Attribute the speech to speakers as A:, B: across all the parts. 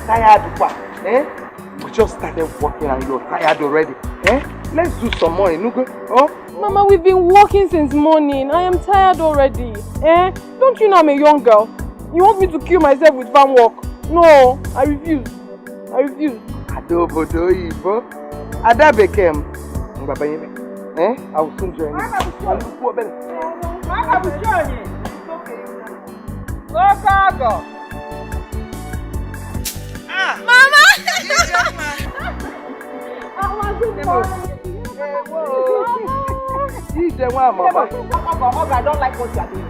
A: Tired what? Eh? We just started working and you're tired already. Eh? Let's do some more, Nugo. Oh?
B: Mama, we've been working since morning. I am tired already. Eh? Don't you know I'm a young girl? You want me to kill myself with farm work? No, I refuse. I refuse.
A: Adobodo Ibo. Adabekem. Eh? I will soon join you.
B: Mama, will join you. Go. Mama!
A: Mama.
C: I don't like what you are doing.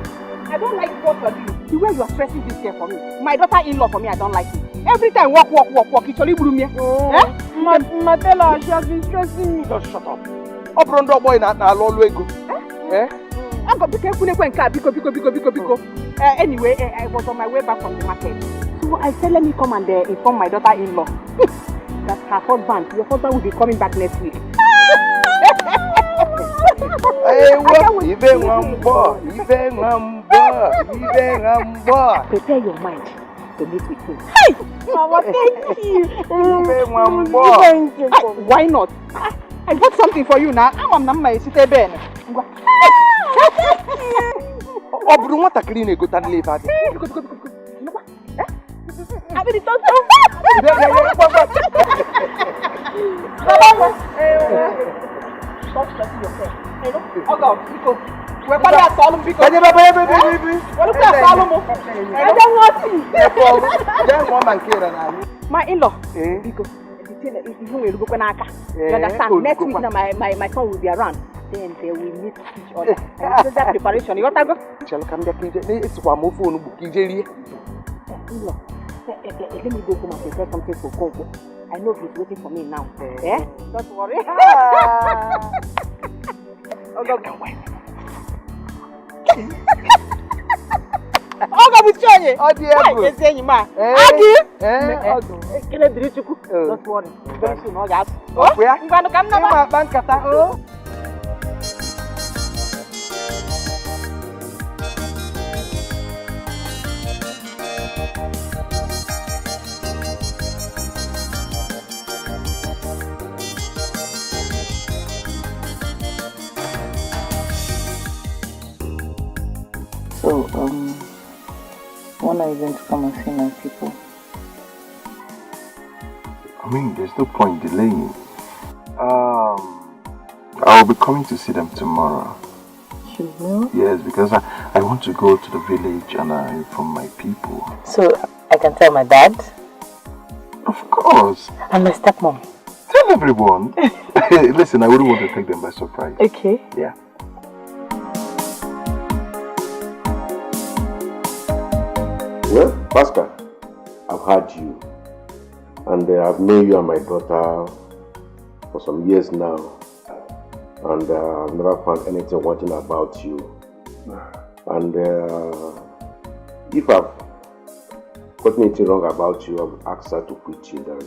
C: I don't like what you are doing. The way you are stressing this here for me. My daughter-in-law for me, I don't like it. Every time walk, it's only blue me.
B: Matela, she has been stressing me.
A: Just shut up. Oprondo boy na lolwego. Eh?
C: I'm going to be careful because anyway, I was on my way back from the market. So I said, let me come and inform my daughter-in-law that her husband, your husband will be coming back next week.
A: Hey, what? Even one boy.
C: Prepare your mind to meet with him.
B: Hey! Mama, thank you.
A: Even one boy.
B: Thank you.
C: Why not? I got something for you now. I'm on my city ben.
A: Obru wanta clean go tan leave at.
C: I mean, tonto. Stop stressing yourself. Oh God, because we're going to solve him because. My in-law. Because you understand? Next week now my son will be around. Then they will meet each other. And that preparation. You want to go?
A: Shall come back? It's one more phone book.
C: In-law. Let me go home and prepare something for Congo. I know he's waiting for me now. Eh? Don't worry. Oh God. Oh God, we show you. Oh dear. Yes, you ma. Agi. Don't worry. Very soon, oh God. Oh, where? I'm going to come now.
A: Bankata. Oh.
D: So, when are you going to come and see my people?
E: I mean, there's no point delaying. I'll be coming to see them tomorrow.
D: You will?
E: Yes, because I want to go to the village and inform my people.
D: So, I can tell my dad?
E: Of course.
D: And my stepmom?
E: Tell everyone. Listen, I wouldn't want to take them by surprise.
D: Okay.
E: Yeah.
F: Well, Pastor, I've heard you, and I've known you and my daughter for some years now, and I've never found anything wanting about you. And if I've got anything wrong about you, I would ask her to quit you down.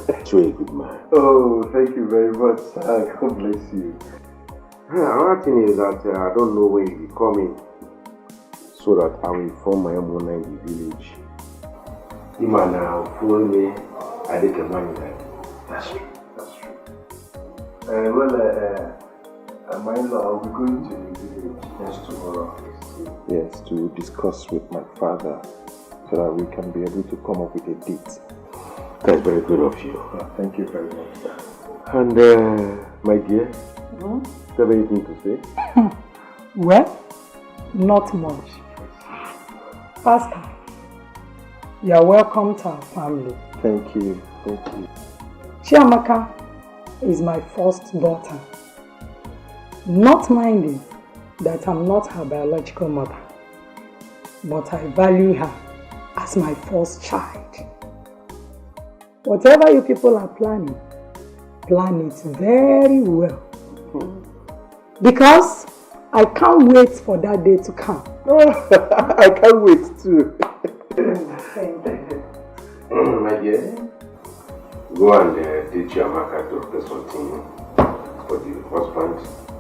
F: But you're a good man.
E: Oh, thank you very much, sir. God bless you.
F: Another thing is that I don't know when you'll be coming, so that I will inform my mother in the village. The man will follow me, I take a money.
E: That's true. My in-law, I'll be going to the village next tomorrow.
F: Yes, to discuss with my father, so that we can be able to come up with a date. That's very good of you.
E: Thank you very much, sir.
F: And my dear, do you have anything to say?
G: Well, not much. Pastor, you are welcome to our family.
F: Thank you. Thank you.
G: Chiamaka is my first daughter. Not minding that I'm not her biological mother, but I value her as my first child. Whatever you people are planning, plan it very well. Because I can't wait for that day to come.
F: I can't wait too. My dear, go and teach Amaka to prepare something for the husband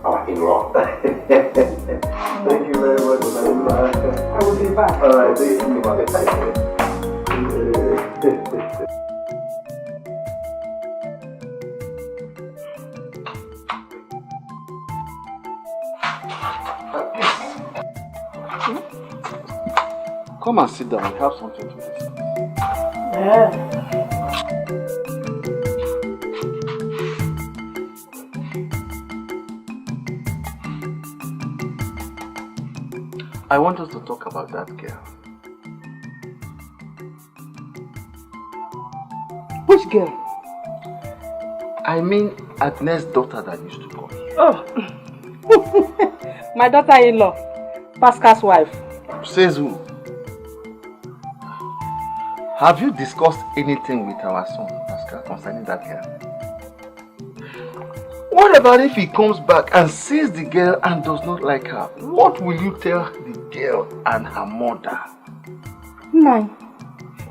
F: our in-law.
E: Thank you very much.
G: I will be back.
E: Alright, thank you.
A: Come and sit down. We have something to discuss.
G: Yeah.
A: I want us to talk about that girl.
C: Which girl?
A: I mean Agnes' daughter that used to come here.
C: Oh, my daughter-in-law, Pascal's wife.
A: Says who? Have you discussed anything with our son, Pascal, concerning that girl? What about if he comes back and sees the girl and does not like her? What will you tell the girl and her mother?
C: Nine.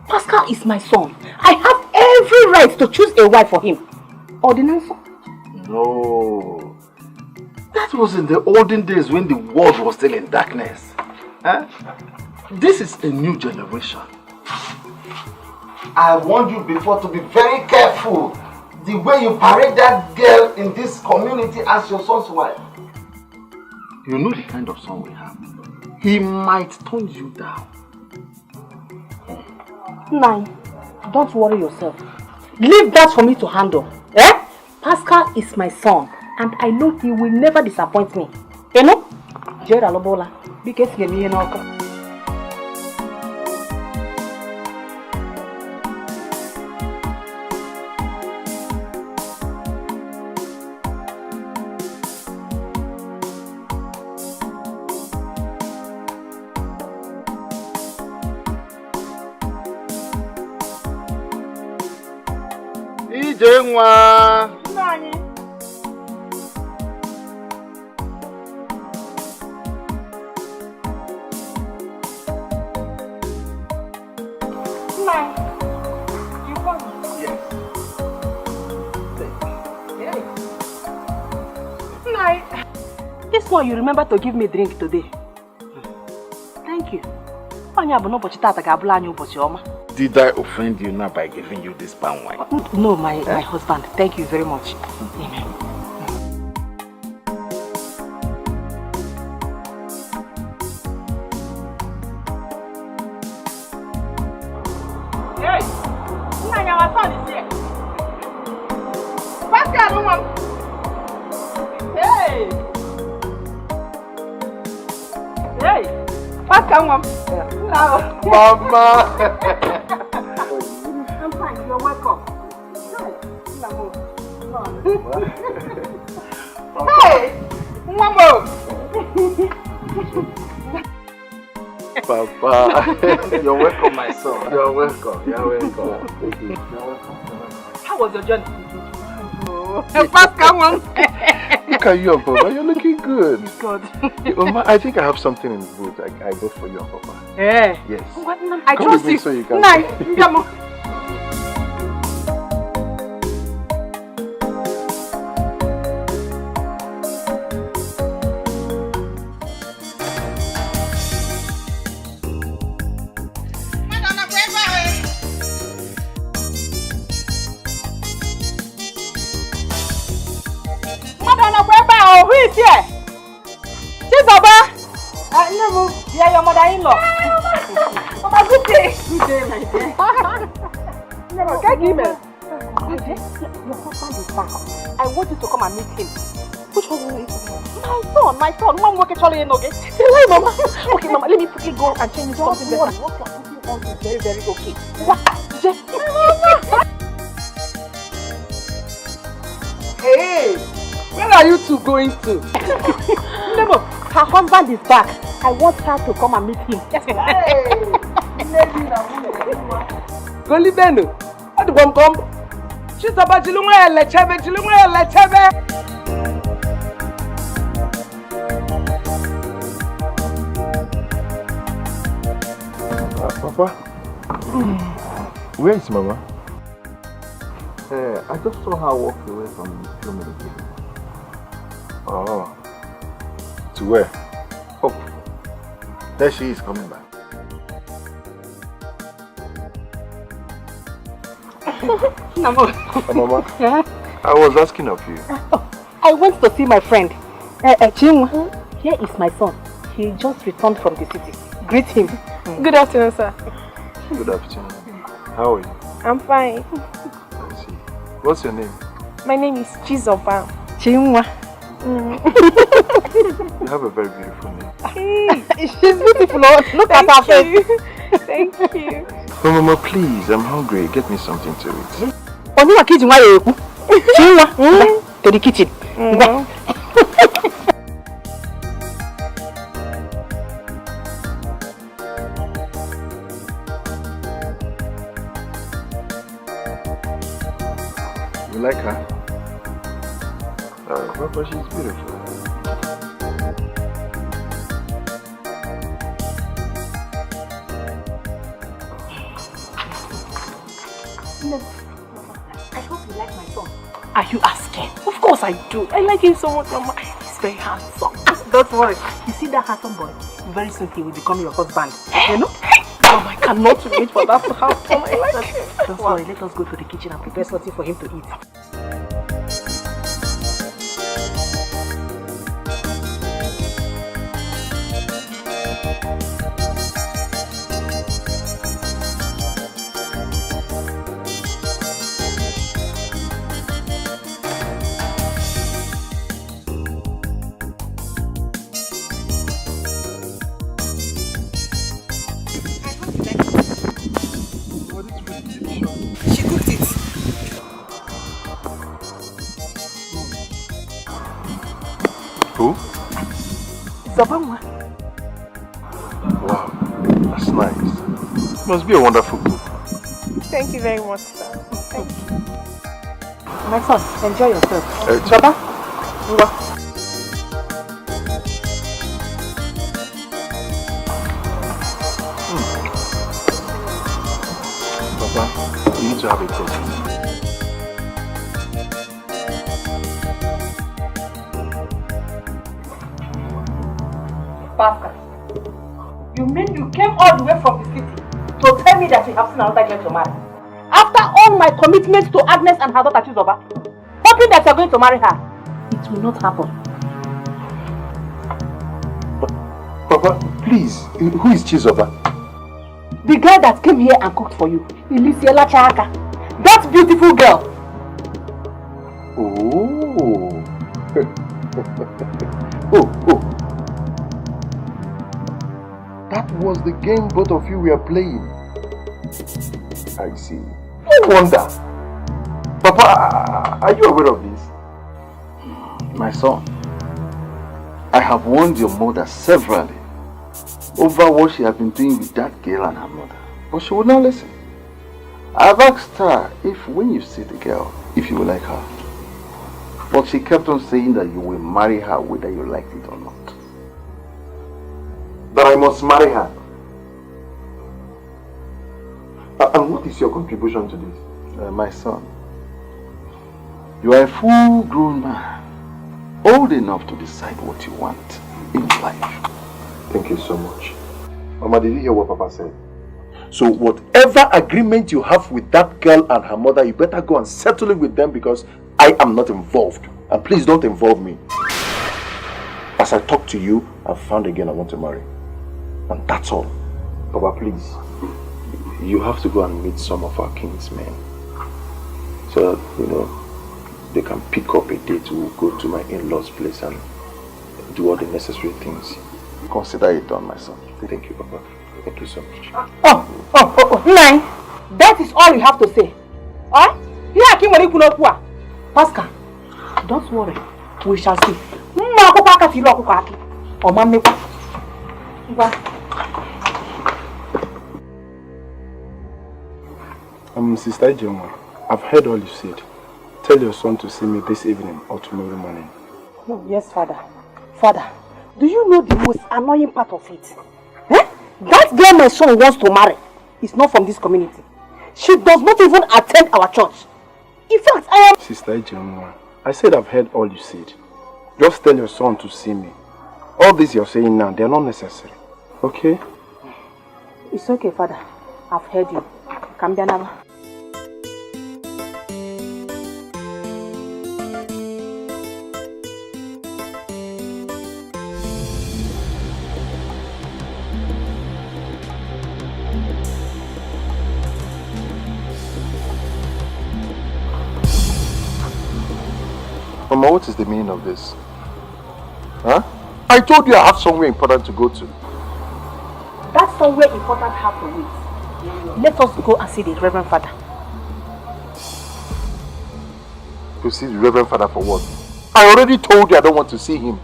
C: Pascal is my son. I have every right to choose a wife for him. Ordinance?
A: No. That was in the olden days when the world was still in darkness. Huh? This is a new generation. I warned you before to be very careful the way you parade that girl in this community as your son's wife. You know the kind of son we have. He might turn you down.
C: Nine, don't worry yourself. Leave that for me to handle. Eh? Pascal is my son and I know he will never disappoint me. You know? Jerry Alobola, because you know.
A: Ijenwa.
C: Nani? You want me?
A: Yes.
C: Nai. This one you remember to give me drink today. Thank you.
A: Did I offend you now by giving you this palm wine?
C: No, my husband. Thank you very much. Amen. Hey! Nanya, my son is here. Pascal, woman. Hey! Hey! Pascal, woman.
A: Mama!
C: I'm fine, you're welcome. Hey! Mama!
A: Papa, you're welcome, my son. You're welcome. You're welcome.
C: How was your journey? Pascal, woman.
E: Look at you, Papa. You're looking good.
C: God.
E: Mama, I think I have something in the boot. I bought for you and Papa.
C: Hey.
E: Yes.
C: What? I
E: Come
C: trust
E: with me
C: you.
E: so you can.
C: Nice. Come on. Who is here? Chizoba! No, we are your mother-in-law. Mama, good day. Good day, my dear. Never, can you email? Your husband is back. I want you to come and meet him. Which one is it? My son. Mom, work actually in, okay? Say hi, Mama. Okay, Mama, let me quickly go and change into something better. What you're putting on is very, very okay. What? Just...
A: Hey! Where are you two going to?
C: No, her husband is back. I want her to come and meet him.
A: Goli Beno, what do you come? She's about Jilunga Lechebe.
E: Papa, where is Mama?
A: I just saw her walk away from Philmond.
E: Oh,
H: To where? Oh, there she is coming back. Mama, I was asking of you.
C: I went to see my friend. Chinwa, here is my son. He just returned from the city. Greet him.
B: Good afternoon, sir.
H: Good afternoon. How are you?
B: I'm fine.
H: I see. What's your name?
B: My name is Chizoba.
C: Chinwa.
H: You have a very beautiful name.
C: Hey, she's beautiful. Look at her face.
B: Thank you.
H: Oh, Mama, please, I'm hungry. Get me something to eat.
C: Chinwa, to the kitchen.
H: You like her? Papa, she's beautiful.
C: No, I hope you like my son. Are you asking? Of course I do. I like him so much, Mama. He's very handsome. Don't worry. You see that handsome boy? Very soon he will become your husband. You know? Mama, I cannot wait for that to happen. I like him. Don't worry. Let us go to the kitchen and prepare something for him to eat.
H: Wow, that's nice. Must be a wonderful book.
B: Thank you very much, sir. Thank you.
C: My son, enjoy yourself.
H: Baba? Papa, you need to have a taste.
C: Pastor, you mean you came all the way from the city to tell me that you have seen another girl to marry? After all my commitments to Agnes and her daughter Chizoba, hoping that you are going to marry her, it will not happen.
H: Papa, please, who is Chizoba?
C: The girl that came here and cooked for you, Elisiela Chaka. That beautiful girl.
H: Oh. oh. That was the game both of you were playing. I see. No wonder. Papa, are you aware of this?
A: My son, I have warned your mother severally over what she has been doing with that girl and her mother, but she would not listen. I have asked her if when you see the girl, if you will like her, but she kept on saying that you will marry her whether you liked it or not.
H: That I must marry her. And what is your contribution to this?
A: My son, you are a full-grown man, old enough to decide what you want in life.
H: Thank you so much. Mama, did you hear what Papa said? So whatever agreement you have with that girl and her mother, you better go and settle it with them because I am not involved. And please don't involve me. As I talk to you, I've found a girl I want to marry. And that's all. Papa, please. You have to go and meet some of our kinsmen. So that, they can pick up a date to go to my in-laws' place and do all the necessary things.
A: Consider it done, my son.
H: Thank you, Papa. Thank you so much.
C: Nine. That is all you have to say. Pascal, don't worry. We shall see.
H: Sister Ijoma, I've heard all you said. Tell your son to see me this evening or tomorrow morning.
C: No, yes, Father. Father, do you know the most annoying part of it? That girl my son wants to marry is not from this community. She does not even attend our church. In fact, I am...
H: Sister Ijoma, I said I've heard all you said. Just tell your son to see me. All this you're saying now, they're not necessary. Okay?
C: It's okay, Father. I've heard you. Come down now.
H: Mama, what is the meaning of this? Huh? I told you I have somewhere important to go to.
C: That's somewhere important have to wait. Let us go and see the Reverend Father.
H: To see the Reverend Father for what? I already told you I don't want to see him.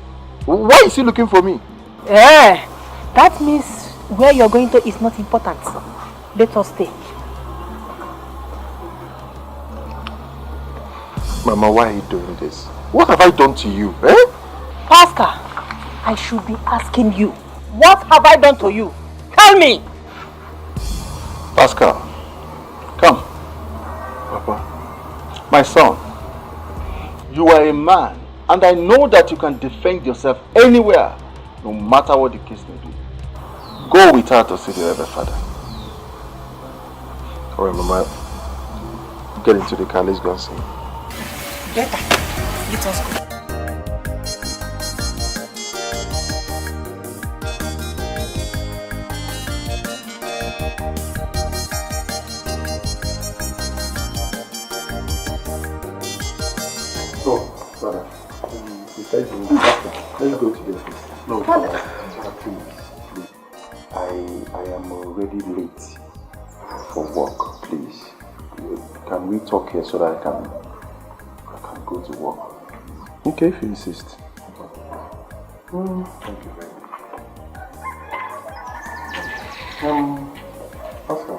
H: Why is he looking for me?
C: That means where you're going to is not important. Let us stay.
H: Mama, why are you doing this? What have I done to you?
C: Pastor, I should be asking you. What have I done to you? Tell me!
A: Pascal, come.
H: Papa.
A: My son, you are a man, and I know that you can defend yourself anywhere, no matter what the case may be. Go with her to see the Reverend Father.
H: Alright, Mama. Get into the car, let's go and see him.
C: Better. Let us go.
H: Father, let's go to the office. No, Father, please. I am already late for work, please. Can we talk here so that I can go to work? Okay, if you insist. Thank you very much. Oscar.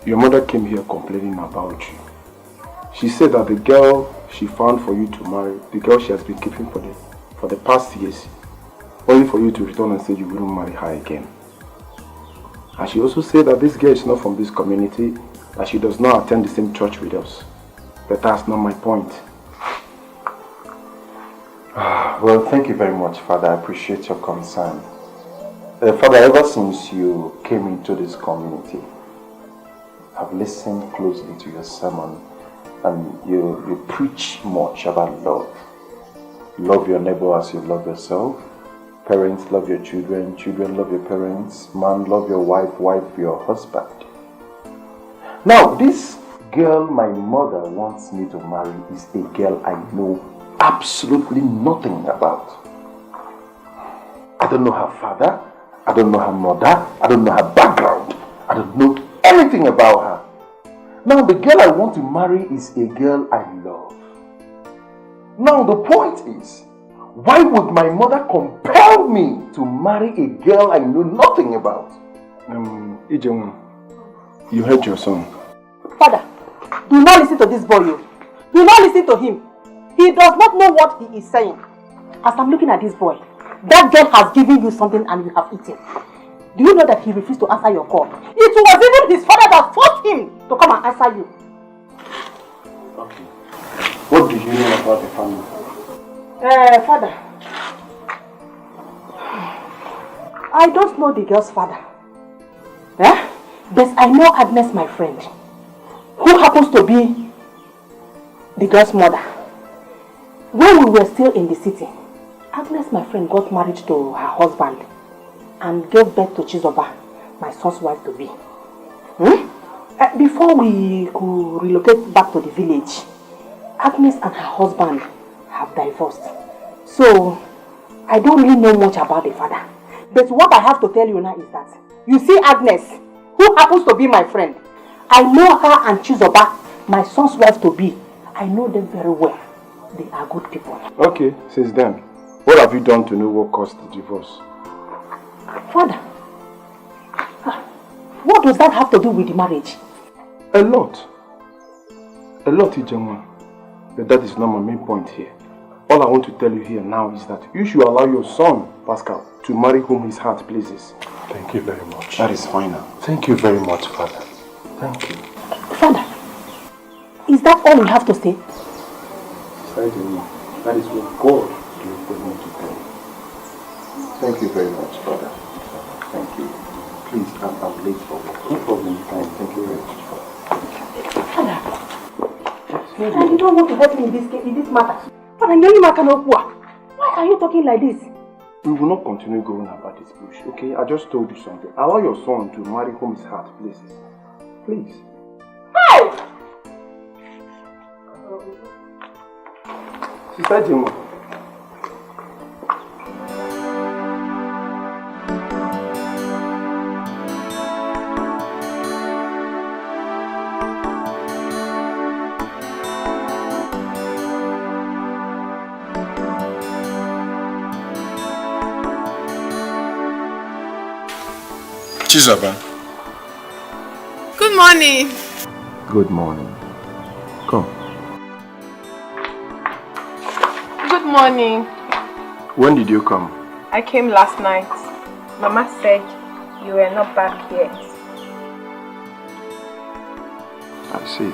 H: Your mother came here complaining about you. She said that the girl she found for you to marry, the girl she has been keeping for the past years, only for you to return and say you wouldn't marry her again. And she also said that this girl is not from this community, that she does not attend the same church with us. But that's not my point.
F: Well, thank you very much, Father. I appreciate your concern. Father, ever since you came into this community, I've listened closely to your sermon, and you preach much about love. Love your neighbor as you love yourself. Parents love your children, children love your parents, man love your wife, wife your husband. Now, this girl my mother wants me to marry is a girl I know absolutely nothing about. I don't know her father, I don't know her mother, I don't know her background, I don't know anything about her. Now, the girl I want to marry is a girl I love. Now, the point is, why would my mother compel me to marry a girl I know nothing about?
H: Ijeon, you heard your son.
C: Father, do not listen to this boy. Do not listen to him. He does not know what he is saying. As I'm looking at this boy, that girl has given you something and you have eaten. Do you know that he refused to answer your call? It was even his father that forced him to come and answer you.
H: Okay. What do you know about the family?
C: Father, I don't know the girl's father. But I know Agnes, my friend, who happens to be the girl's mother. When we were still in the city, Agnes, my friend, got married to her husband and gave birth to Chizoba, my son's wife to be. Before we could relocate back to the village, Agnes and her husband have divorced. So, I don't really know much about the father. But what I have to tell you now is that, you see Agnes, who happens to be my friend, I know her and Chizoba, my son's wife to be. I know them very well. They are good people.
H: Okay, since then, what have you done to know what caused the divorce?
C: Father, what does that have to do with the marriage?
H: A lot. A lot, Ijeon. But that is not my main point here. All I want to tell you here now is that you should allow your son, Pascal, to marry whom his heart pleases.
F: Thank you very much.
H: That is final.
F: Thank you very much, Father. Thank you.
C: Father, is that all you have to say?
H: That is what God gave for me to do. Thank you very much, brother. Thank you. Please, I'm late for work. No problem. Thank you very much.
C: Father, you don't want to help me in this matter. Father, why are you talking like this?
H: We will not continue going about this bush, okay? I just told you something. Allow your son to marry whom his heart pleases. Please.
C: Hey!
H: Sister Jimo.
I: Chizaba.
B: Good morning.
H: Good morning. Come.
B: Good morning.
H: When did you come?
B: I came last night. Mama said you were not back yet.
H: I see.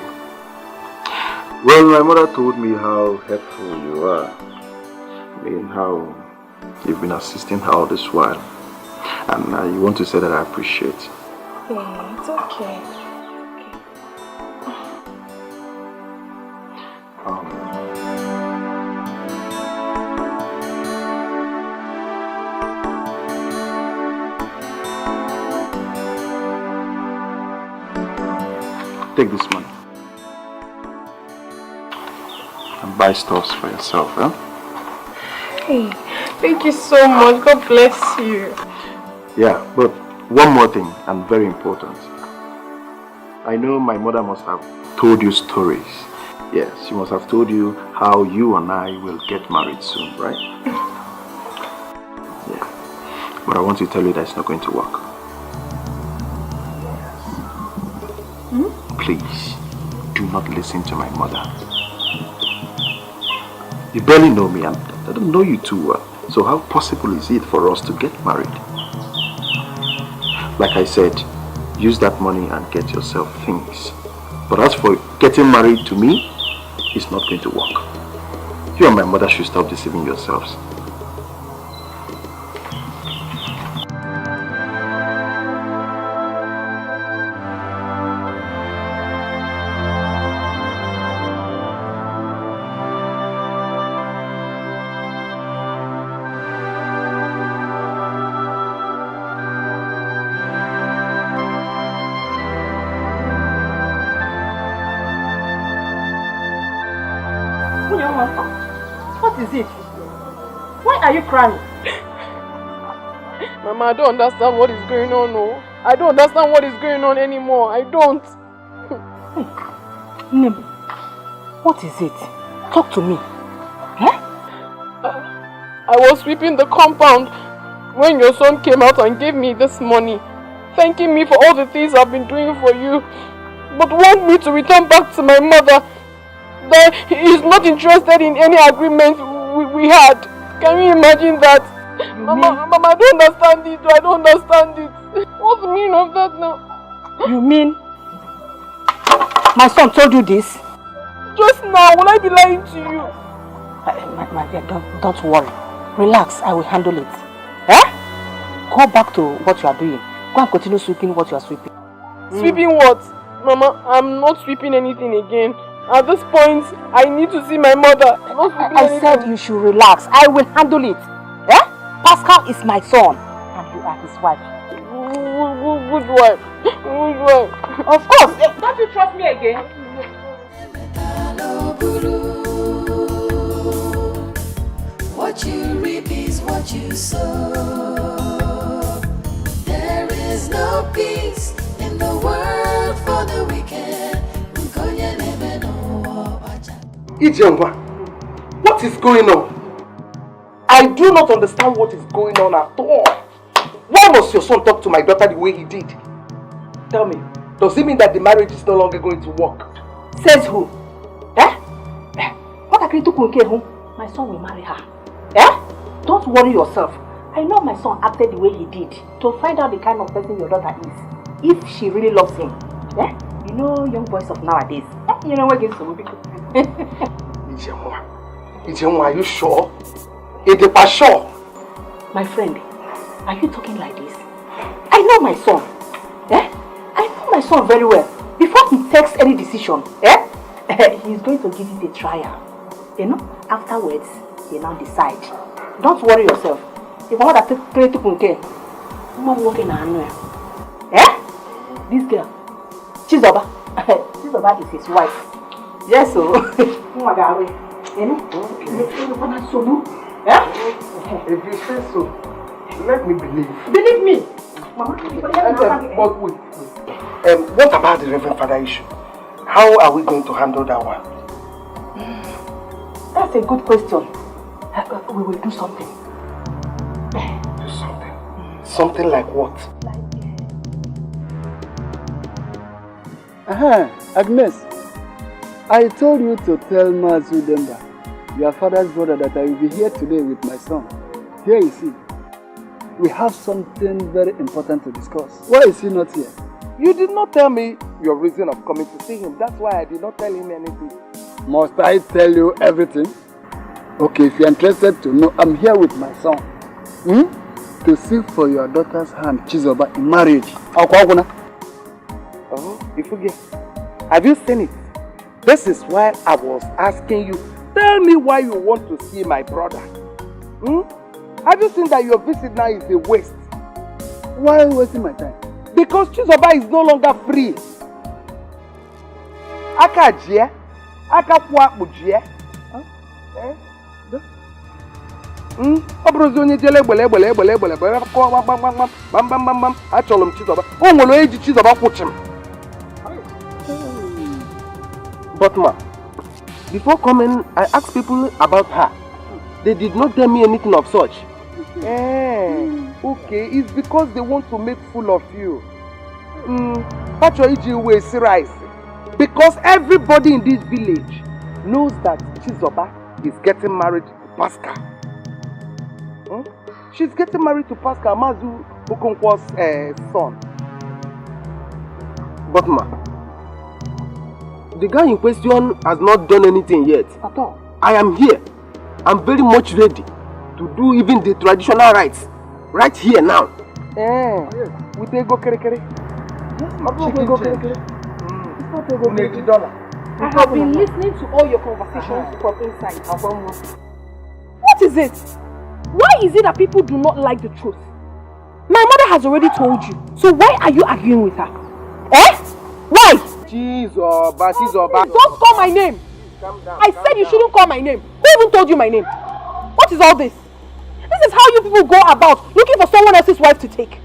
H: Well, my mother told me how helpful you are. I mean, how you've been assisting her all this while. And you want to say that I appreciate.
B: Hey, it's okay.
H: Take this money and buy stuffs for yourself, huh?
B: Hey, thank you so much. God bless you.
H: Yeah, but one more thing, and very important. I know my mother must have told you stories. Yes, she must have told you how you and I will get married soon, right? Yeah, but I want to tell you that it's not going to work. Please, do not listen to my mother. You barely know me and I don't know you too well. So how possible is it for us to get married? Like I said, use that money and get yourself things. But as for getting married to me, it's not going to work. You and my mother should stop deceiving yourselves.
C: What is it? Why are you crying?
B: Mama, I don't understand what is going on. No. I don't understand what is going on anymore. I don't.
C: Nim, what is it? Talk to me. Eh?
B: I was sweeping the compound when your son came out and gave me this money, thanking me for all the things I've been doing for you, but want me to return back to my mother. That he is not interested in any agreement we had. Can you imagine that? Mama, I don't understand it. I don't understand it. What's the meaning of that now?
C: You mean my son told you this?
B: Just now, will I be lying to you?
C: My dear, don't worry. Relax, I will handle it. Eh? Go back to what you are doing. Go and continue sweeping what you are sweeping.
B: Sweeping what? Mama, I'm not sweeping anything again. At this point, I need to see my mother.
C: I said you should relax. I will handle it. Eh? Pascal is my son, and you are his wife.
B: Good wife. Good wife.
C: Of course. Don't you trust me again?
J: What you reap is what you sow. There is no peace in the world for the wicked.
H: Ijengwa, what is going on? I do not understand what is going on at all. Why must your son talk to my daughter the way he did? Tell me, does it mean that the marriage is no longer going to work?
C: Says who? Eh? What are you doing? My son will marry her. Eh? Don't worry yourself. I know my son acted the way he did to find out the kind of person your daughter is. If she really loves him. Eh? You know young boys of nowadays. You know what gives them because
A: Ijenwa, are you sure? Idepa sure?
C: My friend, are you talking like this? I know my son. Eh? I know my son very well. Before he takes any decision, he's going to give it a trial. You know, afterwards, he now decide. Don't worry yourself. If I want to take to Punke, I'm not working on her. This girl, Chizoba. Chizoba is his wife. Yes, so. You know?
A: If you say so, let me believe.
C: Believe me. Mama,
A: but wait. What about the Reverend Father issue? How are we going to handle that one?
C: That's a good question. We will do something.
A: Do something? Something like what?
K: Agnes, I told you to tell Mazu Demba, your father's brother, that I will be here today with my son. Here you see. We have something very important to discuss. Why is he not here?
A: You did not tell me your reason of coming to see him. That's why I did not tell him anything.
K: Must I tell you everything? Okay, if you're interested to know, I'm here with my son. To seek for your daughter's hand, Chizoba, in marriage.
A: Oh, you forget. Have you seen it? This is why I was asking you. Tell me why you want to see my brother. Have you seen that your visit now is a waste?
K: Why are you wasting my time?
A: Because Chizoba is no longer free. Aka jie, aka puakpu jie. Obrozo onye jele egbele bam achọrọ m Chizoba. O nwere onye ji Chizoba kwụchi m. But ma, before coming, I asked people about her. They did not tell me anything of such. Okay, it's because they want to make fool of you. Because everybody in this village knows that Chizoba is getting married to Pascal. She's getting married to Pascal, Mazu Okonkwo's son. But ma, the guy in question has not done anything yet.
C: At all.
A: I am here. I'm very much ready to do even the traditional rites right here now. With ego kere kere.
C: I have been listening to all your conversations from inside. What is it? Why is it that people do not like the truth? My mother has already told you. So why are you arguing with her? Why?
A: Chizoba.
C: Don't call my name. I said you shouldn't call my name. Who even told you my name? What is all this? This is how you people go about looking for someone else's wife to take.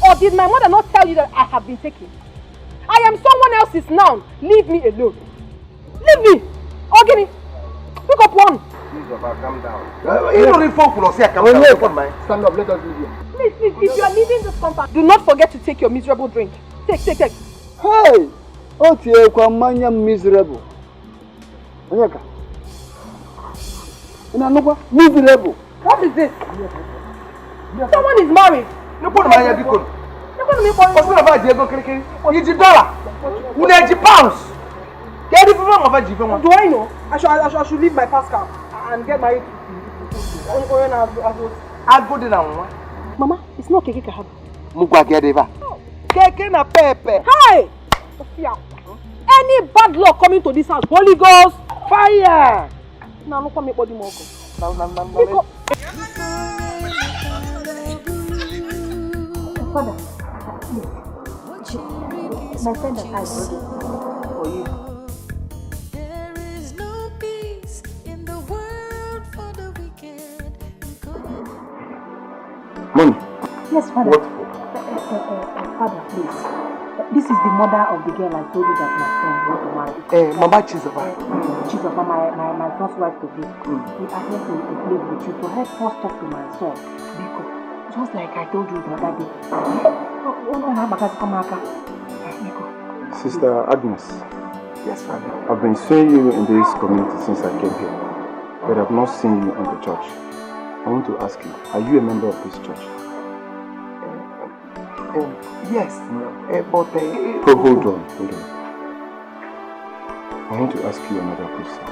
C: Or did my mother not tell you that I have been taken? I am someone else's now. Leave me alone. Leave me. Ogini, pick up one.
A: Calm down.
K: Stand up, let us leave here.
C: Please, if you are leaving this compound, do not forget to take your miserable drink. Take.
K: Hey! Otie kwa manya miserable. Onyeka. Miserable.
C: What is this? Someone is married. Do I know? I should leave my Pascal and get married to Mama, it's not Keke Kahaba.
A: Keke na pepe.
C: Hey! Any bad luck coming to this house, Holy Ghost, fire! Now look at me body more. Father, my friend that I brought for you.
J: There is no peace in the world for the wicked.
F: Mommy.
C: Yes, Father.
F: What?
C: Father, please. This is the mother of the girl I told you that my friend want to marry.
A: Mama Chizoba.
C: Chizoba, my first wife to be. We are here to play with you to help us talk to my son. Because just like I told you the other day.
F: Sister Agnes.
A: Yes, Father.
F: I've been seeing you in this community since I came here, but I've not seen you in the church. I want to ask you, are you a member of this church?
A: Yes, but...
F: hold on. I want to ask you another question.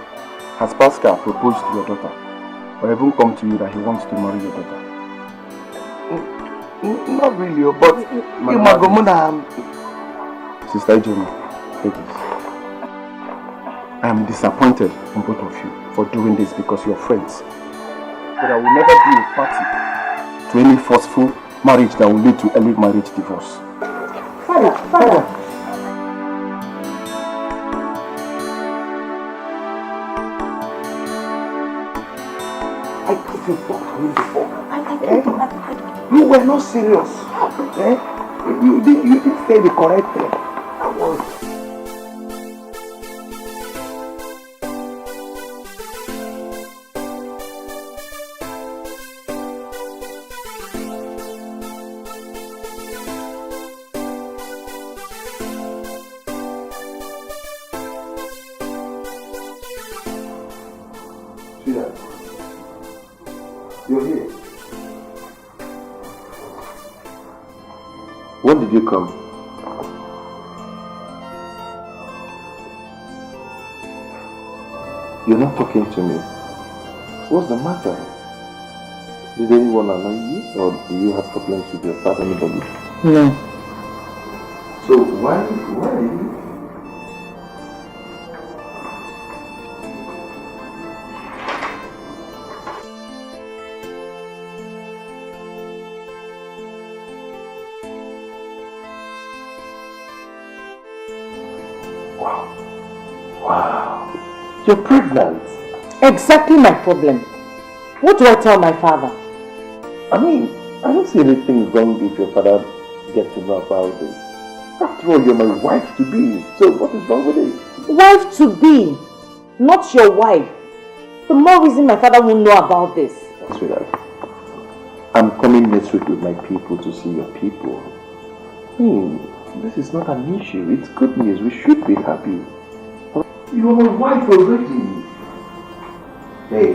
H: Has Pascal proposed to your daughter? Or even come to you that he wants to marry your daughter?
A: Not really, but
H: Sister Jenny, take this. I am disappointed in both of you for doing this because you're friends. But I will never be a party to any forceful marriage that will lead to early marriage divorce.
A: Father. I thought you talked to him before. You were not serious. You didn't say the correct thing.
F: You're here. When did you come? You're not talking to me. What's the matter? Did anyone annoy you? Or do you have problems with your father, anybody?
G: No.
F: So why are you? Wow. You're pregnant.
G: Exactly my problem. What do I tell my father?
F: I mean, I don't see anything wrong if your father gets to know about this. After all, you're my wife-to-be. So what is wrong with it?
G: Wife-to-be, not your wife. The more reason my father won't know about this.
F: Sweetheart, I'm coming next week with my people to see your people. This is not an issue. It's good news. We should be happy. You're my wife already. Hey,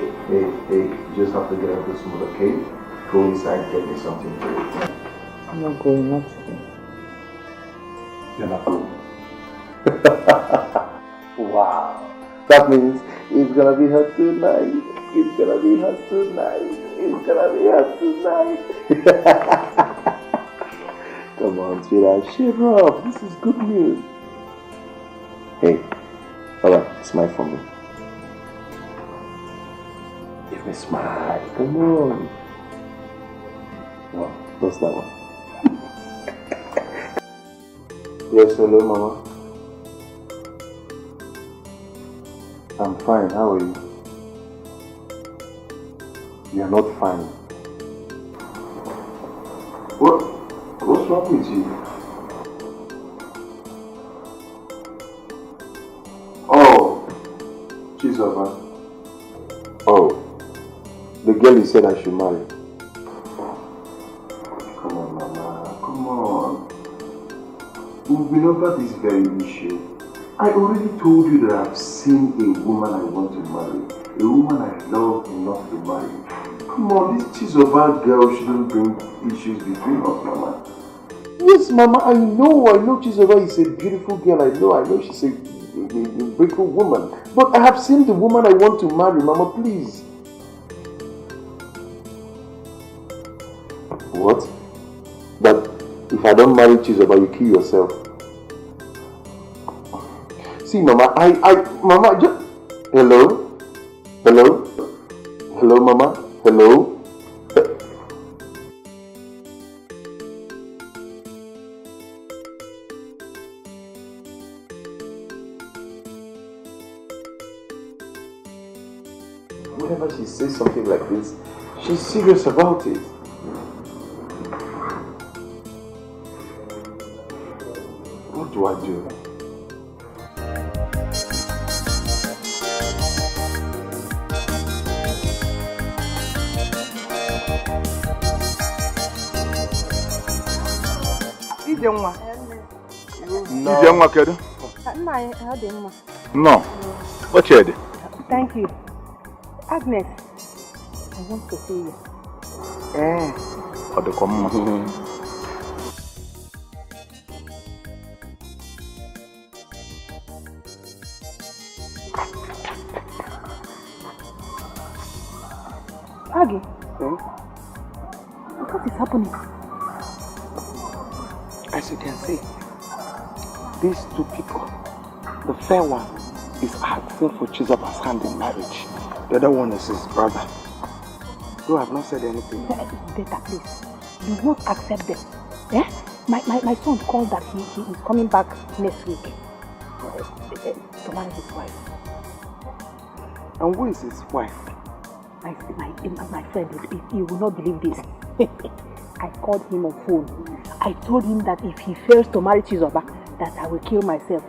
F: you just have to get out of this mood, okay? Go inside, get me something to eat.
G: I'm not going, not today.
F: You're not going? Wow. That means it's gonna be hot tonight. It's gonna be hot tonight. It's gonna be hot tonight. Come on, sweetheart, cheer up. This is good news. Hey, alright, smile for me. Give me a smile. Come on. Oh, what's that one? Yes, hello, Mama. I'm fine. How are you? You're not fine. What's wrong with you? Oh, Chizoba. Oh, the girl you said I should marry. Come on, Mama. Come on. We've been over this very issue. I already told you that I've seen a woman I want to marry. A woman I love enough to marry. Come on, this Chizoba girl shouldn't bring issues between us, Mama. Yes, Mama, I know Chizoba is a beautiful girl. I know she's a beautiful woman. But I have seen the woman I want to marry, Mama, please. What? That if I don't marry Chizoba, you kill yourself. See, Mama, Mama, just... Hello? Hello? Hello, Mama? Hello? Whenever she says something like this, she's serious about it. What do I do?
H: No. What you?
C: Thank you. Agnes, I want to see you. Agi, what is happening?
A: As you can see, these two people, the fair one is asking for Chizoba's hand in marriage. The other one is his brother. You have not said anything.
C: Better, please. Do not accept them. Eh? My son called that he is coming back next week to marry his wife.
A: And who is his wife?
C: My friend, he will not believe this. I called him on phone. I told him that if he fails to marry Chizoba, that I will kill myself.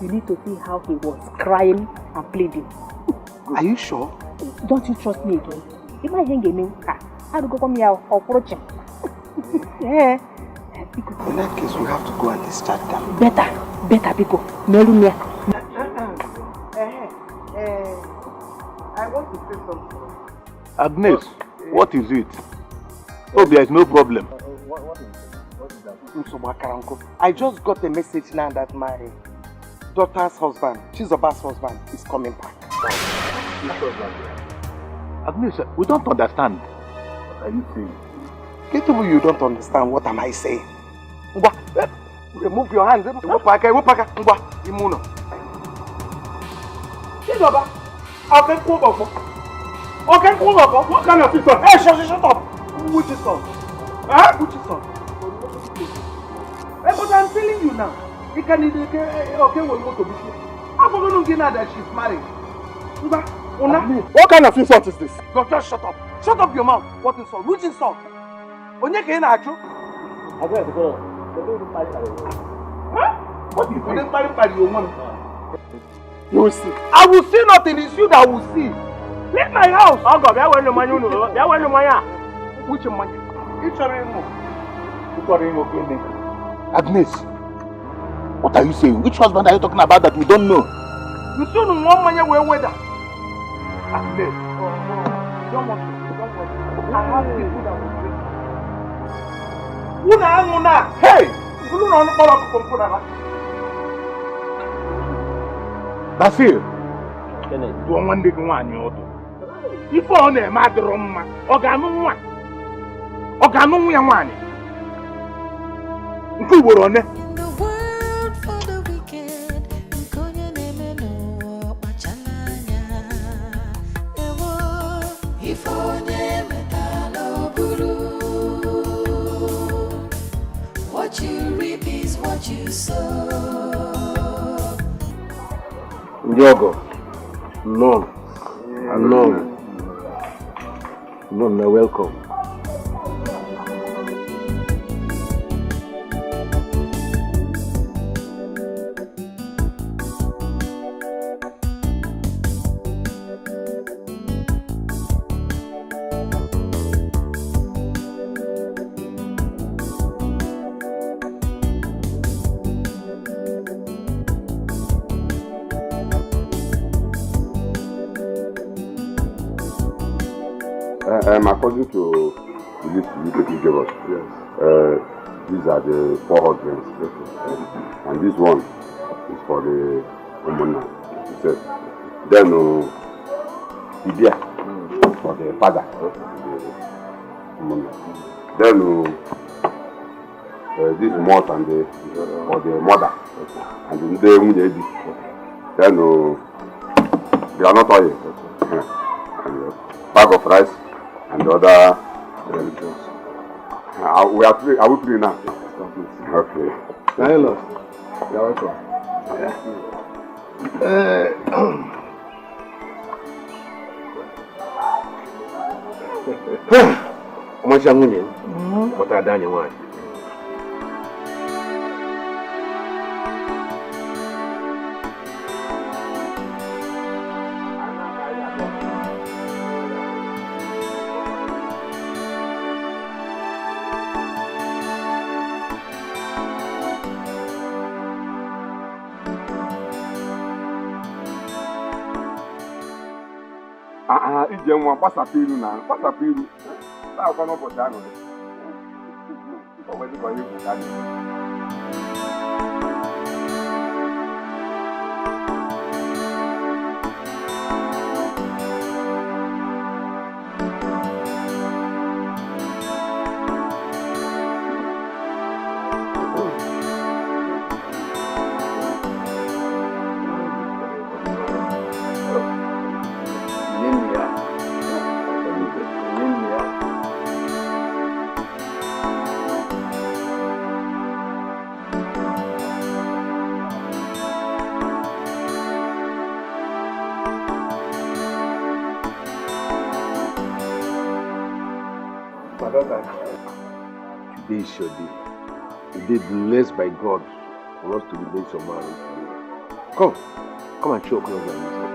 C: You need to see how he was crying and pleading.
A: Are you sure?
C: Don't you trust me again? If I hang him, I will go come here or approach him. Yeah.
A: In that case, we have to go and discharge them.
C: Better, Biko. Melumia.
A: I want to say something.
H: Agnes, what is it? Oh, there is no problem.
A: What is that? I just got a message now that my daughter's husband, Chizoba's husband, is coming back.
H: Agnes, we don't understand. What are you saying?
A: Get you don't understand. What am I saying? Remove your hand. Chizoba, okay, what kind of people? Hey, shut up! Which is son? Huh? Which is son? Hey, but I'm telling you now. He can okay, we'll go to business. I'm going to get that she's married. What kind of insult is this? Just shut up. Shut up your mouth. What insult? Which insult? Onye ke na achu? Huh? What is it? You will see. I will see nothing. It's you that will see. Leave my house. Oh God, which money?
H: Agnes, what are you saying? Which husband are you talking about that we don't know?
A: You soon one money where weather. Agnes, don't want to. I have people that will drink. Una. Hey, you don't know all of the
H: Basil, do one day go on your door. If only a matter of man, or Gamu one. Or Gamu one. Who were on it?
J: The world for the wicked, Nkonya Nemeno, Machalanya, Ewo, Ifonye Metalo Buru. What you reap is what you sow.
F: Diogo, none, welcome. According to the list you gave us, yes. These are the 4 husbands, and this one is for the Omona. Then Ibia for the father, then this Mott and for the mother, and the Munyedi. Then they are not oil, and bag of rice. And the other religions. Are we free now? Okay.
E: Hello. You're welcome.
F: What are done you want? Ije nwa gbasapụ iru na gbasapụ iru na-akwa n'ụbọchị ahụ o nwere dịka onye kwuru ka dị. Today is your day. A day blessed by God for us to be made some marriage today. Come and show close on yourself.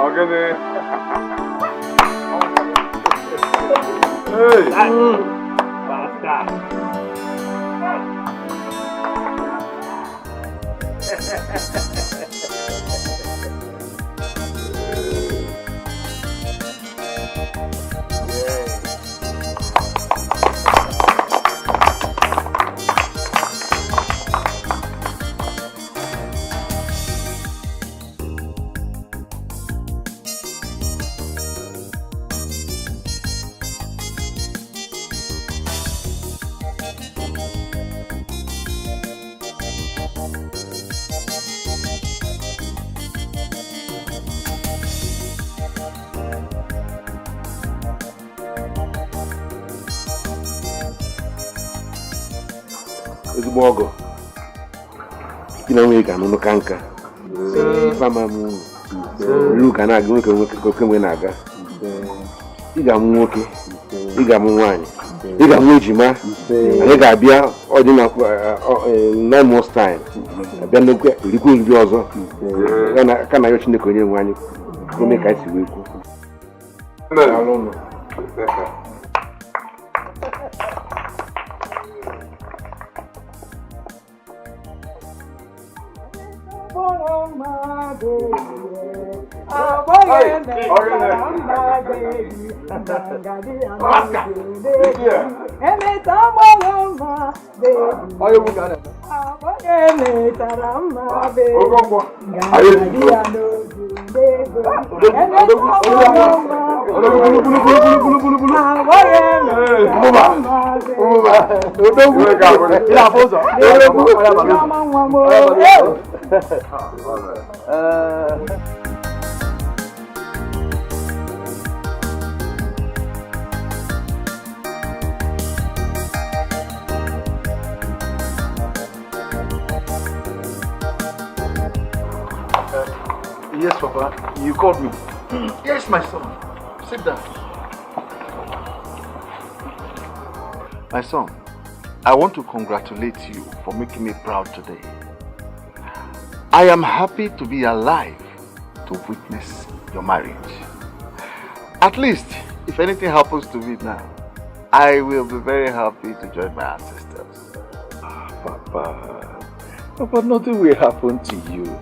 I: Okay. Hey! Bastard!
F: Bogo. You know, we can look anchor. Mama moon. Look and I look at Naga. You got Moki. You got Mwani. You got Mujima. You got Bia or 9 months time. Then look at the good Jozo. And I can't watch the Korean one. You make I see. No.
H: Yes, Papa, you called me. Yes, my son. Sit down. My son, I want to congratulate you for making me proud today. I am happy to be alive to witness your marriage. At least, if anything happens to me now, I will be very happy to join my ancestors.
L: Papa, nothing will happen to you.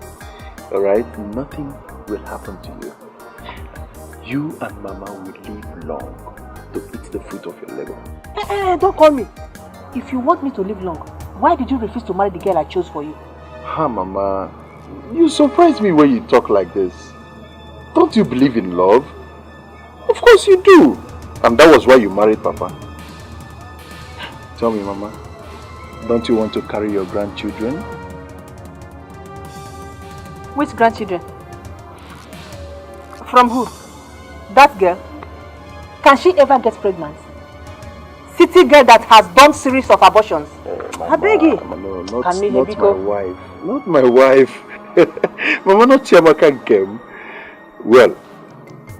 L: Alright? Nothing will happen to you. You and Mama will live long to eat the fruit of your labor.
C: Don't call me. If you want me to live long, why did you refuse to marry the girl I chose for you?
L: Mama, you surprise me when you talk like this. Don't you believe in love? Of course you do. And that was why you married Papa. Tell me, Mama, don't you want to carry your grandchildren?
C: Which grandchildren? From who? That girl? Can she ever get pregnant? City girl that has done series of abortions. I beg you.
L: No, not my wife. Not my wife. Mama, not Chiamaka Kem. Well,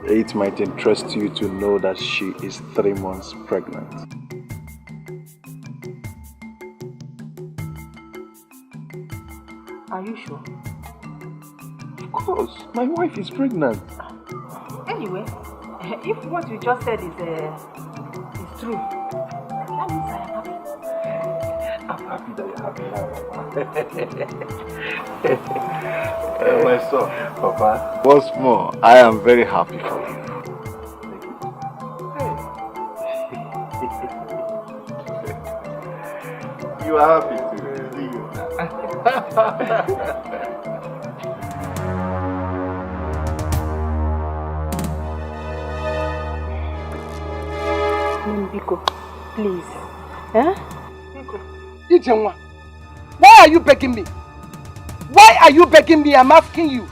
L: it might interest you to know that she is 3 months pregnant.
C: Are you sure?
L: Of course, my wife is pregnant.
C: Anyway, if what you just said is true, that means I am happy.
L: I'm happy that you're happy.
H: My son,
L: Papa.
H: once more, I am very happy for you. You are happy to see you.
C: Biko, please. Eh?
K: Ijenwa,
M: Why are you begging me? Why are you begging me? I'm asking you.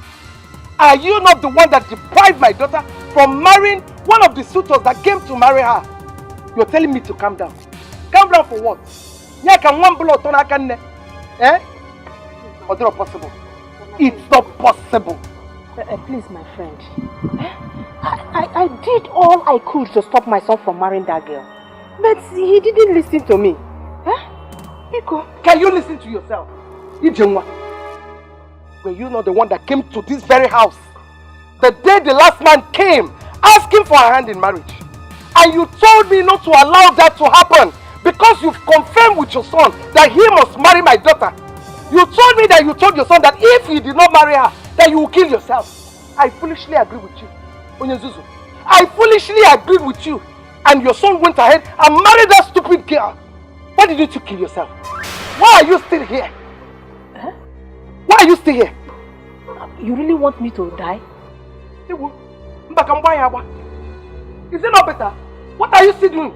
M: Are you not the one that deprived my daughter from marrying one of the suitors that came to marry her? You're telling me to calm down. Calm down for what? Eh? Or is it not possible? It's not possible.
C: Please, my friend. I did all I could to stop my son from marrying that girl. But he didn't listen to me.
M: Can you listen to yourself? Ijenwa, were you not the one that came to this very house the day the last man came asking for her hand in marriage? And you told me not to allow that to happen because you've confirmed with your son that he must marry my daughter. You told me that you told your son that if he did not marry her, that you will kill yourself. I foolishly agree with you. Onyezuzu, I foolishly agreed with you. And your son went ahead and married that stupid girl. Why did you kill yourself? Why are you still here?
C: Huh?
M: Why are you still here?
C: You really want me to die?
M: Is it not better? What are you still doing?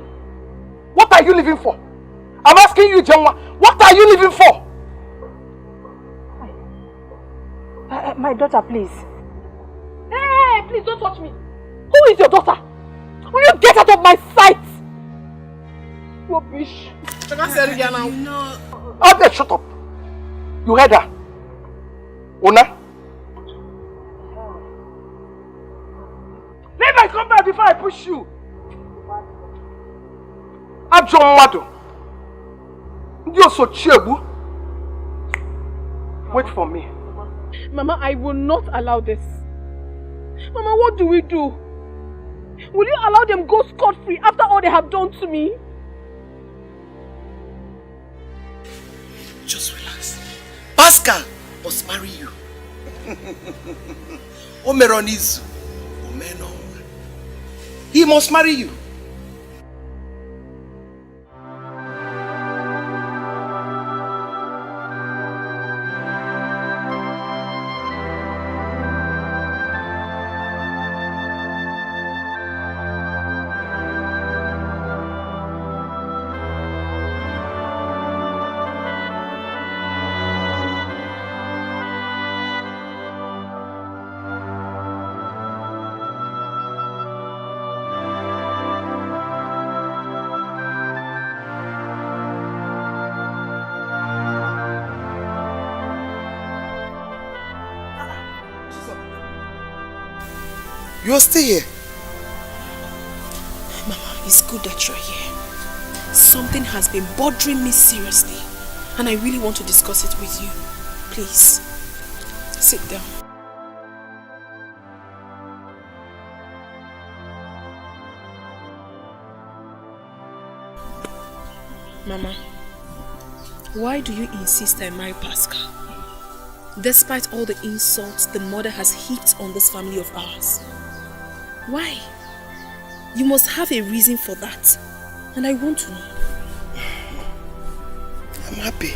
M: What are you living for? I'm asking you, Jenwa, what are you living for?
C: My daughter, please.
B: Hey, please don't touch me. Who is your daughter? Will you get out of my sight? Rubbish.
M: Okay, shut up. You heard her. Una? Leave my compound before I push you. Abjom Mado. You're so cheerful. Wait for me.
B: Mama, I will not allow this. Mama, what do we do? Will you allow them go scot-free after all they have done to me?
N: Just relax. Pascal must marry you. Omeronizu. Omeno. He must marry you. You're still here.
O: Mama, it's good that you're here. Something has been bothering me seriously, and I really want to discuss it with you. Please, sit down. Mama, why do you insist I marry Pascal? Despite all the insults the mother has heaped on this family of ours. Why? You must have a reason for that. And I want to know.
N: I'm happy.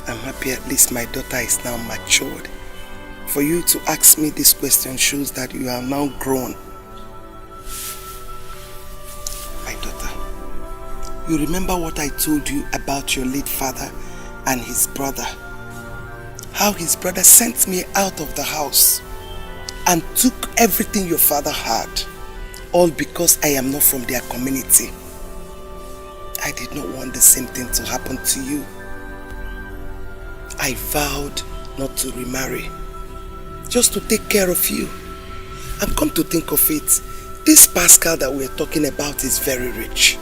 N: I'm happy at least my daughter is now matured. For you to ask me this question shows that you are now grown. My daughter, you remember what I told you about your late father and his brother? How his brother sent me out of the house and took everything your father had, all because I am not from their community. I did not want the same thing to happen to you. I vowed not to remarry, just to take care of you. And come to think of it, this Pascal that we're talking about is very rich.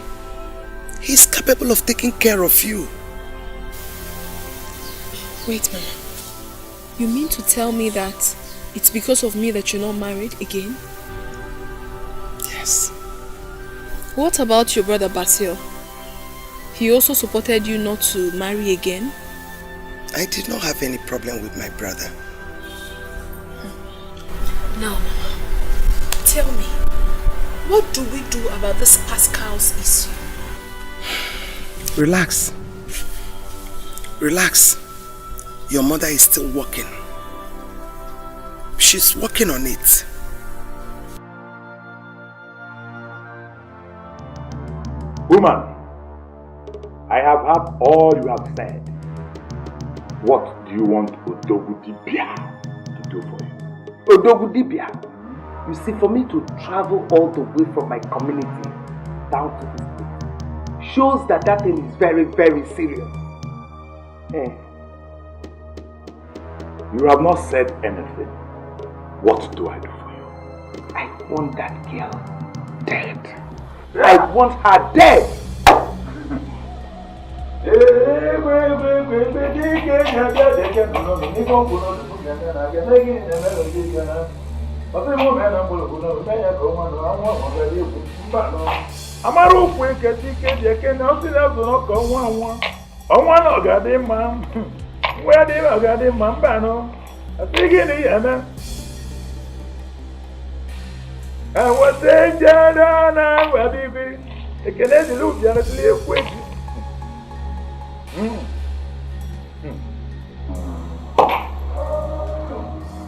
N: He's capable of taking care of you.
O: Wait, Mama. You mean to tell me that it's because of me that you're not married again?
N: Yes.
O: What about your brother Basil? He also supported you not to marry again?
N: I did not have any problem with my brother.
O: Now, Mama, tell me, what do we do about this Pascal's issue?
N: Relax. Relax. Your mother is still working. She's working on it.
P: Woman, I have heard all you have said.
L: What do you want Odogudibia to do for you?
M: Odogudibia? You see, for me to travel all the way from my community down to this place shows that that thing is very, very serious.
L: You have not said anything. What do I do for you?
M: I want that girl dead. I want her dead.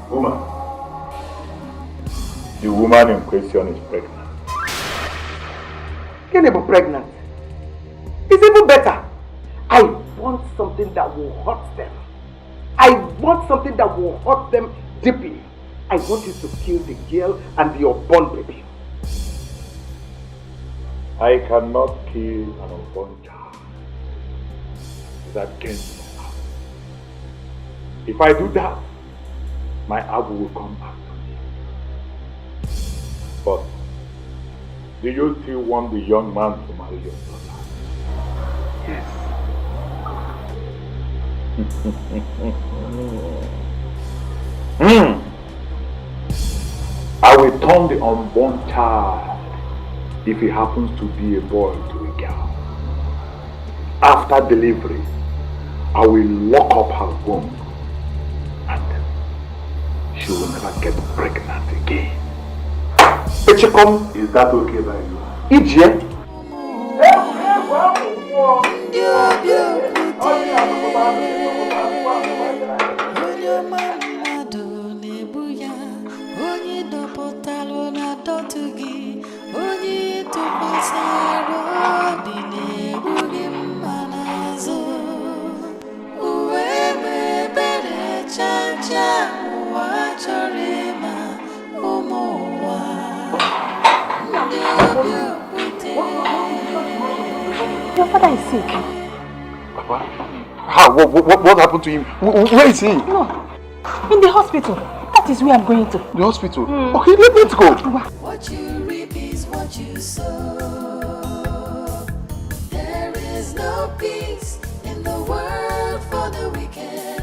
L: Woman, the woman in question is pregnant.
M: Can you be pregnant? It's even better. I want something that will hurt them. I want something that will hurt them deeply. I want you to kill the girl and the unborn baby.
L: I cannot kill an unborn child. It's against my heart. If I do that, my abu will come back to me. But do you still want the young man to marry your daughter?
M: Yes.
L: I will turn the unborn child, if he happens to be a boy, to a girl. After delivery, I will lock up her womb and she will never get pregnant again. Echikom, is that okay by you? Ije?
C: Your father is sick.
L: Papa? How? What happened to him? Where is he?
C: No, in the hospital. That is where I'm going to.
L: The hospital? Okay, let's go.
J: What you reap is what you sow. There is no peace in the world for the wicked.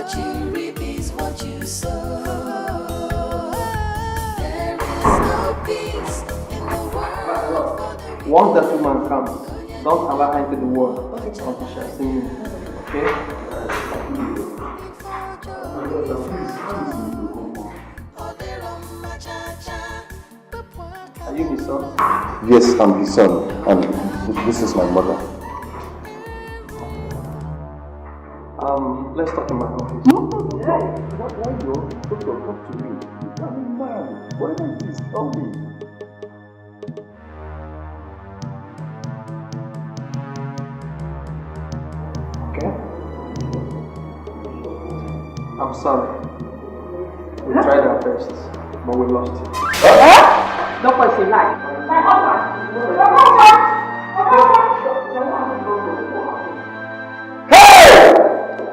J: What you reap is what you sow. There is no peace in the world for the wicked.
E: Once that woman comes, don't allow her into the world until she has seen you. Okay? Are you his son?
F: Yes, I'm his son, and this is my mother.
E: Let's talk in my office.
L: No. Why you talk to me? I'm a man. Whatever it is, tell me.
E: Okay? I'm sorry. We tried our best, but we lost you.
C: Don't point a lie. My husband.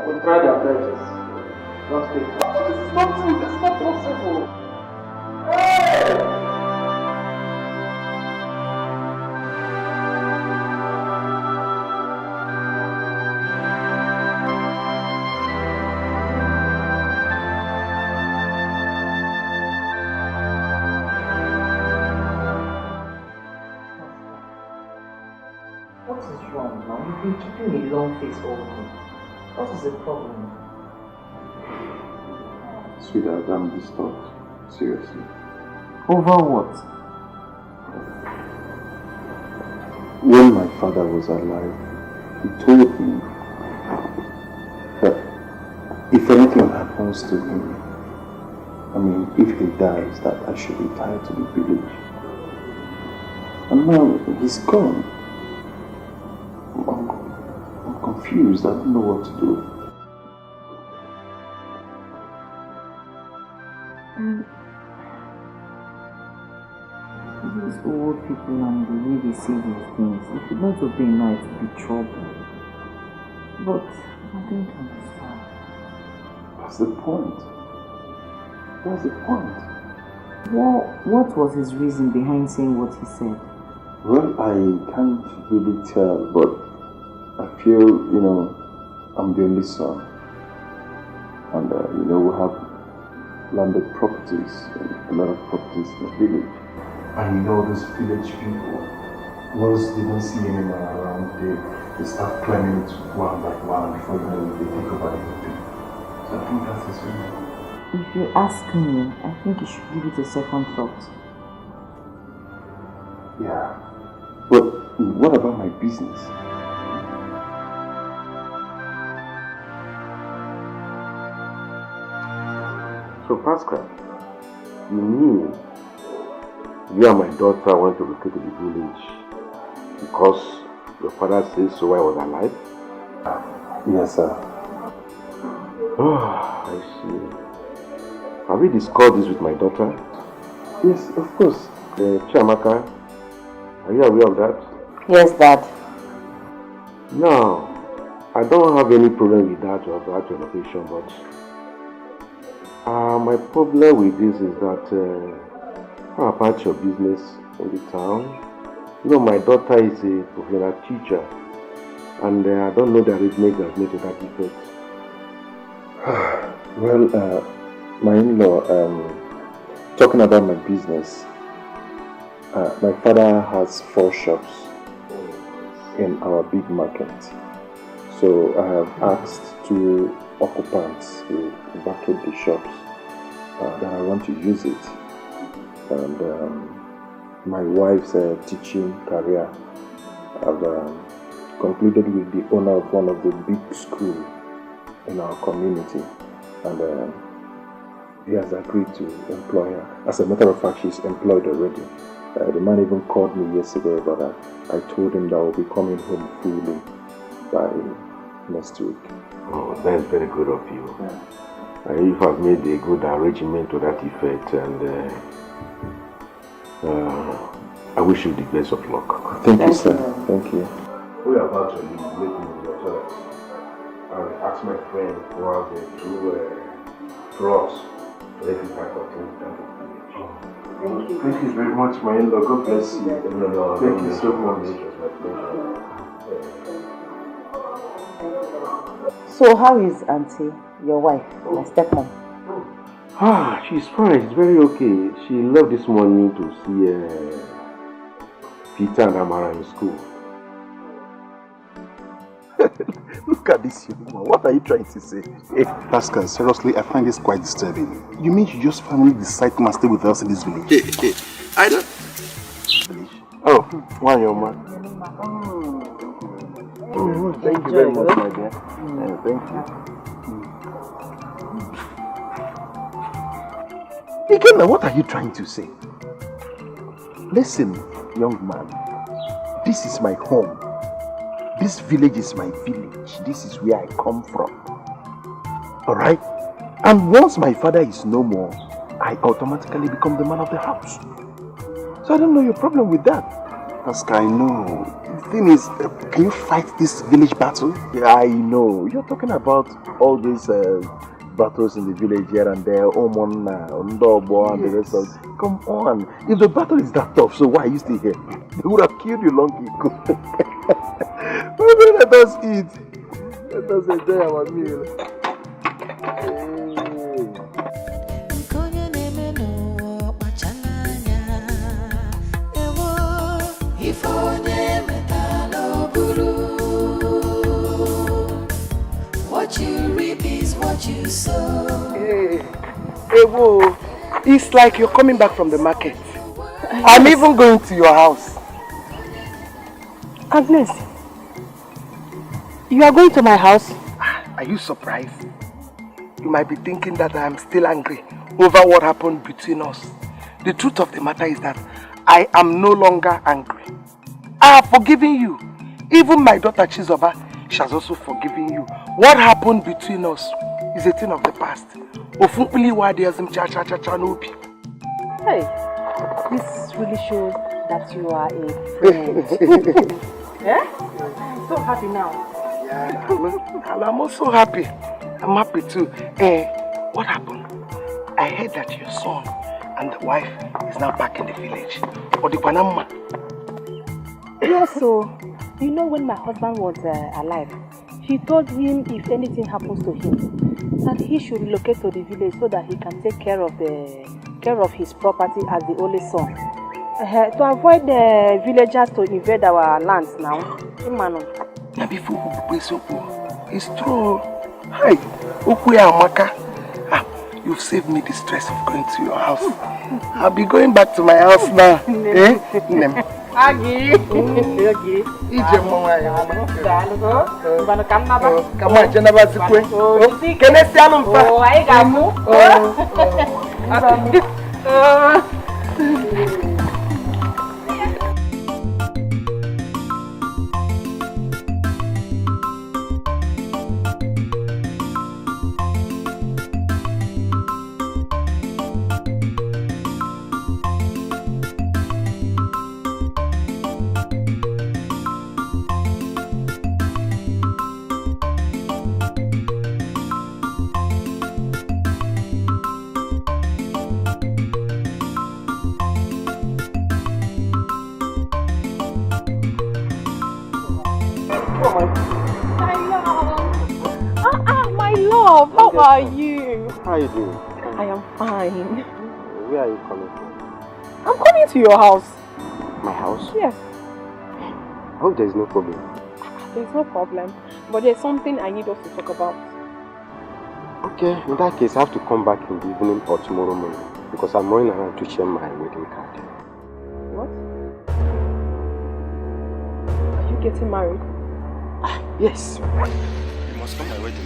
E: We tried our best. Don't stay.
L: This is not true. This is not possible. Hey!
D: What is wrong now? You've been keeping a long face all day. What is the problem?
F: Sweetheart, I'm disturbed. Seriously.
E: Over what?
F: When my father was alive, he told me that if anything happens to him,
H: I mean, if he dies, that I should retire to the village. And now he's gone. I'm confused. I don't know what to do.
D: These old people and the way they say these things, if you don't obey now, it will be trouble. But I don't understand.
H: What's the point? What's the point?
D: What was his reason behind saying what he said?
H: Well, I can't really tell, but I feel, I'm the only son. And, we have landed properties, a lot of properties in the village. And those village people, once they don't see any man around, they start climbing it one by one before they take over everything. So I think that's his reason.
D: If you ask me, I think you should give it a second thought.
H: Yeah. But what about my business?
F: So Pascal, you knew you and my daughter went to relocate to the village because your father says so while I was alive?
H: Yes, sir.
F: Oh, I see. Have you discussed this with my daughter?
H: Yes, of course.
F: Chiamaka, are you aware of that?
D: Yes, Dad.
F: No, I don't have any problem with that or that relocation, but my problem with this is that how about your business in the town? My daughter is a professional teacher, and I don't know the arrangement that's made to that effect.
H: Well, my in-law, talking about my business, my father has 4 shops in our big market. So I have asked 2 occupants to vacate the shops that I want to use it. And my wife's teaching career, I've concluded with the owner of one of the big schools in our community, and he has agreed to employ her. As a matter of fact, she's employed already. The man even called me yesterday, but I told him that I will be coming home fully by next week.
F: Oh, that's very good of you. Yeah. You have made a good arrangement to that effect, and I wish you the best of luck.
H: Thank you, sir. Thank you.
F: We are about to leave. Let me your toilet. I'll ask my friend who has the 2 trucks to let me pack our things down.
H: Thank you. Thank you very much, my in-law. God bless you. Thank you so much.
D: So how is Auntie, your wife, my stepmom?
F: She's fine. She's very okay. She left this morning to see Peter and Amara in school.
H: Look at this young woman. What are you trying to say?
L: Hey, Pascal, seriously, I find this quite disturbing. You mean you just finally decide to come and stay with us in this village?
F: I don't... Oh, why, young man?
H: Thank you very much, my dear. Thank you. Again, what are you trying to say? Listen, young man. This is my home. This village is my village. This is where I come from. Alright? And once my father is no more, I automatically become the man of the house. So I don't know your problem with that.
L: Pascal, I know. The thing is, can you fight this village battle?
H: Yeah, I know. You're talking about all these battles in the village here and there. Omona, Ondobo, and the rest of it. Come on. If the battle is that tough, so why are you still here? They would have killed you long ago. Let us eat. Let us enjoy our meal.
J: What you reap is what you sow.
M: Hey, whoa. It's like you're coming back from the market. I'm even going to your house.
C: Agnes, you are going to my house?
M: Are you surprised? you might be thinking that I am still angry over what happened between us. The truth of the matter is that I am no longer angry. I have forgiven you. Even my daughter Chizoba, she has also forgiven you. What happened between us is a thing of the past.
C: Hey, this really shows that you are a friend. Yeah? I'm so happy now.
M: Yeah, I'm also happy. I'm happy too. What happened? I heard that your son and the wife is now back in the village. Or the Panama.
C: Yeah, so, you know when my husband was alive, he told him if anything happens to him, that he should relocate to the village so that he can take care of his property as the only son. To avoid the villagers to invade our lands now.
M: It's true. Hi, Ukuya Amaka. You've saved me the stress of going to your house. I'll be going back to my house now.
C: Agi.
M: Come on, Jenaba Sikwe. Can I see Alumpa?
C: Oh, I got How are you?
F: How are you doing?
C: I am fine.
F: Where are you coming from?
C: I'm coming to your house.
F: My house?
C: Yes.
F: I hope there is no problem.
C: There's no problem. But there's something I need us to talk about.
F: Okay, in that case, I have to come back in the evening or tomorrow morning because I'm running around to share my wedding card.
C: What? Are you getting married?
F: Yes. You must come my wedding.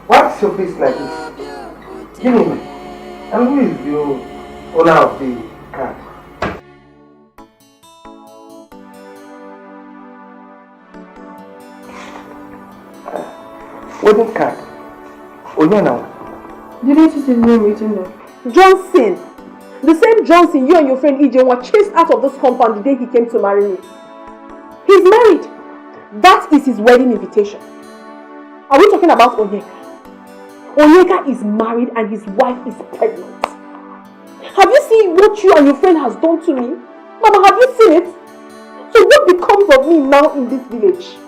M: What's your face like this? Give me. And who is the owner of the card? Wedding card. Onyana.
B: You need to see the name written there.
C: Johnson! The same Johnson you and your friend EJ were chased out of this compound the day he came to marry me. He's married. That is his wedding invitation. Are we talking about Onyeka? Onyeka is married and his wife is pregnant. Have you seen what you and your friend has done to me? Mama, have you seen it? So what becomes of me now in this village?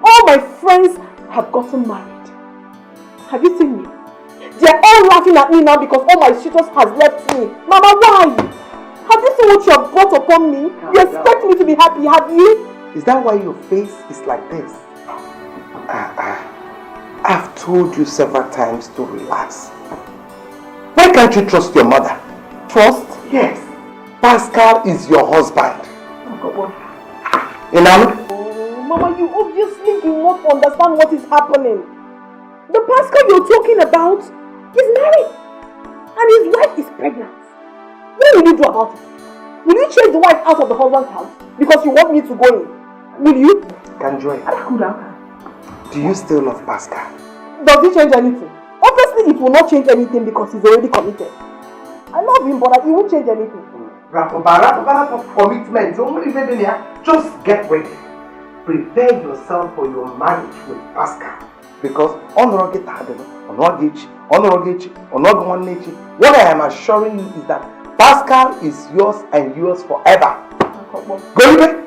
C: All my friends have gotten married. Have you seen me? They are all laughing at me now because all my suitors has left me. Mama, why? Have you seen what you have brought upon me? You expect me to be happy, have you?
M: Is that why your face is like this? I've told you several times to relax. Why can't you trust your mother?
C: Trust?
M: Yes. Pascal is your husband.
C: Oh,
M: Mama,
C: you obviously do not understand what is happening. The Pascal you're talking about is married. And his wife is pregnant. What will you do about it? Will you chase the wife out of the husband's house because you want me to go in? Will you?
M: Kanjoy, do you still love Pascal?
C: Does it change anything? Obviously it will not change anything because he's already committed. I love him, but it won't change anything.
M: commitment. Just get ready. Prepare yourself for your marriage with Pascal. Because what I am assuring you is that Pascal is yours and yours forever. Go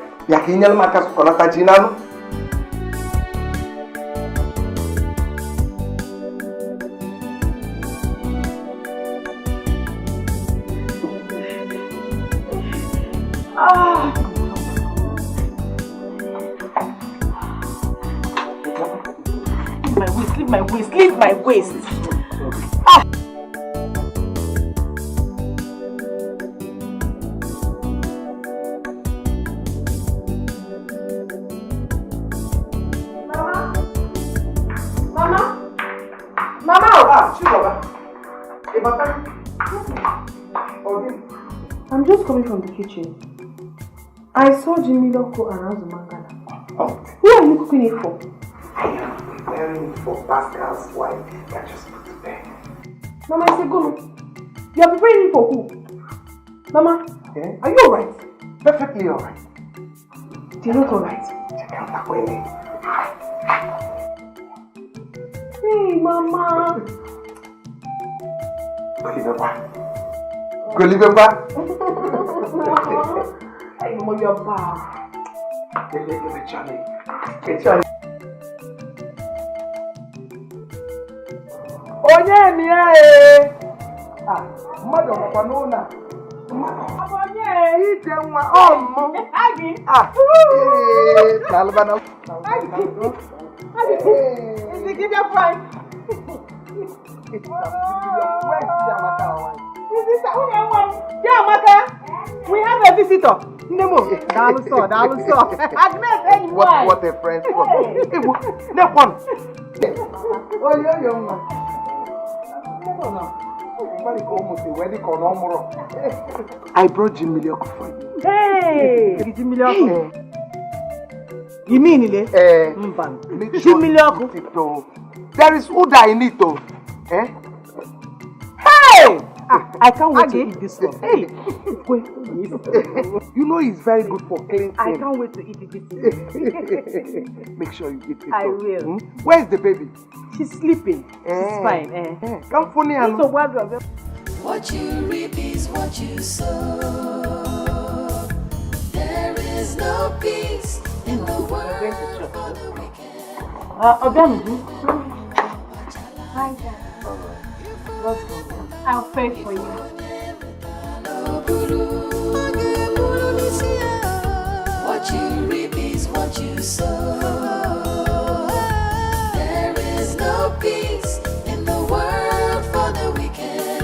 C: Leave my waist.
B: I'm just coming from the kitchen. I saw Jimmy Loko around the mangala.
M: Oh.
B: Who are you cooking it for?
M: I am preparing for Pascal's wife that just put to bed.
B: Mama, I said go. You are preparing it for who? Mama, are you alright?
M: Perfectly alright.
B: You're not alright. Hey, Mama. Hey, Mama, you're bad.
M: Onye mi mmadụ ọkwa n'ụlọ onye ite nwa ọmụ n'alụbana
C: We have a visitor. Nemo, Daluso. Agnes, hey,
M: what a friend. I brought Jimilioko for you.
C: Hey! Jimilioko. You mean it? Jimilioko.
M: There is Uda in it, though.
C: Hey! I can't wait to eat this one. Hey!
M: You know it's very good for cleansing.
C: I can't wait to eat it.
M: Make sure you eat it.
C: I will.
M: Where's the baby?
C: She's sleeping. She's fine.
M: Come for me.
J: What you reap is what you sow. There is no peace in the world for the wicked.
B: Hi, Dad. I'll pray for you.
J: What you reap is what you sow. There is no peace in the world for the wicked.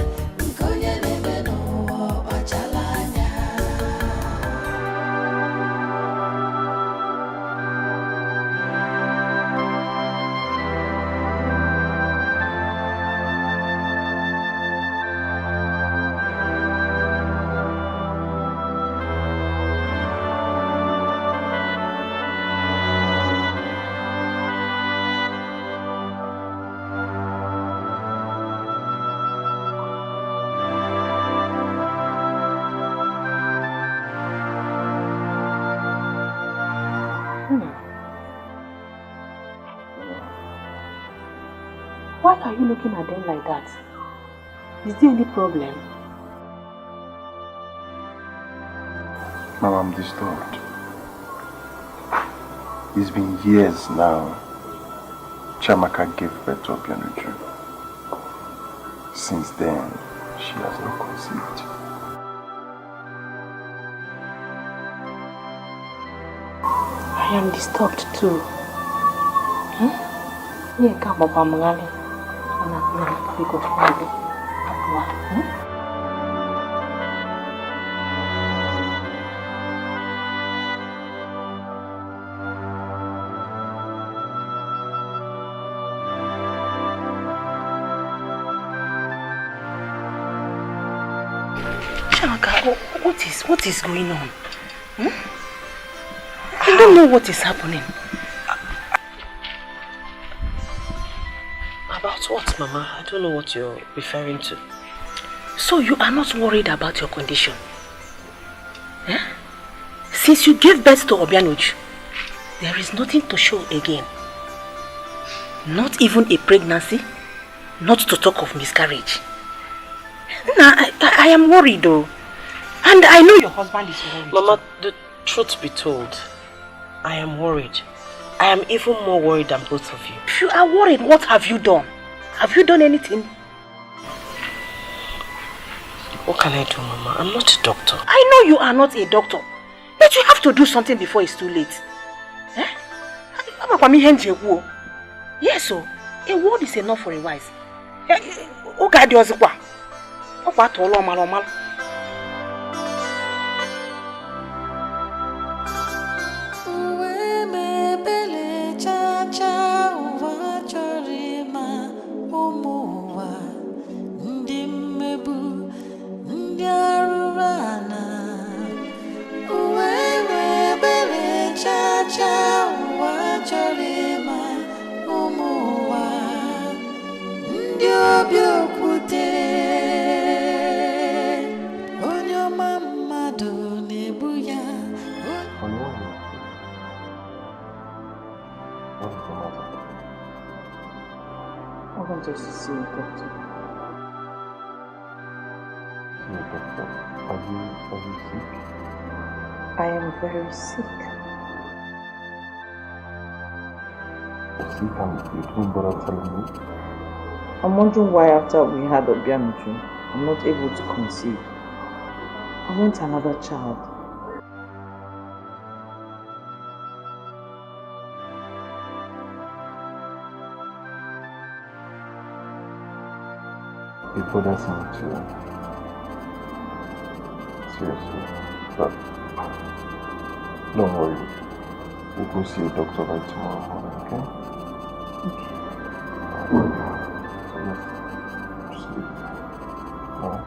B: Why are you looking at them like that? Is there any problem?
L: Mama, I'm disturbed. It's been years now. Chamaka gave birth to Obianuju. Since then, she has not conceived.
B: I am disturbed too. Yeah, come up, I'm going.
C: What is going on? I don't know what is happening.
P: About what, Mama? I don't know what you're referring to.
C: So you are not worried about your condition? Since you gave birth to Obianuju, there is nothing to show again. Not even a pregnancy, not to talk of miscarriage. Nah, I am worried though. And I know your husband is worried.
P: Mama, the truth be told, I am worried. I am even more worried than both of you.
C: If you are worried, what have you done? Have you done anything?
P: What can I do, Mama? I'm not a doctor.
C: I know you are not a doctor. But you have to do something before it's too late. Eh? Yes, so a word is enough for a wise. Oh God, yours is what?
D: I want us to see a doctor.
E: See a doctor? Are you sick?
D: I am very sick.
E: You're sick and you didn't bother telling me?
D: I'm wondering why after we had Obianuju, I'm not able to conceive. I want another child.
E: It bothers me too. Seriously. But don't worry. We'll go see a doctor by tomorrow morning, okay? So just sleep. Alright?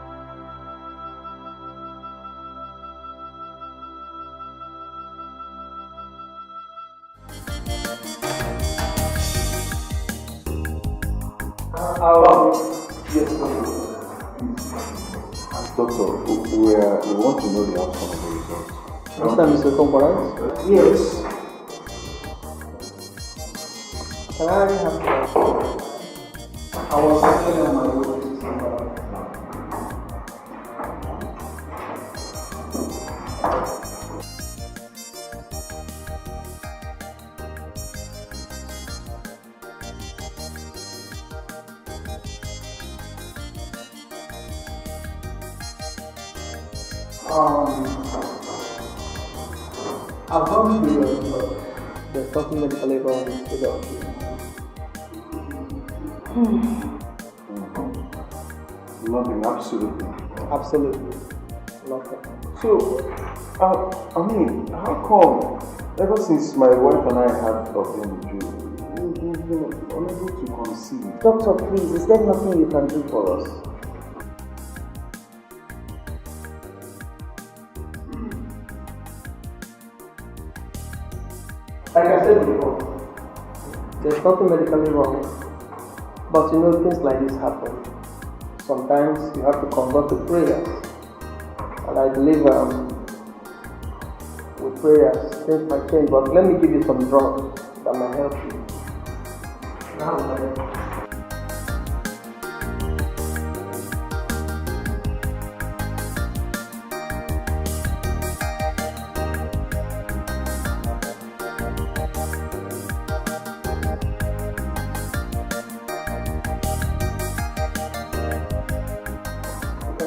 H: Yes, doctor, we want to know the outcome of the results.
K: Mr. Confrontation?
H: Yes.
K: Can I have that? I was actually on my way to somewhere. I've gone through the talking medical labor on this figure.
H: Nothing, absolutely.
K: Absolutely. Nothing.
H: So, I mean, how come ever since my wife and I had problems with you, we've been unable to conceive?
D: Doctor, please, is there nothing you can do for us?
K: Like I said before, there's nothing medically wrong, but you know things like this happen. Sometimes you have to convert to prayers, and I believe with prayers things might change. But let me give you some drugs that might help you. Now,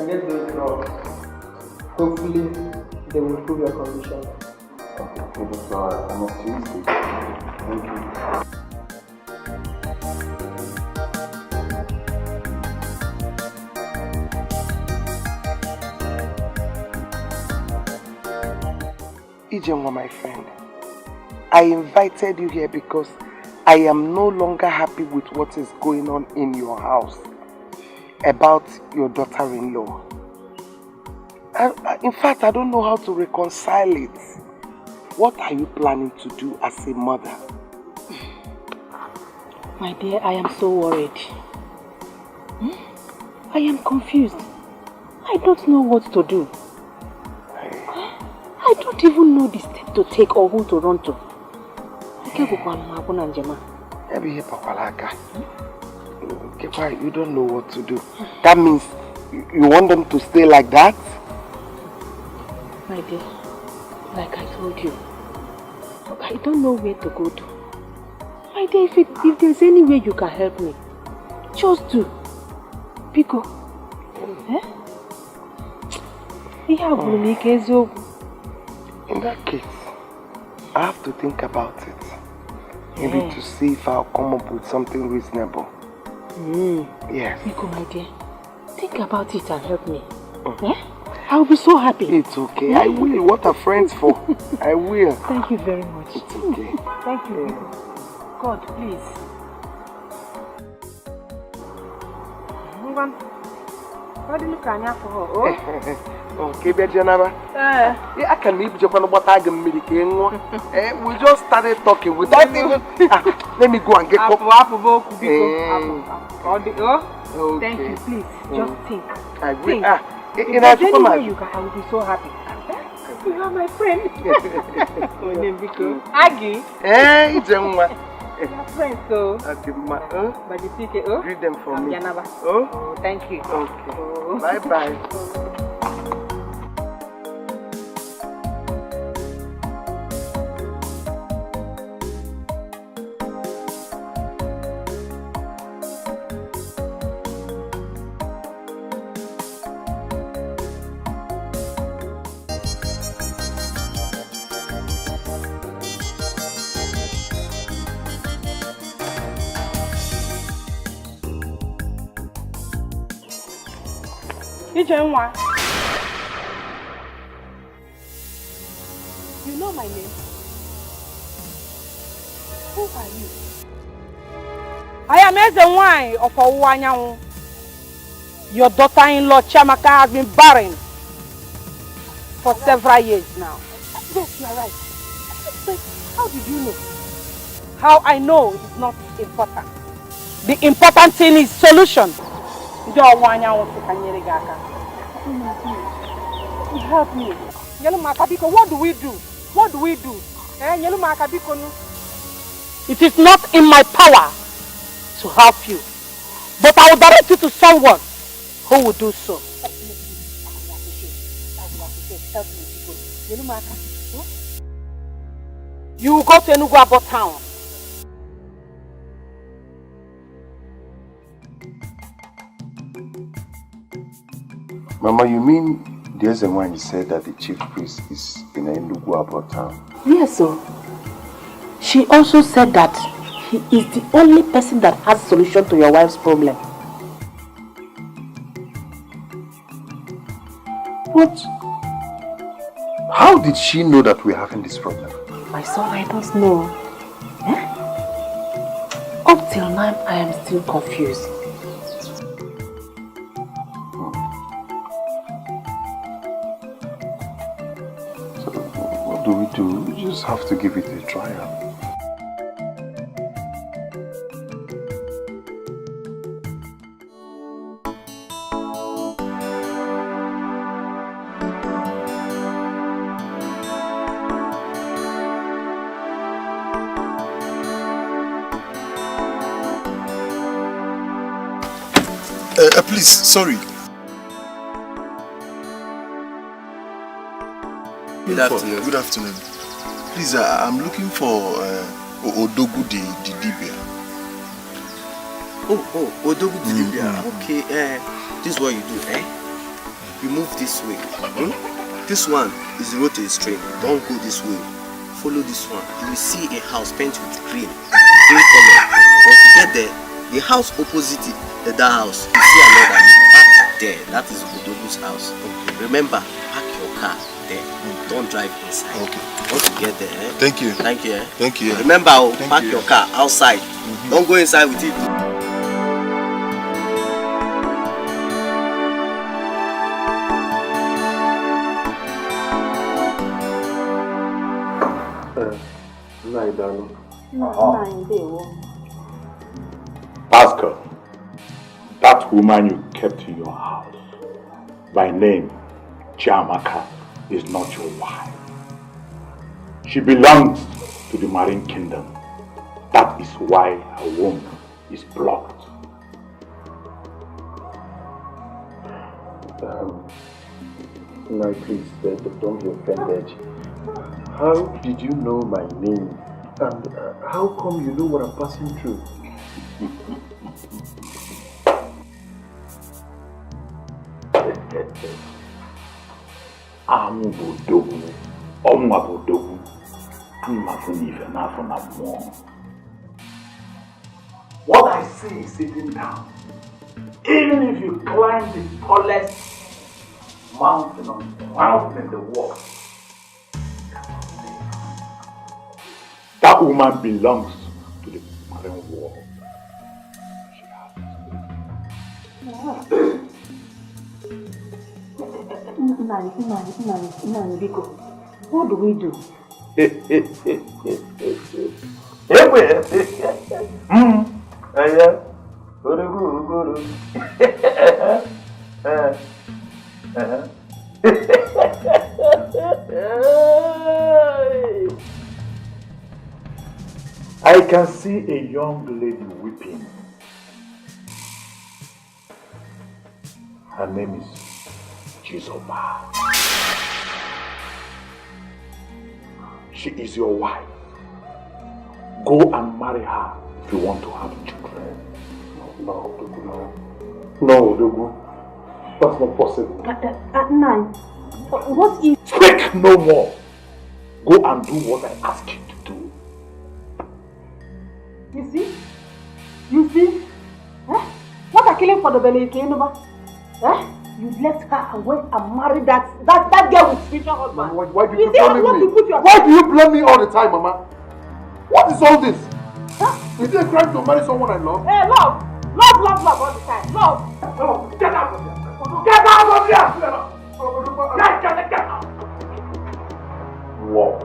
K: get those drugs. Hopefully, they will improve your condition.
H: Okay, doctor, I'm optimistic. Thank you.
N: Ijenwa, my friend, I invited you here because I am no longer happy with what is going on in your house about your daughter-in-law. In fact, I don't know how to reconcile it. What are you planning to do as a mother?
C: My dear, I am so worried. I am confused. I don't know what to do. I I don't even know the step to take or who to run to.
M: You don't know what to do. That means you want them to stay like that?
C: My dear, like I told you, I don't know where to go to. My dear, if there's any way you can help me, just do. Pico. Eh?
M: In that case, I have to think about it. Maybe to see if I'll come up with something reasonable. Yes.
C: Pico, my dear, think about it and help me. Eh? I'll be so happy.
M: It's okay. I will. What are friends for? I will.
C: Thank you very much.
M: It's okay.
C: Thank you. God, please.
M: Okay, Bejanaba. I can leave Japan what I can make. We just started talking without even. Let me go and get
C: Thank you, please. Just think.
M: I will.
C: If there's any way you can, I will be so happy. You are my friend. My name is Aggie.
M: Hey, Jemma.
C: We are friends, so.
M: Okay,
C: But the ticket,
M: read them for me.
C: Oh, thank you.
M: Okay. Bye bye.
C: You know my name? Who are you? I am Ezenwai of Owanyawu. Your daughter-in-law Chiamaka has been barren for several years now. Yes, you are right. But how did you know? How I know is not important. The important thing is solution. Help me. What do we do? What do we do? It is not in my power to help you, but I will direct you to someone who will do so. You will go to Enugu town.
H: Mama, you mean there's a one you said that the chief priest is in Enugu town?
P: Yes, sir. She also said that he is the only person that has a solution to your wife's problem.
H: What? How did she know that we're having this problem?
P: My son, I don't know. Eh? Up till now, I am still confused.
H: What do we do? We just have to give it a trial.
L: Please, sorry.
Q: Good afternoon.
L: Good afternoon. Please, I'm looking for Odogu the Dibia.
Q: Oh, Odogu the Dibia. Okay, this is what you do, eh? You move this way. This one is the road to the stream. Don't go this way. Follow this one. You will see a house painted with green color. Once you get there, the house opposite that house, you see another. You park there. That is Odogu's house. Okay. Remember, park your car there. Don't drive inside. Okay. Once you get there, eh?
L: Thank you.
Q: Thank you.
L: Thank you.
Q: Remember, park your car outside. Don't go inside with it.
F: Pascal, that woman you kept in your house, by name Chiamaka, is not your wife.
L: She belongs to the marine kingdom. That is why her womb is blocked.
H: Now please, don't be offended. How did you know my name? And how come you know what I'm passing through?
L: I'm Bodogu. Omwa Bodogu. I'm Mafunife Nafonamo. What I see is sitting down. Even if you climb the tallest mountain in the world, that woman belongs to the marine world.
C: What do we do?
L: I can see a young lady weeping. Her name is Chizoba. She is your wife. Go and marry her if you want to have children.
H: No, Dogu. That's not possible.
C: Nine. What if...
L: Speak no more. Go and do what I ask you to do.
C: You see? You see? Eh? What are killing for the belly, Kenova? Eh? You left her and went and married that girl with spiritual husband.
H: Why do you blame me? Why do you blame me all the time, Mama? What is all this? Huh? Is it a crime to marry someone I love?
C: Hey, love! Love all the time. Love!
H: No, get out of here! Get out of here! Get out!
L: Love.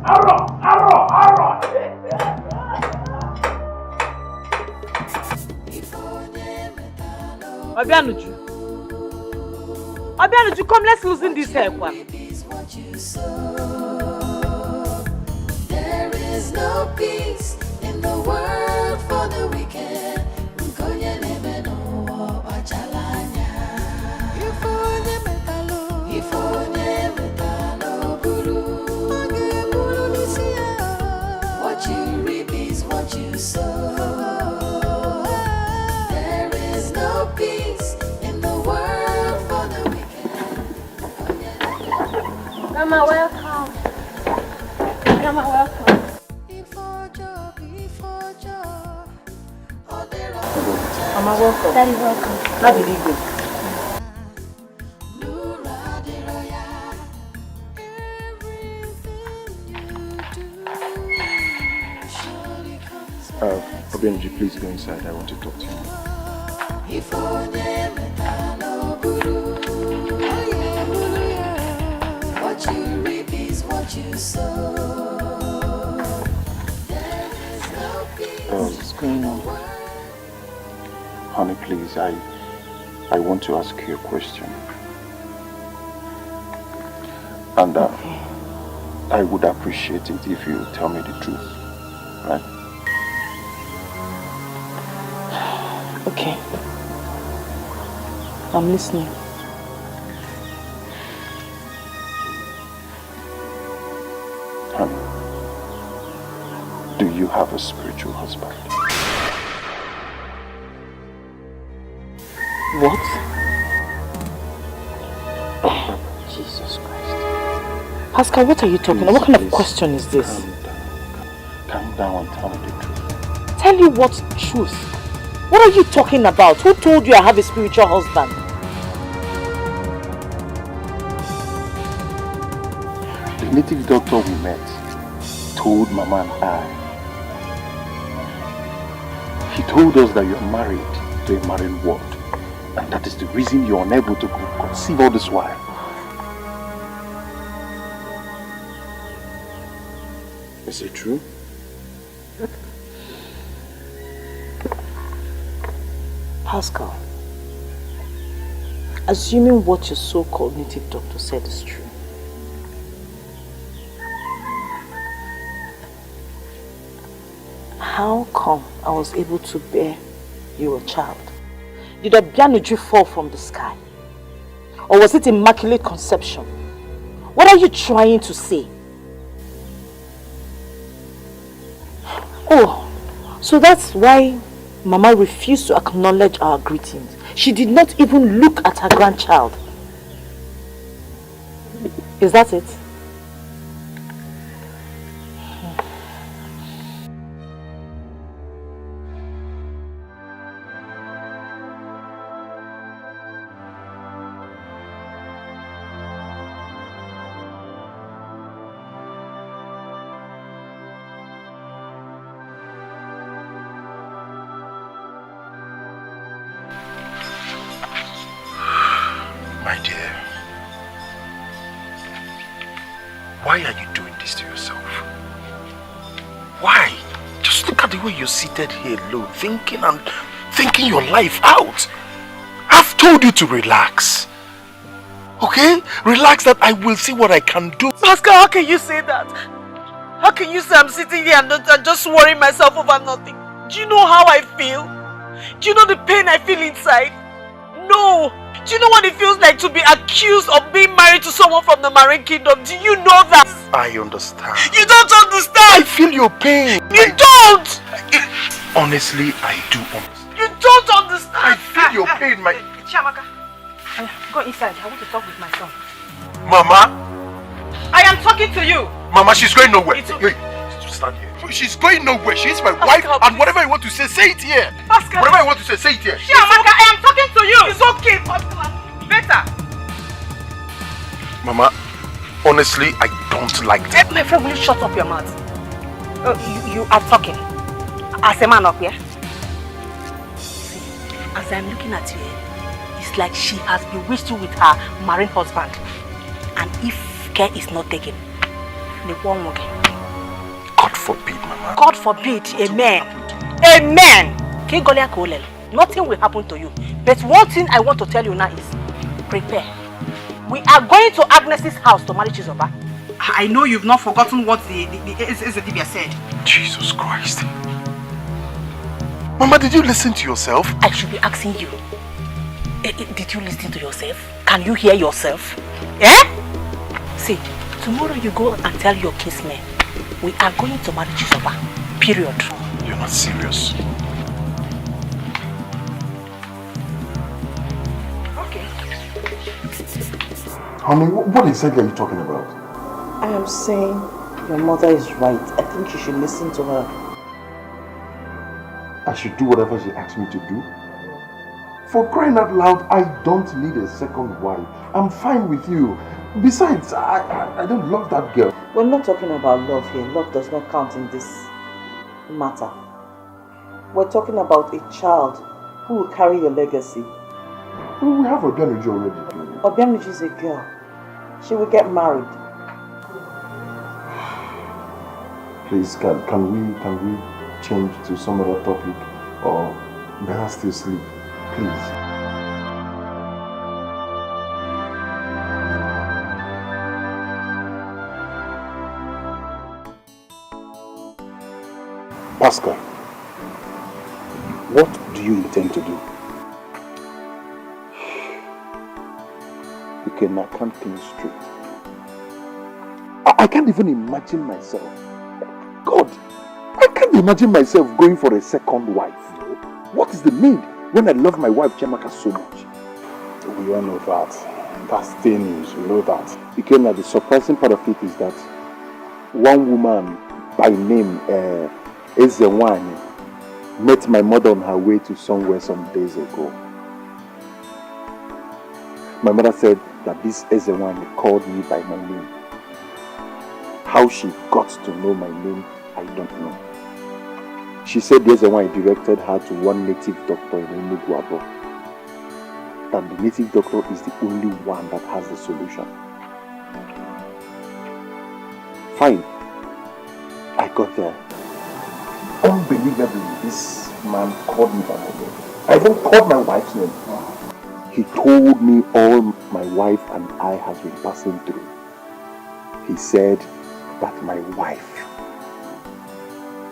L: Arrow!
C: Obianuju, come, let's loosen this hair.
J: There is no peace in the world for the wicked. What you reap is what you sow. There is no peace in the world for the wicked.
B: Grandma, welcome. Grandma, welcome.
C: Mama, welcome.
B: Daddy, welcome.
C: How did you go?
H: Benji, please go inside. I want to talk to you.
J: What you reap is what you sow.
H: What's going on? Honey, please, I want to ask you a question. And I would appreciate it if you tell me the truth, right?
C: Okay. I'm listening.
H: Honey, do you have a spiritual husband?
C: What?
P: Jesus Christ. Pascal, what are you talking about? What kind of question is this?
H: Calm down and tell me the truth.
P: Tell you what truth? What are you talking about? Who told you I have a spiritual husband?
H: The native doctor we met told Mama and I. He told us that you're married to a marine world. And that is the reason you're unable to conceive all this while. Is it true?
P: Pascal, assuming what your so-called native doctor said is true, how come I was able to bear you a child? Did a Bianuju fall from the sky? Or was it immaculate conception? What are you trying to say? Oh, so that's why Mama refused to acknowledge our greetings. She did not even look at her grandchild. Is that it?
L: My dear, why are you doing this to yourself? Why? Just look at the way you're seated here alone, thinking your life out. I've told you to relax. Okay? Relax that I will see what I can do.
P: Pascal, how can you say that? How can you say I'm sitting here and just worrying myself over nothing? Do you know how I feel? Do you know the pain I feel inside? No! Do you know what it feels like to be accused of being married to someone from the Marine Kingdom? Do you know that?
L: I understand.
P: You don't understand!
L: I feel your pain.
P: You don't!
L: Honestly, I do understand.
P: You don't understand!
L: I feel your pain, my...
C: Chiamaka, go inside. I want to talk with my son.
L: Mama?
C: I am talking to you!
L: Mama, she's going nowhere. Hey, stand here. She's going nowhere. She's my wife, and whatever you want to say it here.
C: Pascal.
L: Whatever you want to say it here.
C: Chiamaka, I am talking to you! It's okay, Pascal. Better.
L: Mama, honestly, I don't like that.
C: My friend, will you shut up your mouth? You are talking. As a man up here. See, as I'm looking at you, it's like she has bewitched you with her marine husband. And if care is not taken, the one will get.
L: God forbid, Mama.
C: God forbid, amen. Amen. Nothing will happen to you. But one thing I want to tell you now is, prepare. We are going to Agnes's house to marry Chizoba. I know you've not forgotten what the Divya said.
L: Jesus Christ. Mama, did you listen to yourself?
C: I should be asking you. Did you listen to yourself? Can you hear yourself? Eh? See, tomorrow you go and tell your kinsmen, we are going to marry Chizoba. Period.
L: You're not serious. Honey, what exactly are you talking about?
P: I am saying your mother is right. I think you should listen to her.
L: I should do whatever she asks me to do? For crying out loud, I don't need a second wife. I'm fine with you. Besides, I don't love that girl.
P: We're not talking about love here. Love does not count in this matter. We're talking about a child who will carry your legacy.
L: Well, we have Obianuju already.
P: Obianuju is a girl. She will get married.
L: Please, can we change to some other topic, or better still sleep, please?
H: Pascal, what do you intend to do? Okay, now can't think straight. I can't even imagine myself. God, I can't imagine myself going for a second wife. What is the need when I love my wife Chiamaka so much?
R: We all know that. That's the news, we know that.
H: Okay, now the surprising part of it is that one woman by name Ezewani met my mother on her way to somewhere some days ago. My mother said that this Ezewani called me by my name. How she got to know my name, I don't know. She said the Ezewani directed her to one native doctor in Enugu, that the native doctor is the only one that has the solution. Fine. I got there. Unbelievably, this man called me by my name. I even called my wife's name.
L: He told me all my wife and I has been passing through. He said that my wife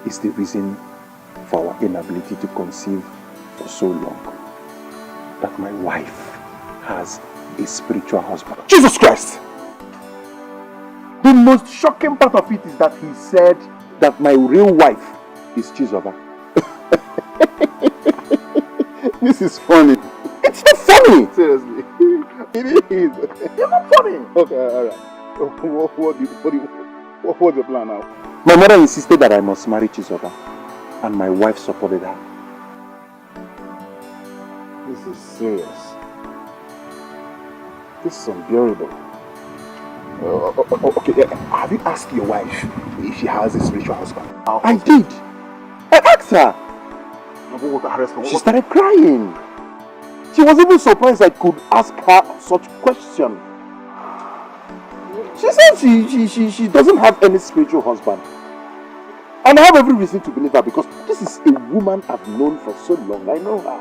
L: is the reason for our inability to conceive for so long. That my wife has a spiritual husband. Jesus Christ! The most shocking part of it is that he said that my real wife is Chizoba. This is funny. It's not funny! Seriously. It is. You're not funny. Okay, alright. What's the plan now? My mother insisted that I must marry Chizoba, and my wife supported her. This is serious. This is unbearable. Okay, have you asked your wife if she has a spiritual husband? I did. I asked her. She started crying. She was even surprised I could ask her such question. She said she doesn't have any spiritual husband. And I have every reason to believe her because this is a woman I've known for so long. I know her.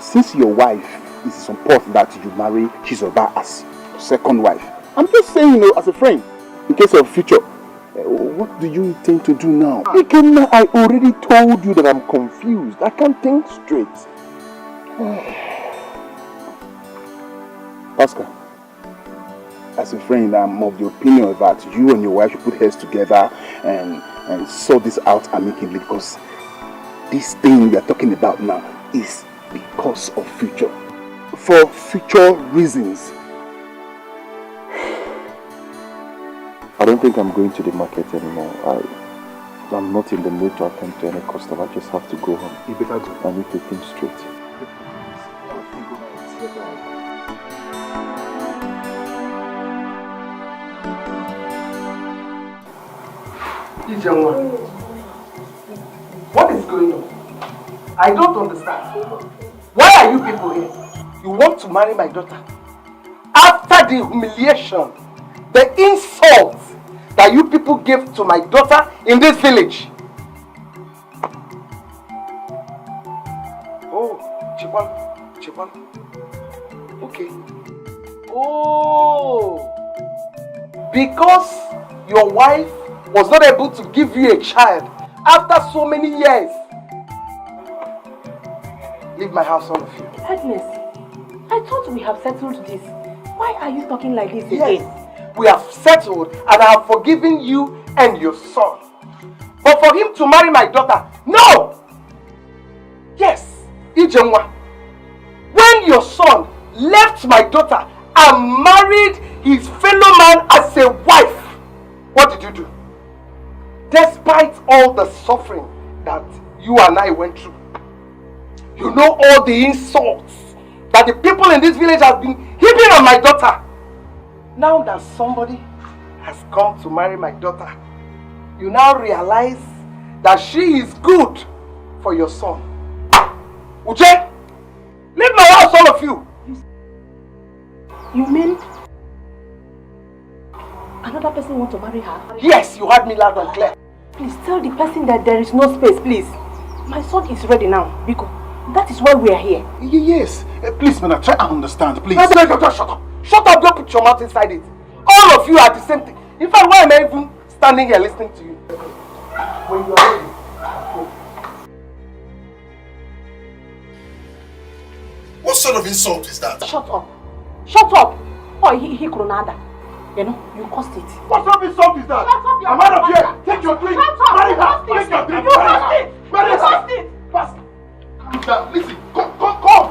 L: Since your wife, it is important that you marry Chizoba as second wife. I'm just saying, as a friend, in case of future. What do you intend to do now? Ikenna, I already told you that I'm confused. I can't think straight. Oscar, as a friend, I'm of the opinion that you and your wife should put heads together and sort this out amicably because this thing we're talking about now is because of future. For future reasons. I don't think I'm going to the market anymore. I'm not in the mood to attend to any customer. I just have to go home. You better go. I need to think straight.
M: What is going on? I don't understand. Why are you people here? You want to marry my daughter? After the humiliation, the insult that you people gave to my daughter in this village. Oh, Chipon. Okay. Oh, because your wife was not able to give you a child after so many years. Leave my house, all of you.
C: Agnes, I thought we have settled this. Why are you talking like this
M: again?
C: Yes,
M: we have settled and I have forgiven you and your son. But for him to marry my daughter, no! Yes, Ijenwa, when your son left my daughter and married his fellow man as a wife, what did you do? Despite all the suffering that you and I went through, you know all the insults that the people in this village have been heaping on my daughter. Now that somebody has come to marry my daughter, you now realize that she is good for your son. Uche, leave my house, all of you.
C: You mean another person wants to marry her?
M: Yes, you heard me loud and clear.
C: Please tell the person that there is no space, please. My son is ready now, Biko. That is why we are here.
H: Yes. Please, man, try and understand, please.
M: No, shut up. Shut up, don't put your mouth inside it. All of you are the same thing. In fact, why am I even standing here listening to you? When you are ready, go.
H: What sort of insult is that?
C: Shut up. Shut up. Oh, he Kronada. You know, you caused it.
H: What sort of insult is that?
C: Shut up,
H: I'm out of here. Take your drink.
C: Shut up.
H: Marry her.
C: You
H: Take your drink.
C: You caused it.
H: Marry
C: You
H: her.
C: caused it.
H: Fast. Calm down. Listen. Come.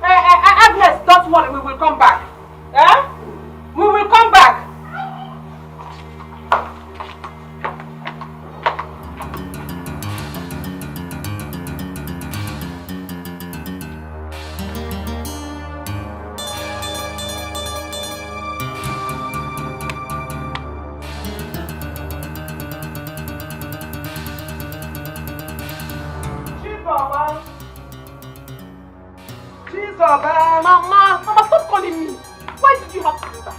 C: Agnes, don't worry. We will come back. Eh? We will come back.
B: Mama, stop calling me. Why did you have to do that?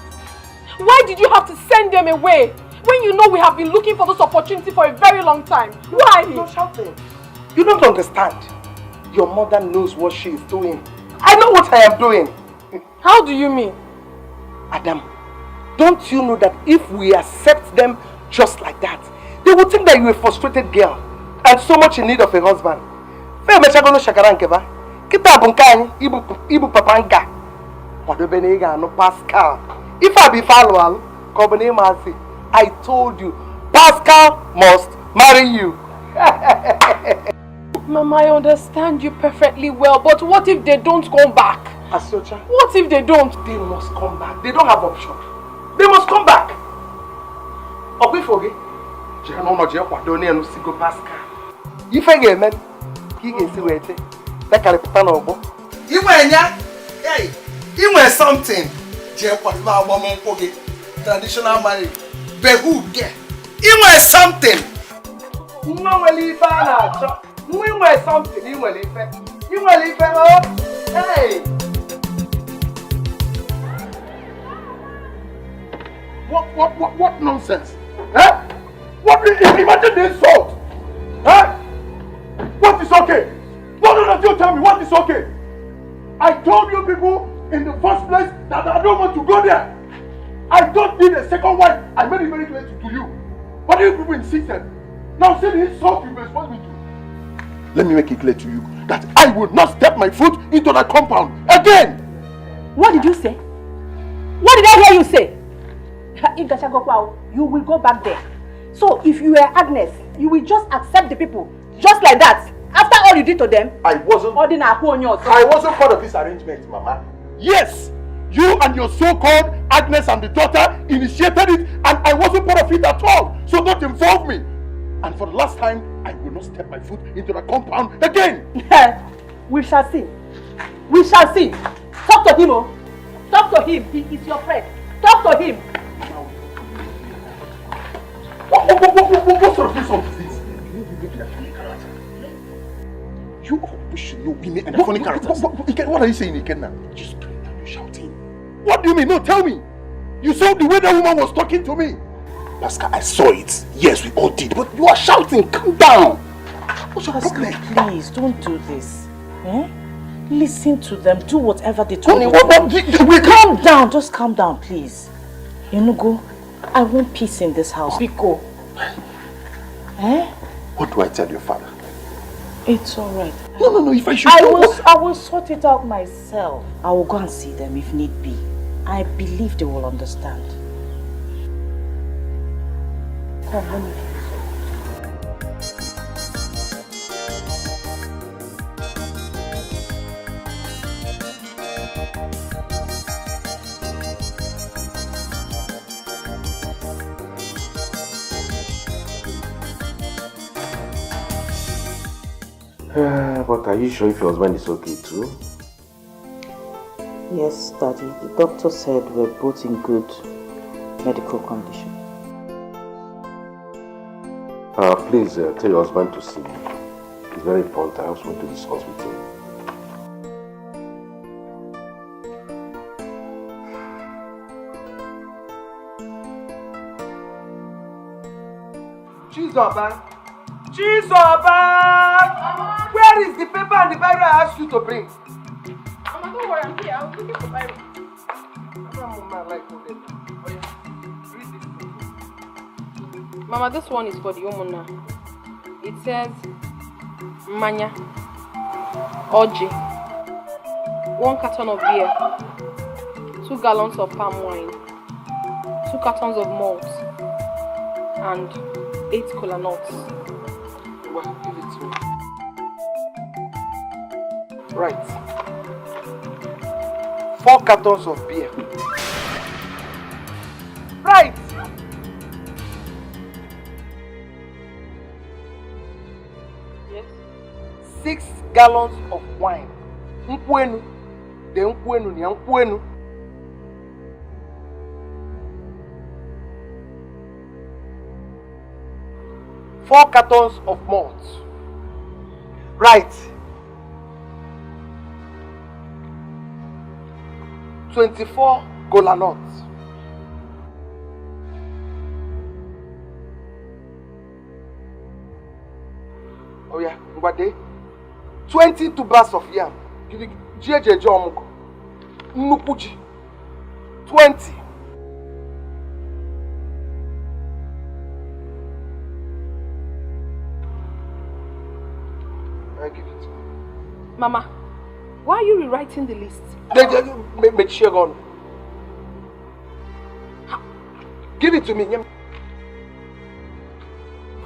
B: Why did you have to send them away when you know we have been looking for this opportunity for a very long time? Why?
M: You're shouting. You don't understand. your mother knows what she is doing. I know what I am doing.
B: How do you mean?
M: Adam, don't you know that if we accept them just like that, they will think that you're a frustrated girl and so much in need of a husband. Ibu papanga. Pascal. If I be follow, I told you, Pascal must marry you.
B: Mama, I understand you perfectly well, but what if they don't come back?
M: Asocha.
B: What if they don't?
M: They must come back. They don't have option. They must come back. Obifoge. Jano no je kwadoni enu sigo Pascal. Ife ge men. Ki ge si wete. That can put on obo. Hey, you wear something. Je kwadoma agbomo nkoge. Traditional marriage. Behu ge. You wear something. Nwa wele ife na acho. You wear something. You wear ife. You wear ife oh. Hey.
L: What nonsense? Huh? Imagine the insult! Huh? What is okay? No, you tell me what is okay? I told you people in the first place that I don't want to go there. I don't need a second wife. I made it very clear to you. But you people insisted. Now see the insult you respond me to. Let me make it clear to you that I will not step my foot into that compound again.
C: What did you say? What did I hear you say? You will go back there. So if you were Agnes, you will just accept the people, just like that. After all you did to them,
L: I wasn't part of this arrangement, Mama. Yes, you and your so-called Agnes and the daughter initiated it, and I wasn't part of it at all. So don't involve me. And for the last time, I will not step my foot into the compound again.
C: We shall see. We shall see. Talk to him, oh. Talk to him. He is your friend. Talk to him.
L: What sort of insult is this? You should know women and funny characters. What are you saying, Ikenna? Just you're shouting. What do you mean? No, tell me. You saw the way that woman was talking to me. Pascal, I saw it. Yes, we all did. But you are shouting. Calm down. What's your problem?
S: Please, don't do this. Eh? Listen to them. Do whatever they told you. Calm down. Just calm down, please. Enugu, I want peace in this house. Biko. Eh?
L: What do I tell your father?
S: It's alright.
L: No, if I should...
S: I will sort it out myself. I will go and see them if need be. I believe they will understand. Come on.
F: But are you sure if your husband is okay too?
S: Yes, Daddy. The doctor said we're both in good medical condition.
F: Please tell your husband to see me. It's very important. I also want to discuss with him.
M: Chizoba! Where is the paper and the Bible I asked you to bring?
B: Mama, don't worry, I'm here. I was looking for Bible. Mama, this one is for the Omuna. It says Manya, Oji, 1 carton of beer, 2 gallons of palm wine, 2 cartons of malt, and 8 cola nuts.
M: Well, give it to me. Right. 4 cartons of beer. Right.
B: Yes.
M: 6 gallons of wine. Nkwenu. The nkwenu ni nkwenu. 4 cartons of malt. Right. 24 cola nuts. Oh yeah, Ngwade. 20 tubers of yam. Jeje Jomuko. Nukuji. 20. I give it to you.
B: Mama, why are you rewriting the list?
M: Give it to me.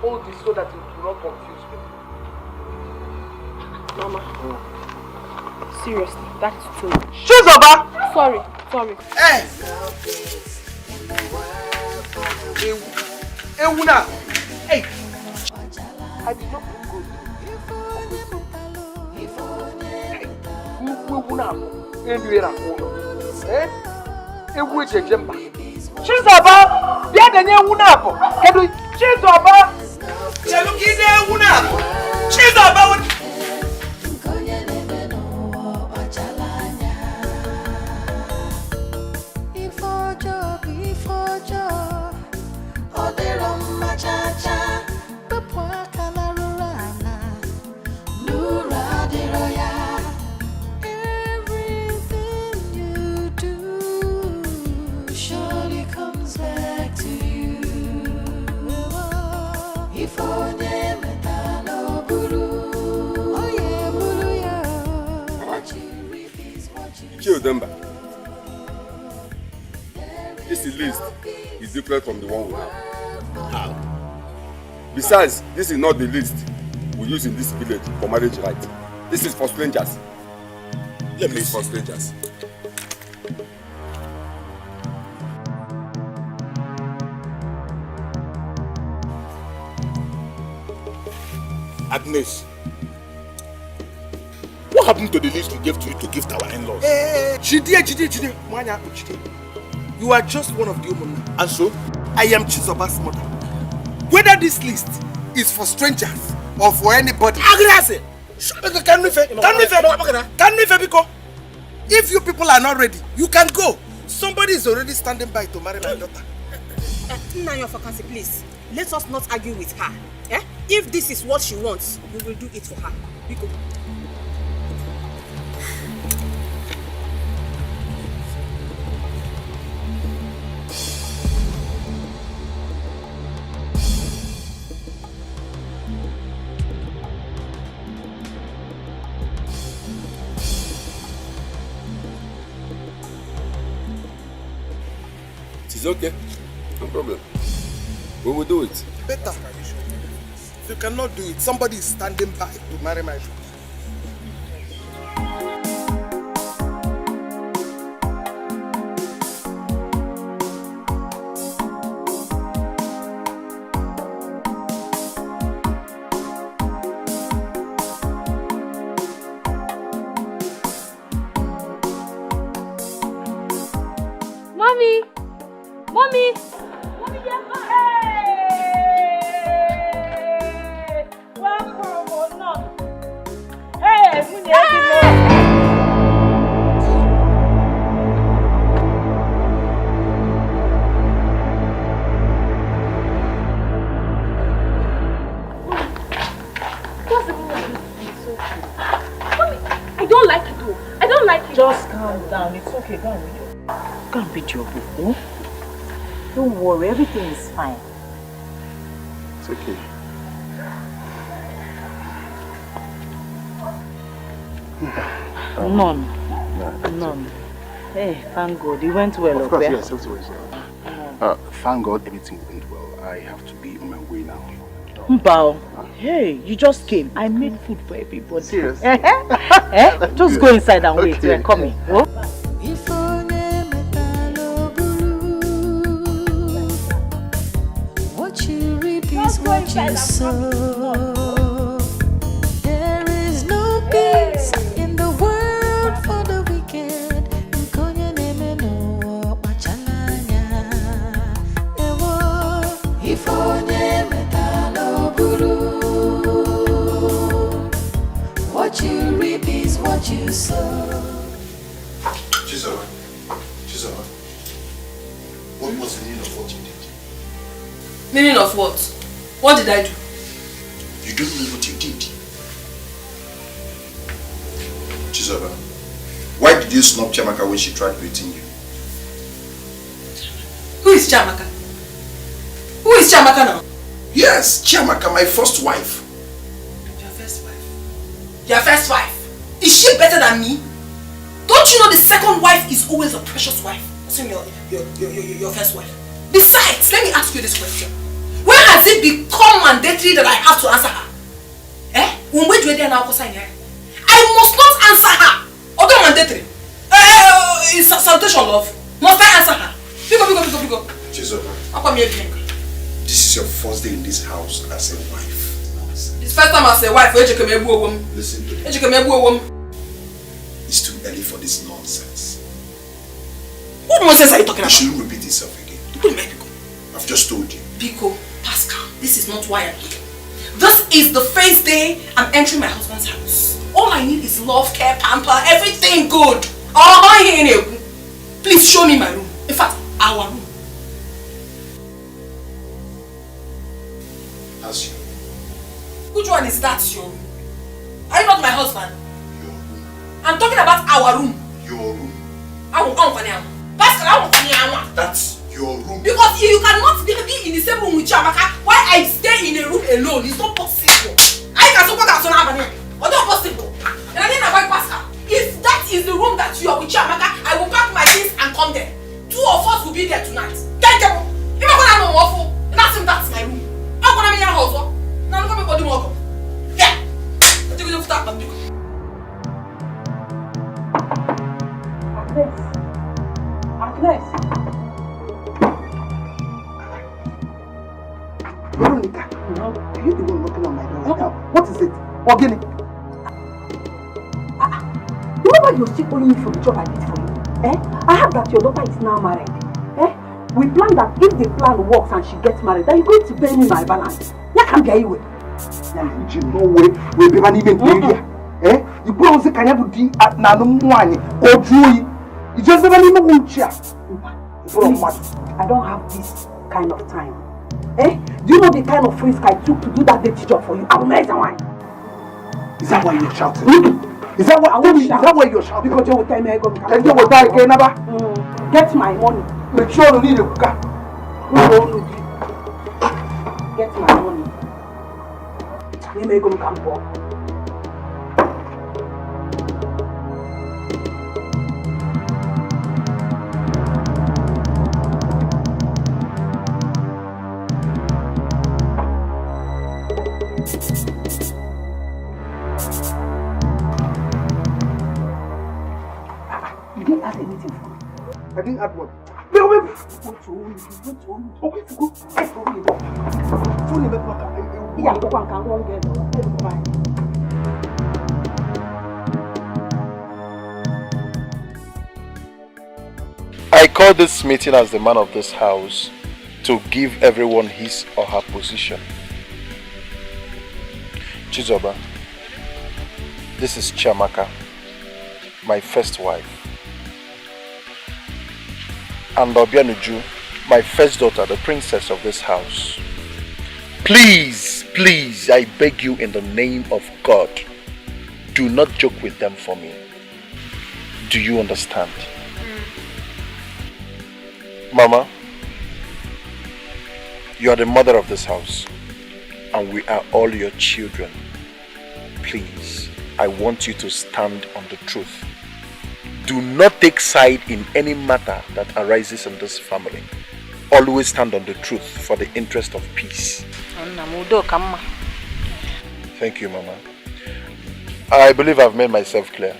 M: Hold this so that it will not confuse me.
B: Mama. Seriously, that's too much.
M: Shizoba!
B: Sorry.
M: Hey! Ewuna! Hey! I did not put good. Ewuna! Eh? Ewu ejejemba. Shizoba! Bia denye ewuna apo. Kedu Shizoba! Chelukide ewuna! Shizoba!
T: This list is different from the one we have. How? Besides, this is not the list we use in this village for marriage rites. This is for strangers. Let me for strangers. Agnes, what happened to the list we gave to you to give to our in-laws?
M: Chide. You are just one of the women.
T: And so?
M: I am Chizoba's mother. Whether this list is for strangers or for anybody. Agnes! Can we because if you people are not ready, you can go. Somebody is already standing by to marry my daughter.
U: Nanya Fakansi, please. Let us not argue with her. Eh? If this is what she wants, we will do it for her. We go.
T: It's okay. No problem. We will do it.
M: Better. If you cannot do it, somebody is standing by to marry my daughter.
B: Mommy!
S: Just calm down. It's okay. Go and read your book. Oh? Don't worry. Everything is fine.
H: It's okay.
S: None. Hey, thank God. It went well.
H: Of course, yes. It went well. Thank God everything went well. I have to be on my way now.
S: Mbao. Hey, you just came. I made food for everybody.
H: Serious?
S: Just go inside and wait. We're coming. Oh?
J: What you reap is what you sow. There is no peace in the world for the wicked. What you reap is what you sow.
H: Chizoba, what was the meaning of what you did?
V: Meaning of what? What did I do?
H: You don't know what you did. Chizoba, why did you snub Chiamaka when she tried greeting you?
P: Who is Chiamaka? Who is Chiamaka now?
H: Yes, Chiamaka, my first wife.
P: Your first wife? Your first wife? Is she better than me? Don't you know the second wife is always a precious wife? Assume your first wife. Besides, let me ask you this question. When has it become mandatory that I have to answer her? Eh? I must not answer her. Although mandatory. It's a salutation, love. Must I answer her? Go.
H: Chizoba, this is your first day in this house as a wife.
P: It's first time as a wife.
H: Listen to me. It's too early for this nonsense.
P: What nonsense are you talking about?
H: You shouldn't repeat yourself again. I've just told you.
P: Biko, Pascal, this is not why I'm here. This is the first day I'm entering my husband's house. All I need is love, care, pamper, everything good. Please show me my room. In fact, our room.
H: That's you.
P: Which one is that, your room? Are you not my husband? Your room. I'm talking about our room.
H: Your room.
P: Pascal,
H: that's your room.
P: Because you cannot be in the same room with Chiamaka while I stay in a room alone. It's not possible. I can support that son of a but not possible. And I didn't avoid Pascal. If that is the room that you are with Chiamaka, I will pack my things and come there. 2 of us will be there tonight. Thank you. If I'm going to know awful, that's my room. I'm going to be in your house. Now look at me body more. Yeah. I think you start with
C: Agnes. Veronica, are you the one knocking on my door right now? What is it? Ogini? Remember you were still owing me for the job I did for you? I heard that your daughter is now married. We planned that if the plan works and she gets married, then you're going to pay me my balance. You can't get away. No way. We'll be even here. You put on the Kanya to do at Nanumwani or Drew. You just never even want to cheer. I don't have this kind of time. Do you know the kind of risk I took to do that dirty job for you? I will make the wine. Is that why you're shouting? Is that why you're shouting? Because you will tell me I go. And you will die again, never. Get my money. Make sure you need a car. Get my money. You may go come back. You didn't add anything for me. I didn't add what? Wait. Okay, go.
L: I call this meeting as the man of this house to give everyone his or her position. Chizoba, this is Chiamaka, my first wife. And Obianuju, my first daughter, the princess of this house. Please, I beg you in the name of God, do not joke with them for me. Do you understand? Mama, you are the mother of this house, and we are all your children. Please, I want you to stand on the truth. Do not take side in any matter that arises in this family. Always stand on the truth for the interest of peace. Thank you, Mama. I believe I've made myself clear.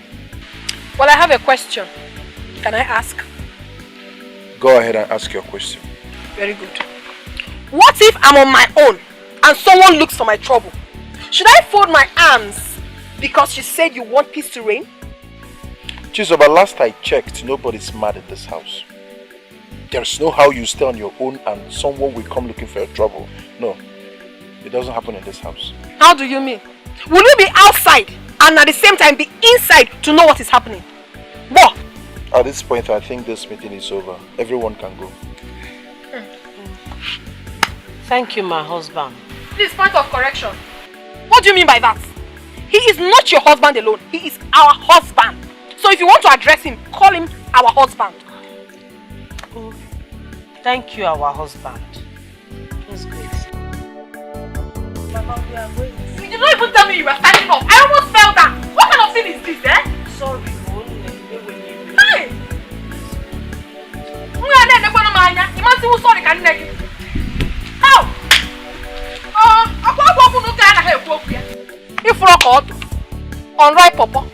B: Well, I have a question. Can I ask?
L: Go ahead and ask your question.
B: Very good. What if I'm on my own and someone looks for my trouble? Should I fold my arms because you said you want peace to reign?
L: Chizoba, last I checked, nobody's mad in this house. There's no how you stay on your own and someone will come looking for your trouble. No, it doesn't happen in this house.
B: How do you mean? Will you be outside and at the same time be inside to know what is happening? What?
L: At this point, I think this meeting is over. Everyone can go.
S: Thank you, my husband.
B: Please, point of correction. What do you mean by that? He is not your husband alone. He is our husband.
C: So if you want to address him, call him our husband.
S: Oh, thank you, our husband. That's great. Mama, we are waiting.
C: You did not even tell me you were standing up. I almost fell down. What kind of thing is this, eh?
S: Sorry,
C: Hey! How? If rock out, on right papa.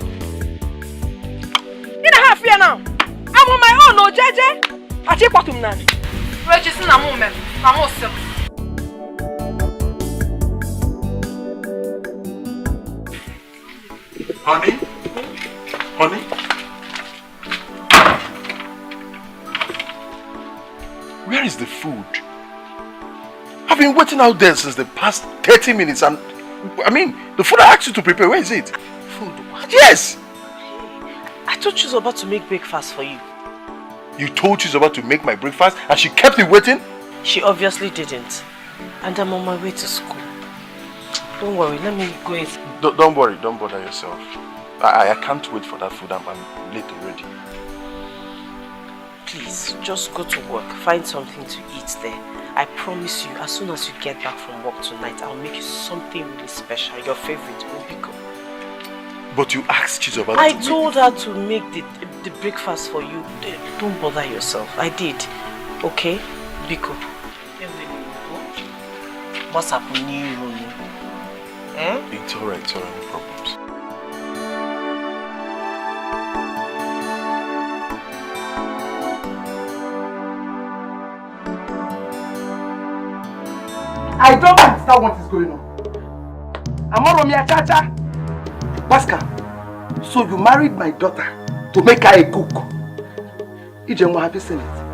C: In a half year now. I'm on my own, no Jeje. I check what I'm nan. Regina, I'm on I'm awesome.
L: Honey? Honey? Where is the food? I've been waiting out there since the past 30 minutes and I mean, the food I asked you to prepare, where is it?
S: Food? What?
L: Yes!
S: I told you about to make breakfast for you.
L: You told she's about to make my breakfast and she kept me waiting?
S: She obviously didn't. And I'm on my way to school. Don't worry, let me go in.
L: Don't worry, don't bother yourself. I can't wait for that food, I'm late already.
S: Please, just go to work, find something to eat there. I promise you, as soon as you get back from work tonight, I'll make you something really special, your favorite, Obiko.
L: But you asked Chizoba
S: I told her to make the breakfast for you. Don't bother yourself. I did. Okay? Biko. What's happening?
L: It's alright, no problems.
M: I don't understand what is going on. Amoromia Chacha. Pascal, so you married my daughter to make her a cook. Ijenwa, have you seen it?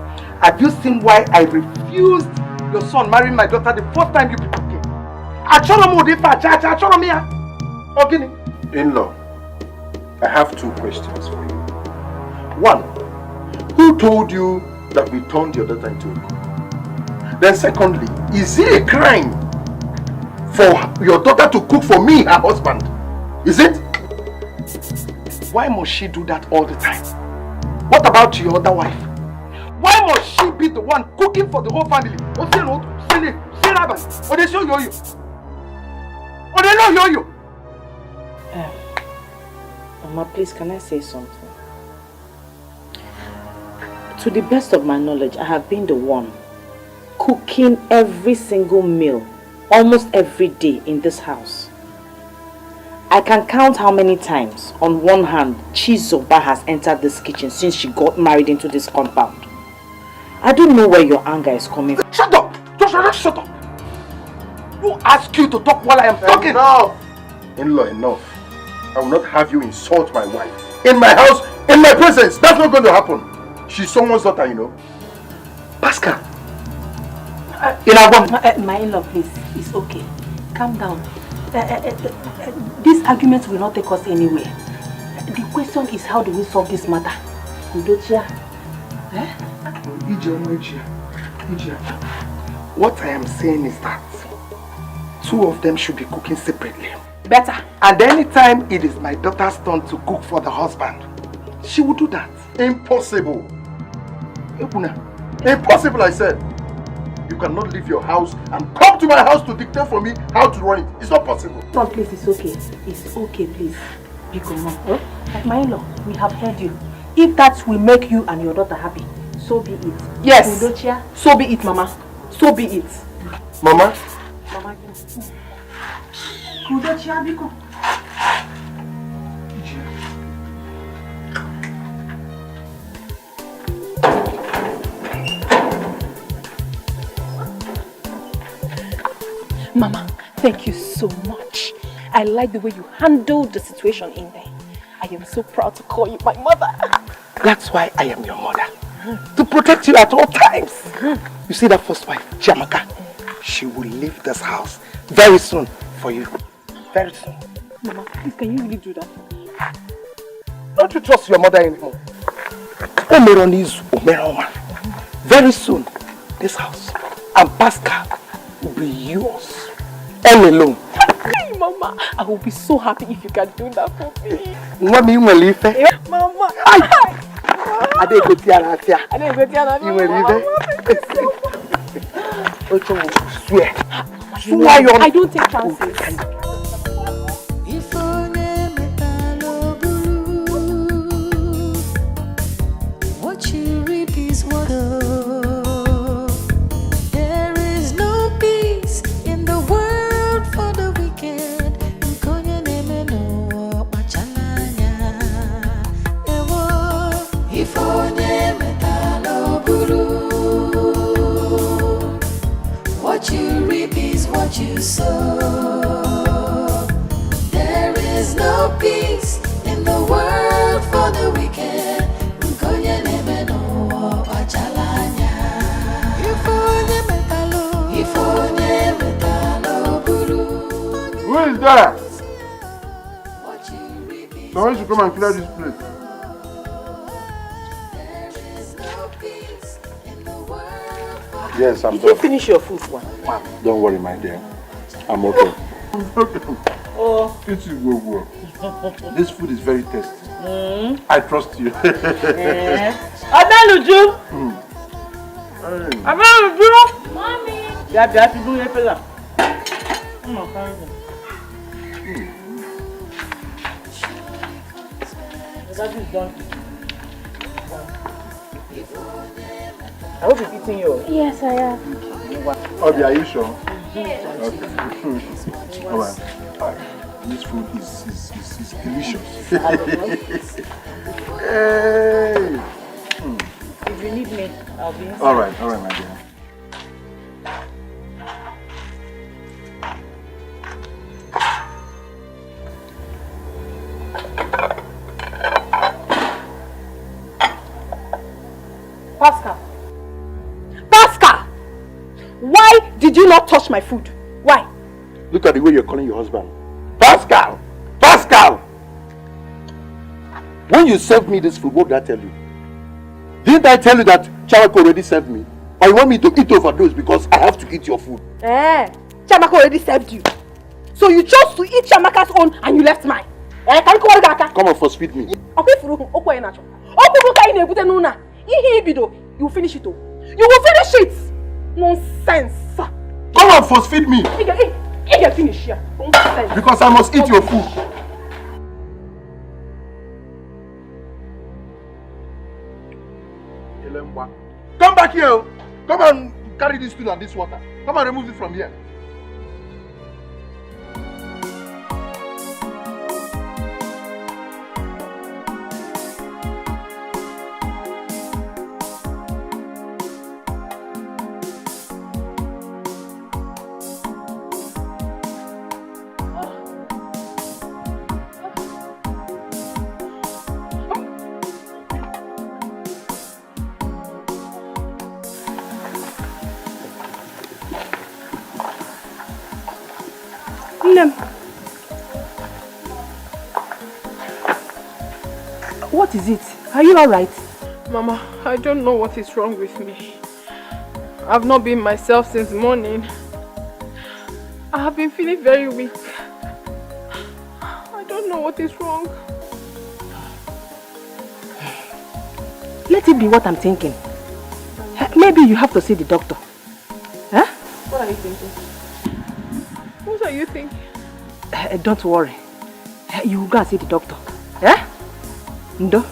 M: Have you seen why I refused your son marrying my daughter the first time you came?
H: In-law, I have two questions for you. One, who told you that we turned your daughter into a cook? Then secondly, is it a crime for your daughter to cook for me, her husband? Is it? Why must she do that all the time? What about your other wife? Why must she be the one cooking for the whole family?
S: Mama, please, can I say something? To the best of my knowledge, I have been the one cooking every single meal, almost every day in this house. I can count how many times, on one hand, Chizoba has entered this kitchen since she got married into this compound. I don't know where your anger is coming from.
M: Shut up! Just shut up! Who asked you to talk while I am talking?
H: Enough! In-law, enough. I will not have you insult my wife. In my house, in my presence. That's not going to happen. She's someone's daughter, you know.
M: Pascal.
U: My in-law, please. It's okay. Calm down. This argument will not take us anywhere. The question is, how do we solve this matter? Udochia?
M: What I am saying is that two of them should be cooking separately.
U: Better.
M: And anytime it is my daughter's turn to cook for the husband, she will do that.
H: Impossible. Impossible, I said. You cannot leave your house and come to my house to dictate for me how to run it. It's not possible.
U: No, please, it's okay. It's okay, please. Because my in-law, we have heard you. If that will make you and your daughter happy, so be it.
C: Yes.
U: Udochia, so be it, Mama. So be it.
H: Mama?
U: Mama, Udochia, Biko.
O: Mama, thank you so much. I like the way you handled the situation in there. I am so proud to call you my mother.
M: That's why I am your mother. To protect you at all times. You see that first wife, Chiamaka? She will leave this house very soon for you. Very soon.
O: Mama, please, can you really do that?
M: Don't you trust your mother anymore? Omeron is Omeroma. Very soon, this house and Pascal will be yours. All alone.
B: Hey, Mama, I will be so happy if you can do that for me.
M: Mama, you will leave.
B: Mama.
M: I didn't go to Alatia.
B: I didn't go to Alatia.
M: You will leave. Swear.
B: I don't take chances.
J: What you reap is what there is no peace in the world for the wicked. What you reap is what you sow. There is no peace in the world for the wicked.
L: Who is there? Someone should come and clear this place. Yes, I'm
C: done. Did you finish your food one?
L: Don't worry, my dear. I'm okay.
C: Oh.
L: It's good. This food is very tasty. I trust you.
C: Abeluju! Abeluju!
S: Mommy!
C: Biya do ye fella. That is done. I hope you're eating yours.
S: Yes, I am.
L: Obi, are you sure?
S: Yes.
L: Okay. Alright. This food is delicious. Hey.
S: If you need me, I'll be inside.
L: Alright, my dear.
C: Pascal! Why did you not touch my food? Why?
L: Look at the way you're calling your husband. Pascal! When you served me this food, what did I tell you? Didn't I tell you that Chamako already served me? Or you want me to eat overdose because I have to eat your food?
C: Chamako already served you. So you chose to eat Chamaka's own and you left mine.
L: Come on, first feed me.
C: You will finish it. You will finish it. Nonsense.
L: Come on, first feed me.
C: Finish here. Nonsense.
L: Because I must eat your food. Come back here. Come and carry this stool and this water. Come and remove it from here.
C: What is it? Are you alright?
B: Mama, I don't know what is wrong with me. I've not been myself since morning. I have been feeling very weak. I don't know what is wrong.
C: Let it be what I'm thinking. Maybe you have to see the doctor. Huh?
B: What are you thinking? What are you thinking?
C: Don't worry. You will go and see the doctor. Eh? Ndo?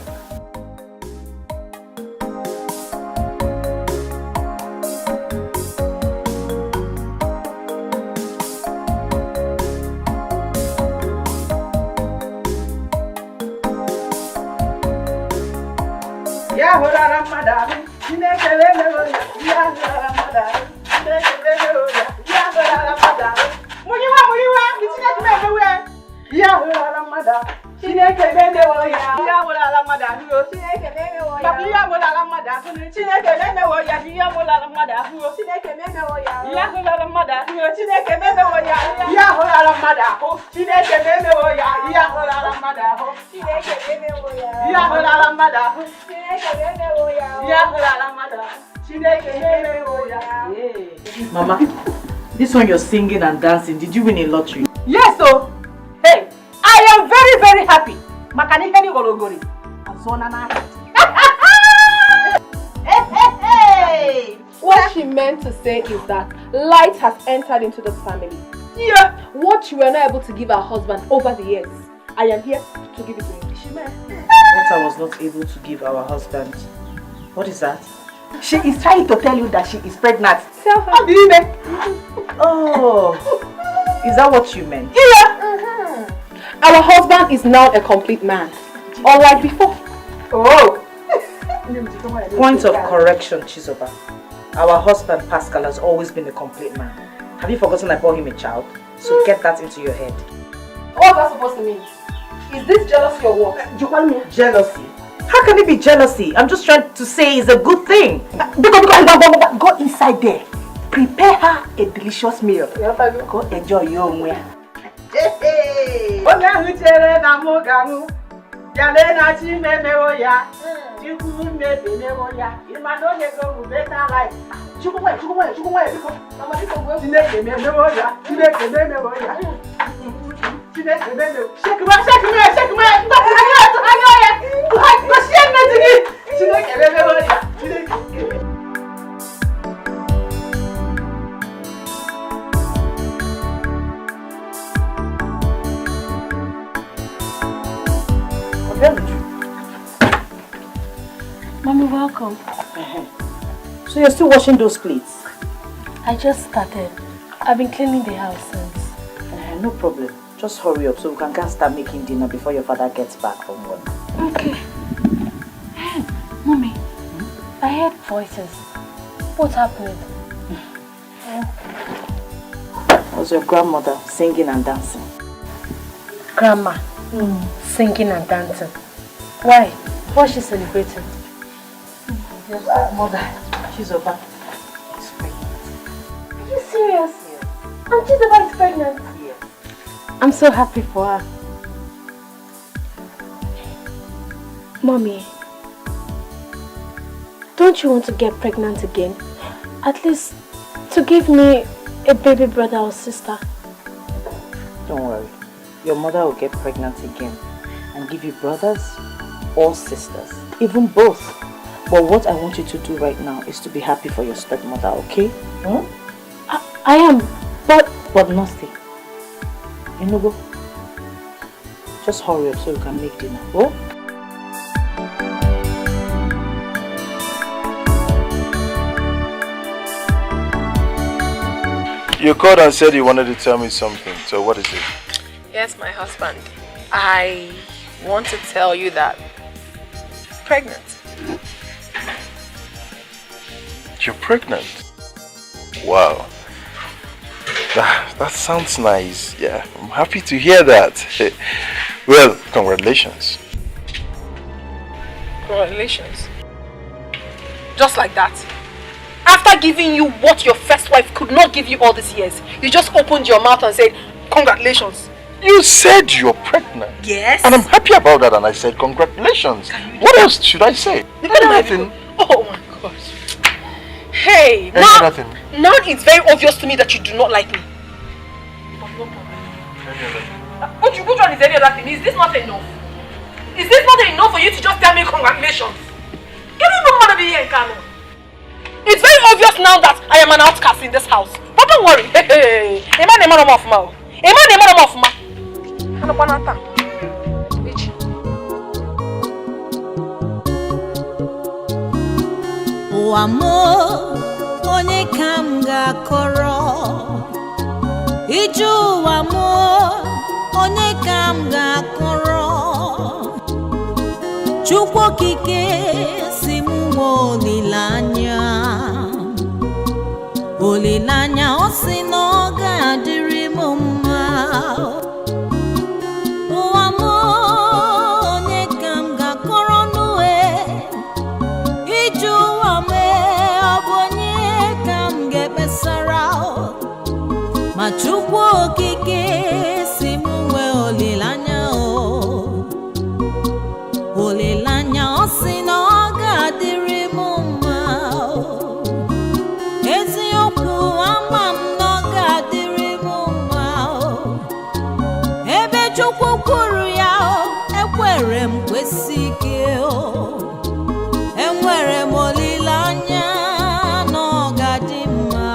C: Mama,
S: This one you're singing and dancing, did you win a lottery?
C: Yes, so. Hey, I am very, very happy. Makani heni gologori. And so nana. Hey!
B: What she meant to say is that light has entered into the family. Yeah. What you were not able to give her husband over the years, I am here to give it to him. She meant.
S: What I was not able to give our husband. What is that?
C: She is trying to tell you that she is pregnant.
B: Tell her.
S: Oh, is that what you meant?
B: Yeah. Our husband is now a complete man. Unlike before.
C: Oh.
S: Point of correction, Chizoba. Our husband, Pascal, has always been a complete man. Have you forgotten I bore him a child? So get that into your head.
B: What's that supposed to mean? Is this jealousy or what?
S: Jealousy? How can it be jealousy? I'm just trying to say it's a good thing.
C: Go inside there. Prepare her a delicious meal. Go enjoy your own way. Hey!
U: Mommy, welcome.
S: So you're still washing those plates?
U: I just started. I've been cleaning the house since.
S: No problem. Just hurry up so we can start making dinner before your father gets back from work.
U: Okay. Hey, Mommy, I heard voices. What's happening?
S: It was your grandmother singing and dancing.
U: Grandma, singing and dancing. Why? What's she celebrating?
S: Yes, mother, she's over. She's pregnant.
U: Are you serious? Yes. And she's about pregnant?
S: Yes.
U: I'm so happy for her. Mommy, don't you want to get pregnant again? At least to give me a baby brother or sister.
S: Don't worry. Your mother will get pregnant again and give you brothers or sisters. Even both. But what I want you to do right now is to be happy for your stepmother, okay?
U: I am,
S: but nothing. Go. Just hurry up so you can make dinner. Oh?
L: You called and said you wanted to tell me something. So what is it?
B: Yes, my husband. I want to tell you that I'm pregnant.
L: You're pregnant? Wow. That sounds nice. Yeah, I'm happy to hear that. Well, congratulations.
B: Congratulations. Just like that. After giving you what your first wife could not give you all these years, you just opened your mouth and said, congratulations.
L: You said you're pregnant.
B: Yes.
L: And I'm happy about that, and I said congratulations. What else should I say? Nothing.
B: Oh my gosh. Hey,
L: Nothing.
B: Now it's very obvious to me that you do not like me. Which one is any other thing? Is this not enough? Is this not enough for you to just tell me congratulations? You don't know how to be here in Kano. It's very obvious now that I am an outcast in this house. But don't worry. Hey,
J: onye kam ga-akọrọ iju onye kam ga-akọrọ Chukwu okike si m olileanya o si na ọ ga-adịrị m mma onye kam ga-akọrọ n'uwe iju ma Chukwu okike si m nwee olileanya o si na ọ ga-adịrị m mma eziokwu ama m na ọ Chukwu kwuru ya ekwere m kwesike enwere m olileanya na ọ ga-adị mma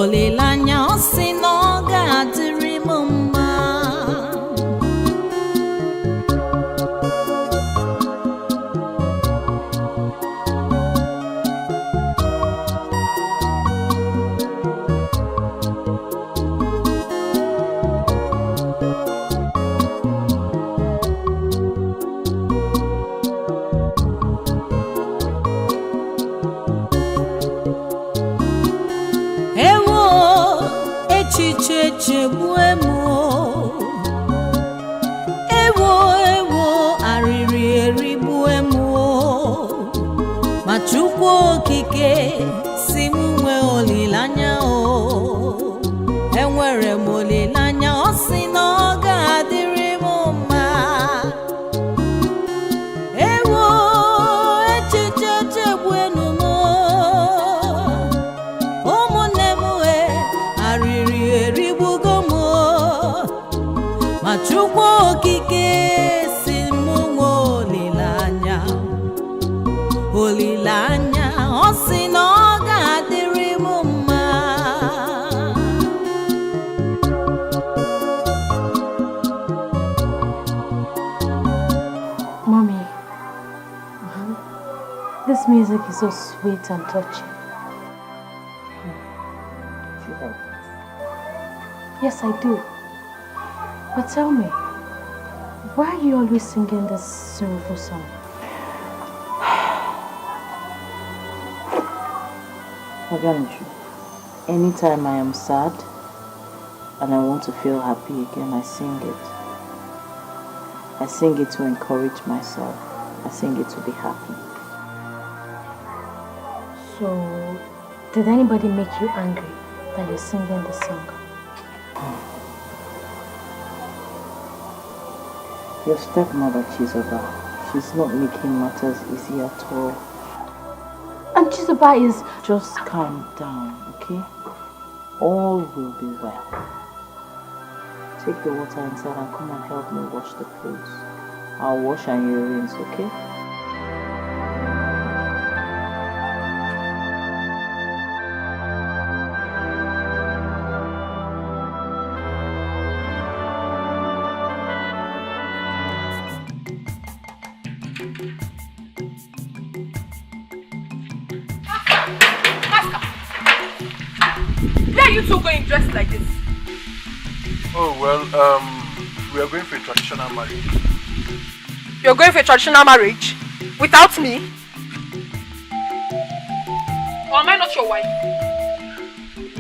J: olileanya ọ sị na ọ ga-adịrị m mma ewo arịrị erigbu emo ma Chukwu okike si m nwee olileanya enwere m olileanya ọ sị na ọ ga-adịrị m mma ewo echiche chegbuenu m ụmụnne m arịrị erigbugo m ma Chukwu okike si m nwee olileanya ọ sị na ọ ga-adịrị m mma
U: Mommy, this music is so sweet and touching. Yes, I do. But tell me, why are you always singing this sorrowful song?
S: Anytime I am sad and I want to feel happy again, I sing it. I sing it to encourage myself. I sing it to be happy.
U: So, did anybody make you angry that you're singing this song?
S: Your stepmother, Chizoba, she's not making matters easy at all.
U: And Chizoba is...
S: Just calm down, okay? All will be well. Take the water inside and come and help me wash the clothes. I'll wash and you rinse, okay?
B: You two going dressed like this?
L: Oh, well, we are going for a traditional marriage.
B: You're going for a traditional marriage? Without me? Or am I not your wife?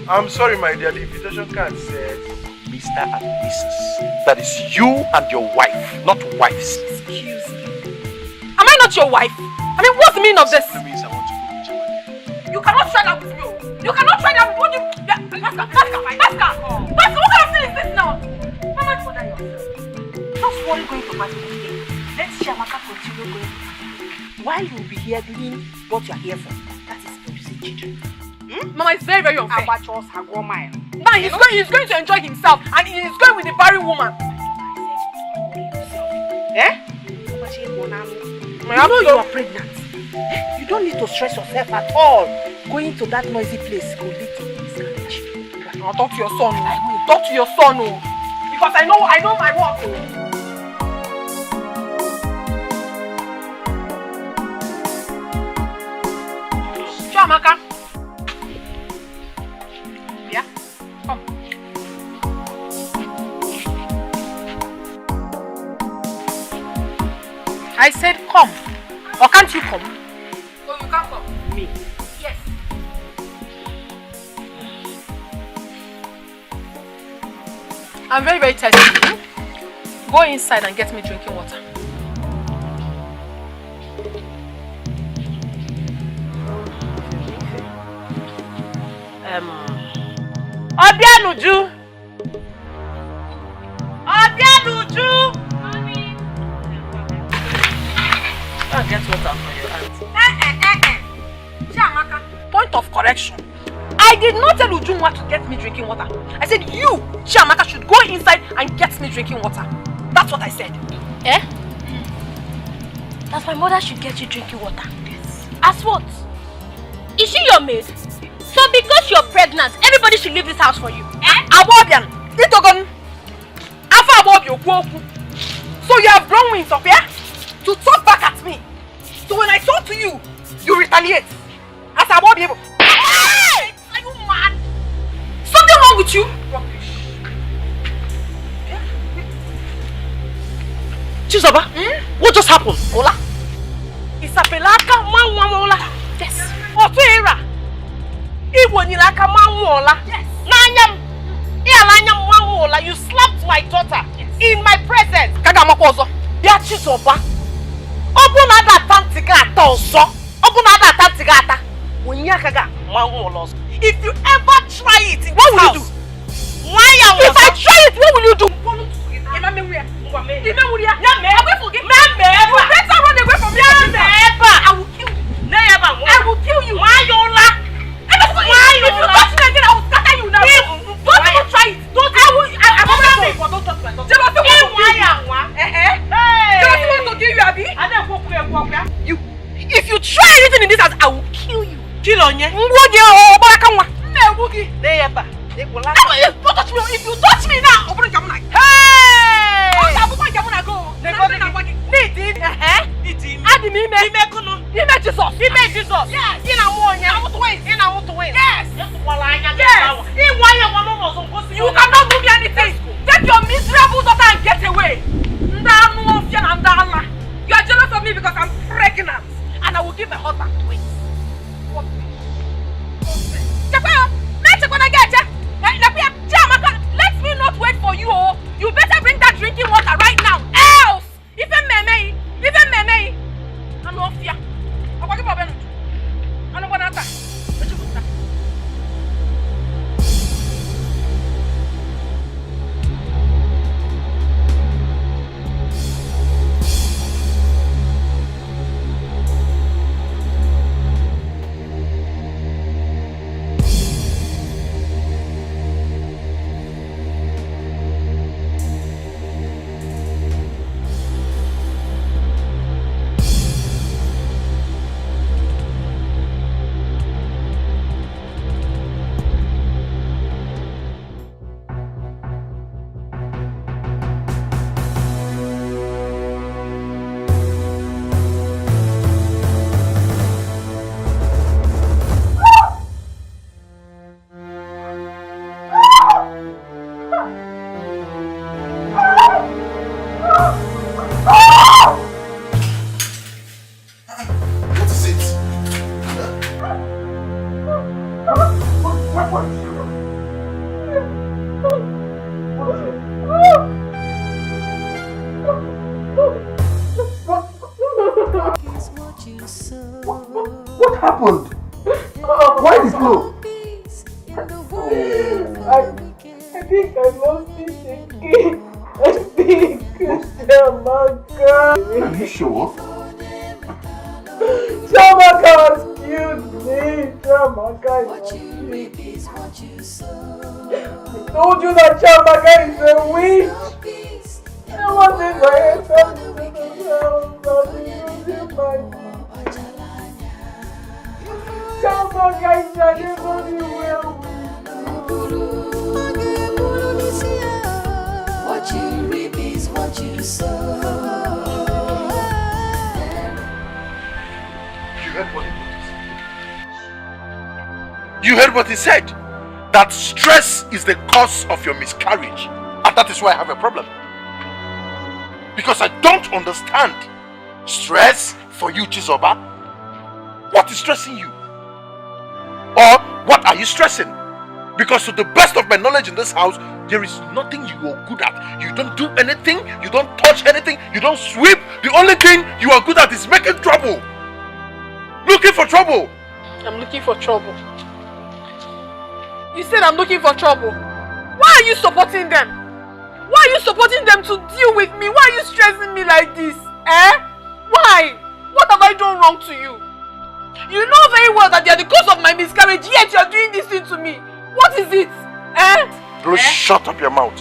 L: I'm sorry, my dear, the invitation card says Mr. and Mrs. That is you and your wife, not wives.
B: Excuse me. Am I not your wife? I mean, what's the meaning of this?
L: It means I want to go with Germany.
B: You cannot try that with me. You cannot try that with me. Pascal, what kind of thing is this now? Mama, bother yourself. Just worry going to party today. Let's Shamaka continue going to party. While you'll be here doing what you're here for, that is producing children. Mama, it's very, very unfair. Now he's going to enjoy himself and he's going with the barren woman.
C: You know you are pregnant. You don't need to stress yourself at all. Going to that noisy place will lead to miscarriage.
B: Now talk to your son. Talk to your son, because I know my work. Amaka. Yeah? Come. I said come. Or can't you come? No, you can't come. Me? Yes. I'm very, very thirsty. Go inside and get me drinking water. Obianuju! Obianuju! Mommy! I'll get water for your aunt. Chiamaka, point of correction.
C: I did not tell Ujunwa to get me drinking water. I said you, Chiamaka, should go inside and get me drinking water. That's what I said.
A: Eh? That my mother should get you drinking water? Yes. As what? Is she your maid? So because you're pregnant, everybody should leave this house for you? Eh?
C: Abobian, Itogon, Afa Abobio, so you have blown wings up here to talk back at me. So when I talk to you, you retaliate. As Abobio. Hey! Are you mad? Something wrong with you? Chizoba, what just happened? Ola? Isapelaka Manwamola.
A: Yes.
C: Otuera. Iwonilaka Manwola. Yes. Nanyam. Ialanyam Manwola. You slapped my daughter in my presence. Kagamakozo. Ya Chizoba. Obunada tantigata oso. Obunada tantigata. Wunyakaga Manwola. If you ever try it in what will you do? If I try it, what will you do? You better run away from me. I will kill you. I will kill you. Mayola. If you touch me again, I will scatter you now. Don't even try it. Don't. Don't touch my daughter. You. If you try anything in this house, I will kill you. Kill on you. Don't touch me. If you touch me now, open your mouth. Hey! Jesus. Yes. You cannot do me anything. Take your miserable daughter and get away. You are jealous of me because I'm pregnant and I will give my husband twins. What? Let me not wait for you. You better bring that drinking water right now. Else, even meme, I'm not fear. I'm going to go.
H: What happened? Why did you?
B: I think I lost it again. I think Chiamaka.
H: Are you sure?
B: Chiamaka has killed me. Chiamaka is I told you that Chiamaka is a witch. I wasn't my head. Chiamaka is never be well.
J: What you reap is what you sow.
L: You heard what he said? That stress is the cause of your miscarriage. And that is why I have a problem. Because I don't understand. Stress for you, Chizoba? What is stressing you? Or what are you stressing? Because to the best of my knowledge in this house, there is nothing you are good at. You don't do anything, you don't touch anything, you don't sweep. The only thing you are good at is making trouble. Looking for trouble.
B: I'm looking for trouble. You said I'm looking for trouble. Why are you supporting them? Why are you supporting them to deal with me? Why are you stressing me like this? Eh? Why? What have I done wrong to you?
P: You know very well that they are the cause of my miscarriage, yet you are doing this thing to me. What is it?
L: Bro, shut up your mouth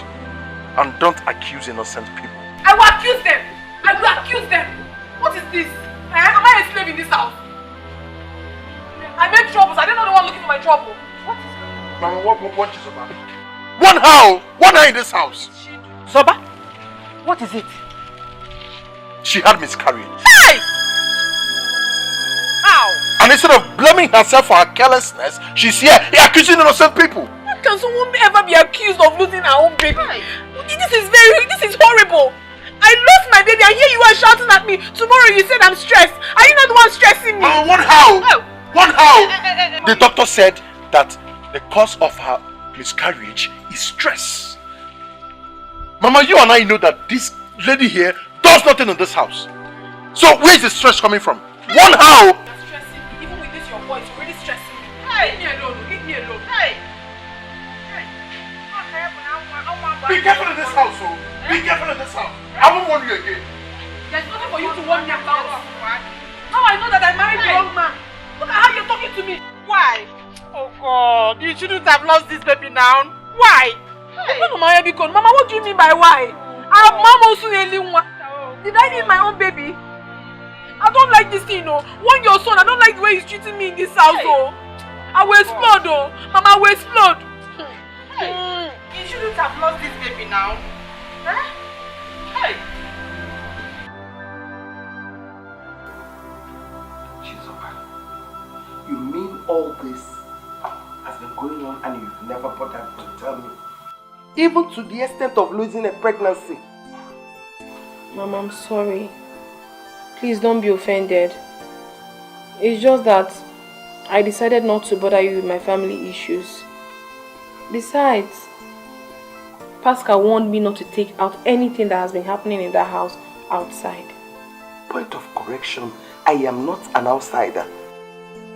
L: and don't accuse innocent people.
P: I will accuse them. I will accuse them. What is this? Am I a slave in this house? I make troubles. I don't know the one looking for my trouble. What is it?
L: Mama, what is about? One how in this house.
P: Zoba? What is it?
L: She had miscarriage.
P: Hey! How?
L: And instead of blaming herself for her carelessness, she's here accusing innocent people.
P: How can someone ever be accused of losing her own baby? This is horrible. I lost my baby and here you are shouting at me. Tomorrow you said I'm stressed. Are you not the one stressing me?
L: One how? The doctor said that the cause of her miscarriage is stress. Mama, you and I know that this lady here does nothing in this house. So where is the stress coming from? One how?
P: You're stressing me. Even with this your voice, you're really stressing me. Leave me alone. Leave me alone.
L: Be careful in this house, oh. Be careful in this house. I won't warn you again.
P: There's nothing for you to warn me about. Now I know that I married the wrong man. Look at how you're talking to me. Why? Oh God, you shouldn't have lost this baby now. Why? Mama, what do you mean by why? Did I need my own baby? I don't like this thing, oh. Want your son, I don't like the way he's treating me in this house, oh. I will explode, oh. Mama, I will explode. You shouldn't have lost this baby now. Huh? Hey.
M: Chizoba, you mean all this has been going on and you've never bothered to tell me? Even to the extent of losing a pregnancy?
O: Mama, I'm sorry. Please don't be offended. It's just that I decided not to bother you with my family issues. Besides, Pascal warned me not to take out anything that has been happening in that house outside.
M: Point of correction, I am not an outsider.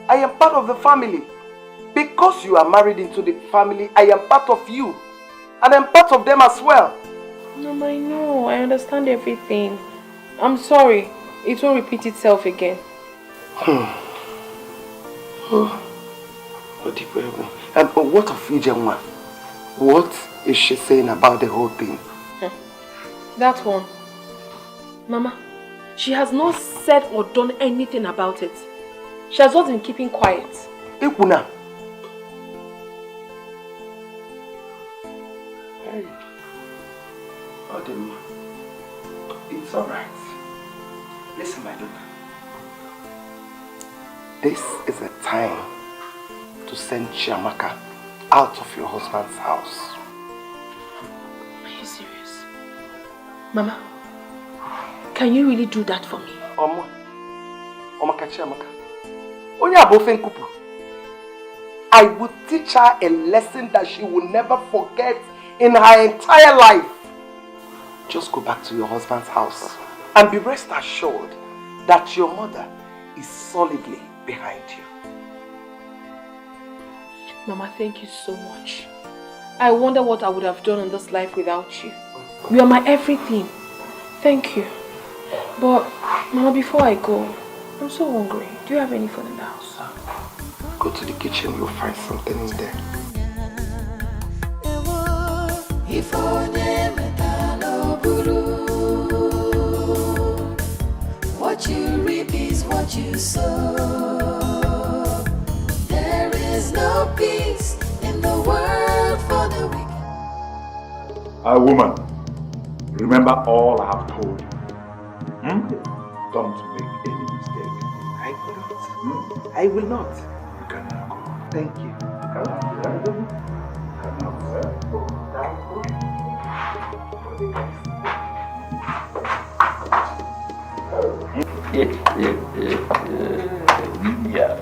M: I am part of the family. Because you are married into the family, I am part of you. And I'm part of them as well.
O: Mama, I know. I understand everything. I'm sorry. It won't repeat itself again.
M: And what of Ijenwa? What is she saying about the whole thing?
O: That one. Mama, she has not said or done anything about it. She has just been keeping quiet.
M: Ikuna. Hey. Odema. It's alright. Listen, my daughter. This is a time to send Chiamaka out of your husband's house.
O: Are you serious? Mama, can you really do that for me?
M: Omaka Chiamaka. Onya abofen kupu. I will teach her a lesson that she will never forget in her entire life. Just go back to your husband's house and be rest assured that your mother is solidly behind you.
O: Mama, thank you so much. I wonder what I would have done in this life without you. You are my everything. Thank you. But, Mama, before I go, I'm so hungry. Do you have any food in the house?
M: Go to the kitchen, you'll find something in there.
J: What you reap is what you sow. There is no peace in the world for the wicked.
R: Woman, remember all I have told you. Don't make any mistake.
M: I will not.
R: You can now go.
M: Thank you.
R: Yeah.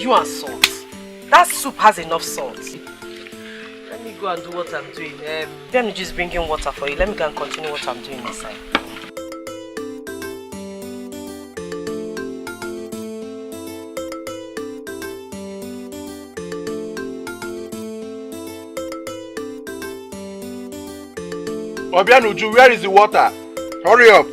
P: You and salt. That soup has enough salt.
M: Let me go
P: go and do what I'm doing.
S: Let me just bring in water for you. Let me go and continue what I'm doing inside.
L: Obianuju, where is the water? Hurry up.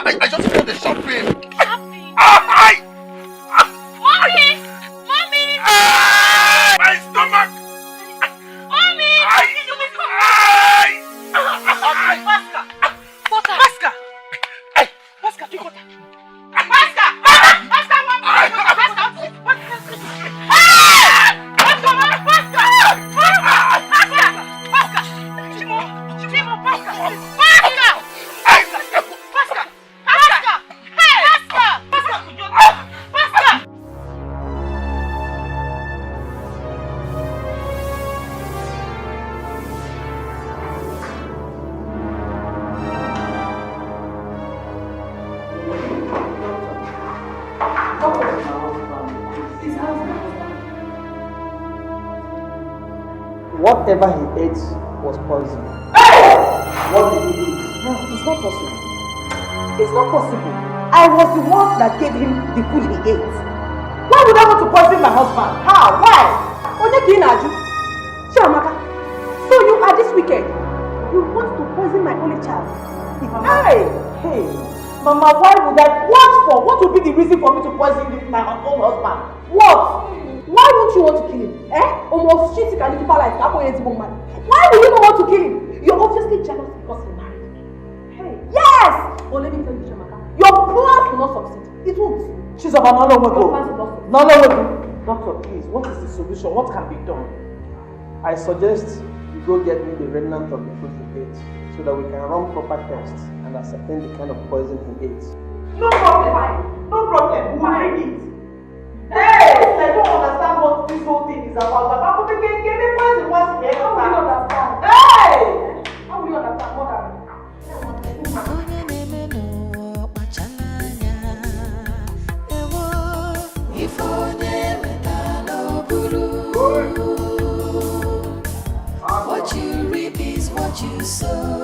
L: I just feel the sharp pain. Mommy! Mommy! My stomach!
P: Mommy! Pascal! Water! Pascal! Pascal, drink water! Pascal! Pascal!
G: Whatever he ate was poison. What did he eat? No, it's not possible. It's not possible. I was the one that gave him the food he ate. Why would I want to poison my husband? How? Why? Shamaka, so you are this wicked. You want to poison my only child. Hey! Mama, why would I? What for? What would be the reason for me to poison my own husband? What? Why won't you want to kill him? Almost cheating and keep like that boy is woman. Why would you not want to kill him? You're obviously jealous because he married. Hey, yes! Well, let me tell you, Shamaka, your plans will not succeed. It won't. She's about Doctor, please, what is the solution? What can be done? I suggest you go get me the remnant of the food he ate so that we can run proper tests and ascertain the kind of poison he ate. No problem. No problem. Who made it? Hey! I don't understand what this whole thing is about. How will you understand? Hey! How will you understand what I mean?
J: What you reap is what you sow.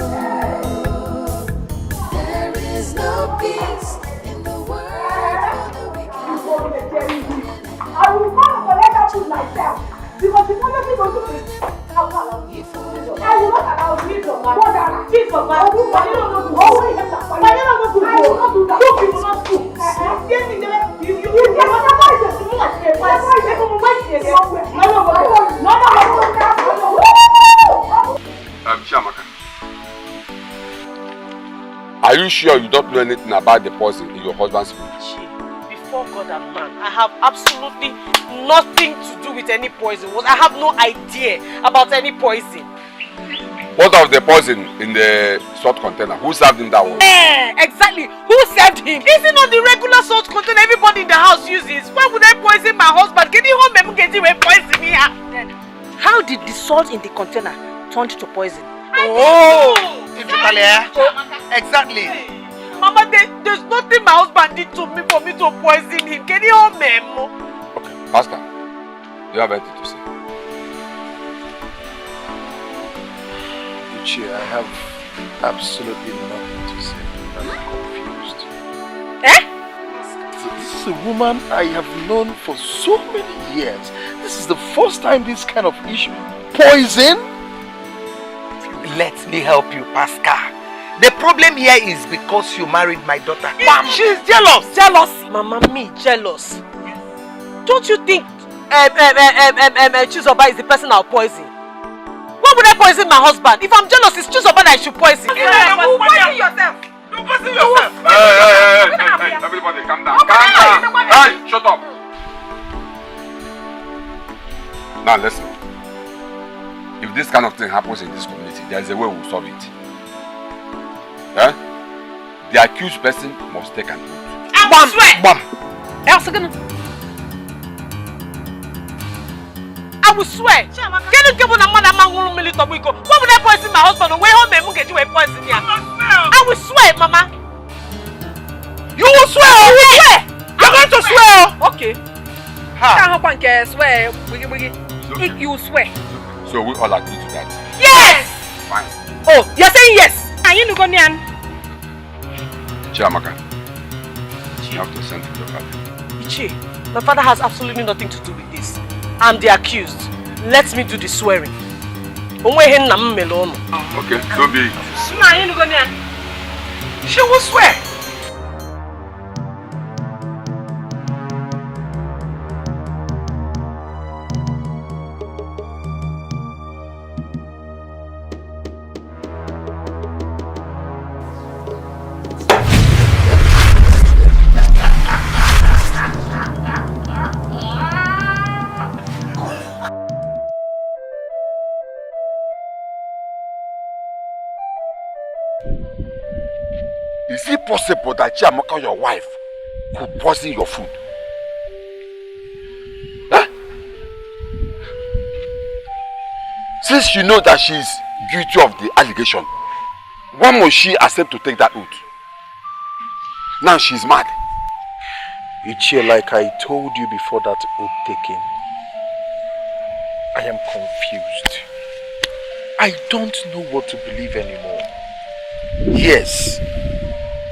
J: There is no peace in the world for the wicked.
G: I will come and collect that food myself because it's not going to be. I will not allow you to mother. Jesus, I will not do that. I will not do that. You will not do.
T: Shamaka, are you sure you don't know anything about the poison in your husband's food?
P: Before God and man, I have absolutely nothing to do with any poison. I have no idea about any poison.
T: What of the poison in the salt container? Who served him that one?
P: Exactly. Who served him? Is it not the regular salt container everybody in the house uses? Why would I poison my husband? Can you home get you poison me?
S: How did the salt in the container turn to poison?
M: Exactly.
P: Mama, there's nothing my husband did to me for me to poison him. Can you home memo?
T: Okay, Pastor, do you have anything to say?
H: Uche, I have absolutely nothing to say. I'm confused. This is a woman I have known for so many years. This is the first time this kind of issue. Poison?
M: Let me help you, Pascal. The problem here is because you married my daughter. Mom, she's jealous.
P: Jealous? Mama, me jealous. Don't you think Chizoba is the person I'll poison? Why would I poison my husband? If I'm jealous, it's Chizoba that I should poison. You poison yourself. You poison yourself.
T: Hey, everybody calm down. Calm down. Hey, shut up. Now listen. If this kind of thing happens in this community, there's a way we'll solve it. Huh? The accused person must take an oath.
A: I swear!
M: Bam!
A: I will swear! Can you give me a man who will military? What would I poison my husband? Where home and get you a poison here? I will swear, Mama!
M: You will swear!
A: I will swear!
M: You're going to swear!
A: Okay. Can't help and swear. You swear.
T: So we all agree to that?
A: Yes!
T: Fine.
A: Oh, you're saying yes? Are you going to
T: Chiamaka, you have to send to your father.
A: Ichi, my father has absolutely nothing to do with this. I'm the accused. Let me do the swearing. Okay,
T: so be it.
M: She will swear.
T: Is it possible that Chiamaka, your wife, could poison your food? Huh? Since you know that she is guilty of the allegation, why must she accept to take that oath? Now she's mad.
L: Ichie, like I told you before that oath taking, I am confused. I don't know what to believe anymore. Yes,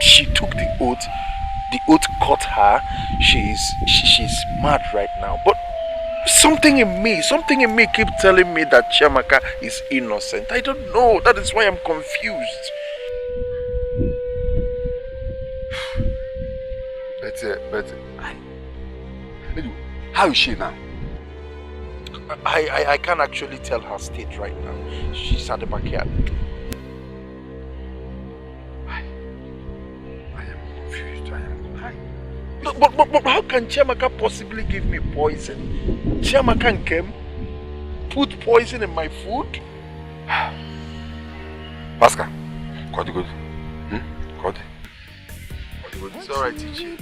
L: she took the oath caught her, she's mad right now, but something in me keeps telling me that Chiamaka is innocent. I don't know, that is why I'm confused.
T: But how is she now?
L: I can't actually tell her state right now. She's at the backyard. But how can Chiamaka possibly give me poison? Chiamaka came, put poison in my food?
T: Pascal, Kodi good. Kodi.
L: It's alright, Ichie.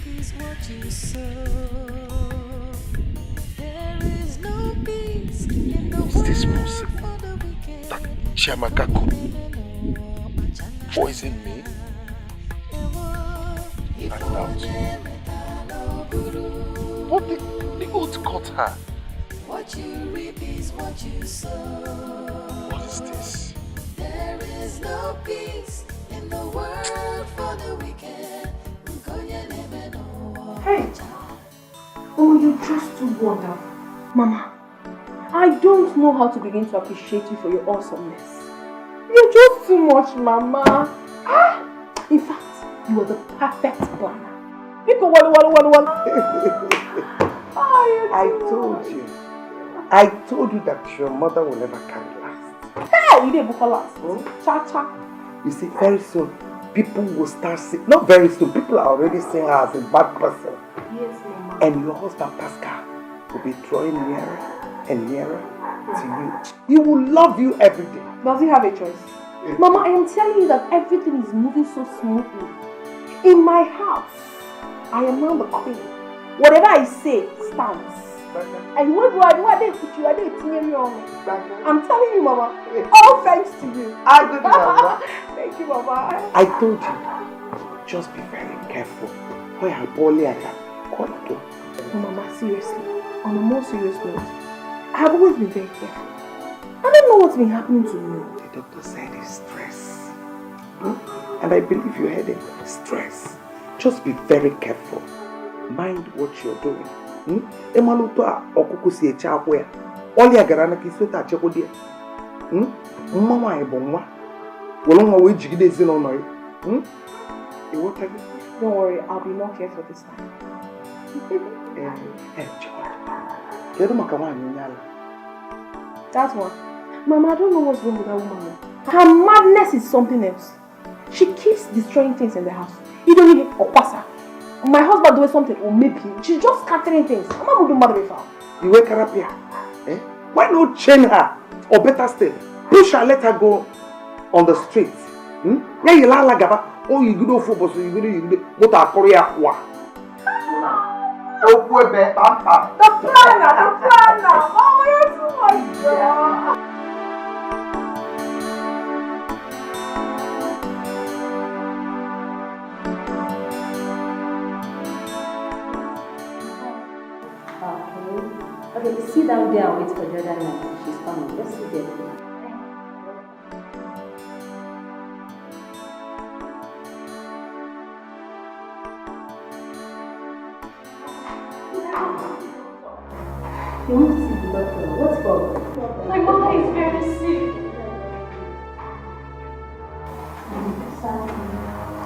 L: Is this possible? That Chiamaka could poison me? I doubt. But the oath caught her.
J: What you reap is what you sow.
L: What is this?
J: There is no peace in the world for the wicked.
U: Hey! Oh, you're just too wonderful. Mama, I don't know how to begin to appreciate you for your awesomeness. You're just too much, Mama. In fact, you are the perfect planner.
M: I told you that your mother will never carry last.
U: Hey, you didn't book last. Cha-cha.
M: You see, very soon, people will start seeing, not very soon, people are already seeing her as a bad person.
U: Yes, Mama.
M: And your husband, Pascal, will be drawing nearer and nearer to you. He will love you every day.
U: Does he have a choice? Mama, I am telling you that everything is moving so smoothly. In my house, I am now the queen. Whatever I say stands. And what do I didn't put you, I didn't tell you wrong. I'm telling you, Mama, all thanks to you.
M: I did, Mama.
U: Thank you, Mama.
M: I told you, just be very careful. Where I bully at her.
U: Mama, seriously, on a more serious note, I have always been very careful. I don't know what's been happening to you.
M: The doctor said it's stress. And I believe you heard it. Stress. Just be very careful. Mind what you're doing. Emanuto okuku si echa akwa ya. Oli agara na kisota acheko dia. Mma nwa e bo nwa. Wolo nwa we jigide ezino no yi. What have you?
U: Don't worry, I'll be more careful this time. That one. Mama, I don't know what's wrong with that woman. Her madness is something else. She keeps destroying things in the house. You don't even opasa. My husband doing something, or maybe she's just scattering things. I'm not going to mother before.
M: You wake her up here. Why not chain her? Or better still, push her, let her go on the street. Yeah, you like gaba. Oh, you go for boss. You go. What are Korea? Wa. Oh, boy, the planner. Oh, you're so much.
E: Okay, sit down there and wait for Jordan. She's coming. Just sit there. You want to see the doctor? What's wrong?
U: My mother is very sick.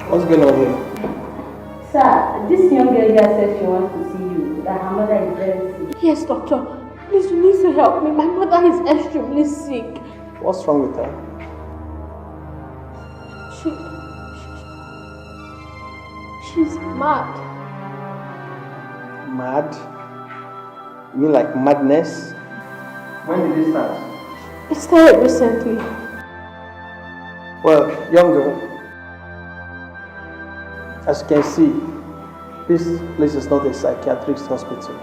M: What's going on here?
E: Sir, this young girl just said she wants to see you, that her mother is very sick.
U: Yes, doctor. Please, you need to help me. My mother is extremely sick.
M: What's wrong with her?
U: She's mad.
M: Mad? You mean like madness? When did this start?
U: It started recently.
M: Well, young girl, as you can see, this place is not a psychiatric hospital.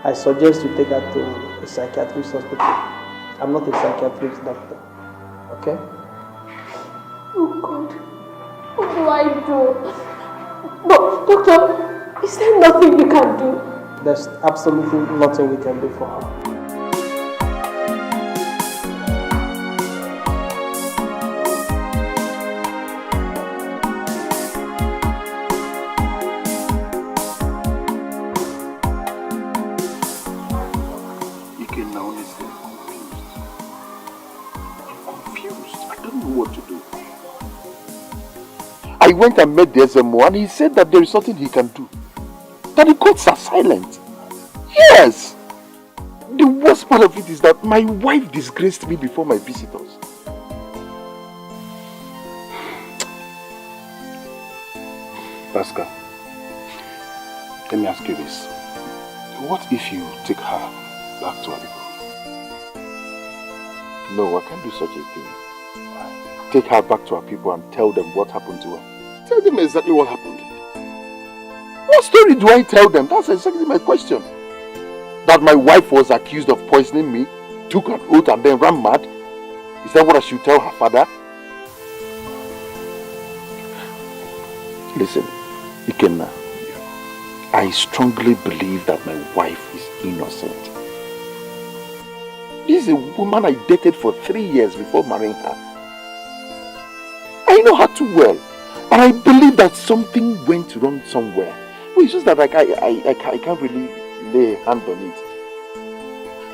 M: I suggest you take her to a psychiatric hospital. I'm not a psychiatric doctor. Okay?
U: Oh God, what do I do? But doctor, is there nothing you can do?
M: There's absolutely nothing we can do for her.
L: I went and met the SMO and he said that there is nothing he can do. That the courts are silent. Yes! The worst part of it is that my wife disgraced me before my visitors. Pascal, let me ask you this. What if you take her back to her people? No, I can't do such a thing. Take her back to her people and tell them what happened to her. Tell them exactly what happened. What story do I tell them? That's exactly my question. That my wife was accused of poisoning me, took an oath and then ran mad? Is that what I should tell her father? Listen, Ikenna, I strongly believe that my wife is innocent. This is a woman I dated for 3 years before marrying her. I know her too well, but I believe that something went wrong somewhere. Well, it's just that I can't really lay a hand on it.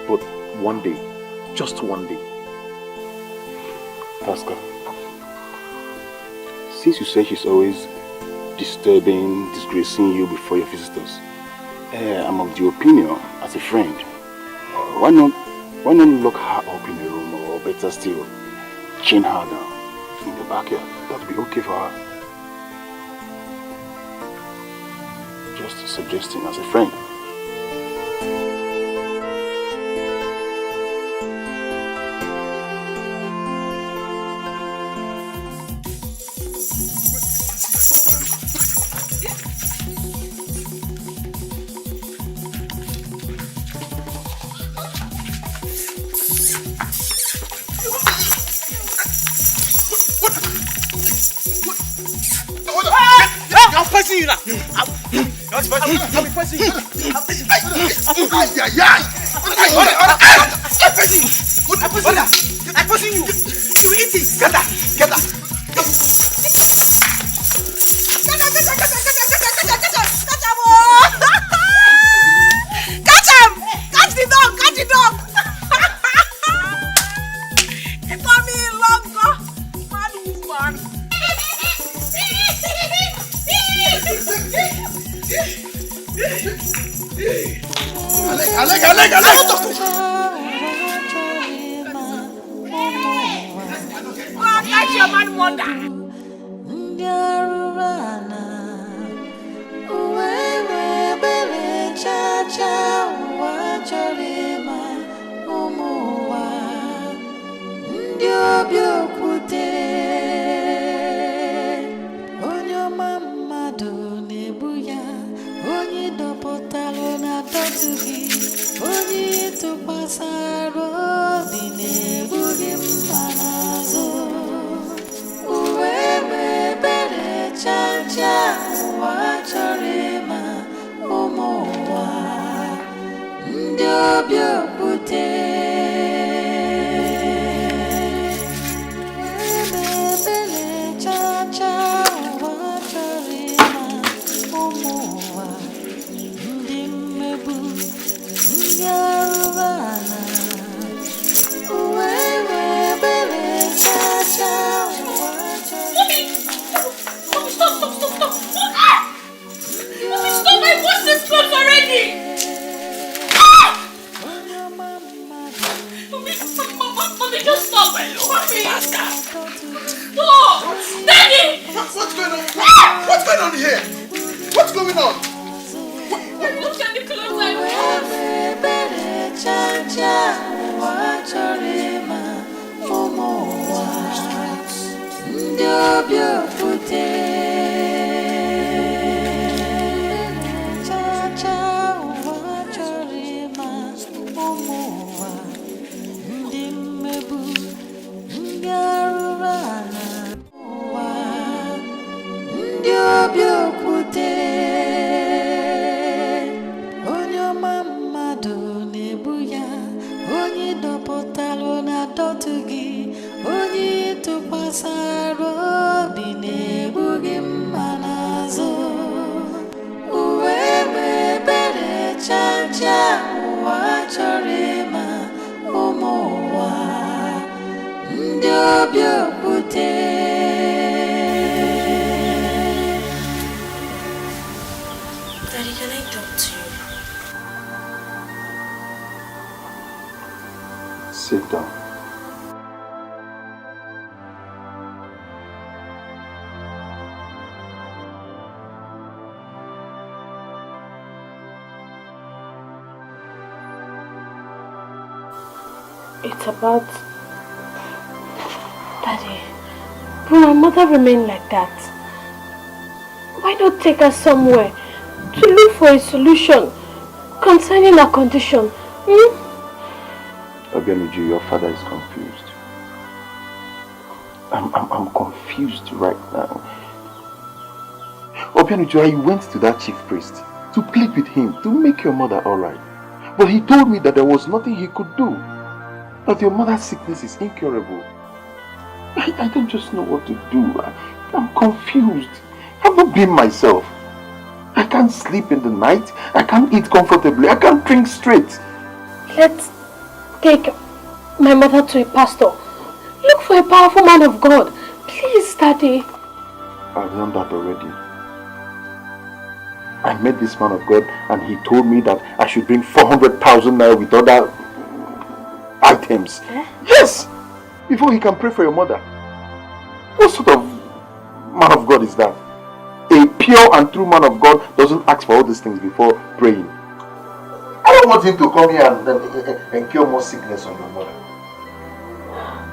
L: But one day, just one day, Pascal, since you say she's always disturbing, disgracing you before your visitors, I'm of the opinion, as a friend, why not lock her up in a room, or better still, chain her down in the backyard? That would be okay for her. Just suggesting as a friend.
I: I'm pressing you now. I'll be pressing you. I'm pressing you. You will eat it. Get that. Catch the dog. He called me longer. Man woman. Alec. Catch your man mother.
J: Ndi obi okwute
O: Daddy, can I talk to you?
L: Sit down.
A: It's about... Daddy, will my mother remain like that? Why not take her somewhere to look for a solution concerning her condition?
L: Obianuju, your father is confused. I'm confused right now. Obianuju, I went to that chief priest to plead with him to make your mother alright. But he told me that there was nothing he could do. That your mother's sickness is incurable. I don't just know what to do. I'm confused. I'm not being myself. I can't sleep in the night. I can't eat comfortably. I can't drink straight.
A: Let's take my mother to a pastor. Look for a powerful man of God. Please, Daddy.
L: I've done that already. I met this man of God and he told me that I should bring 400,000 naira with other items. Yes! Before he can pray for your mother. What sort of man of God is that? A pure and true man of God doesn't ask for all these things before praying. I don't want him to come here and cure more sickness on your mother.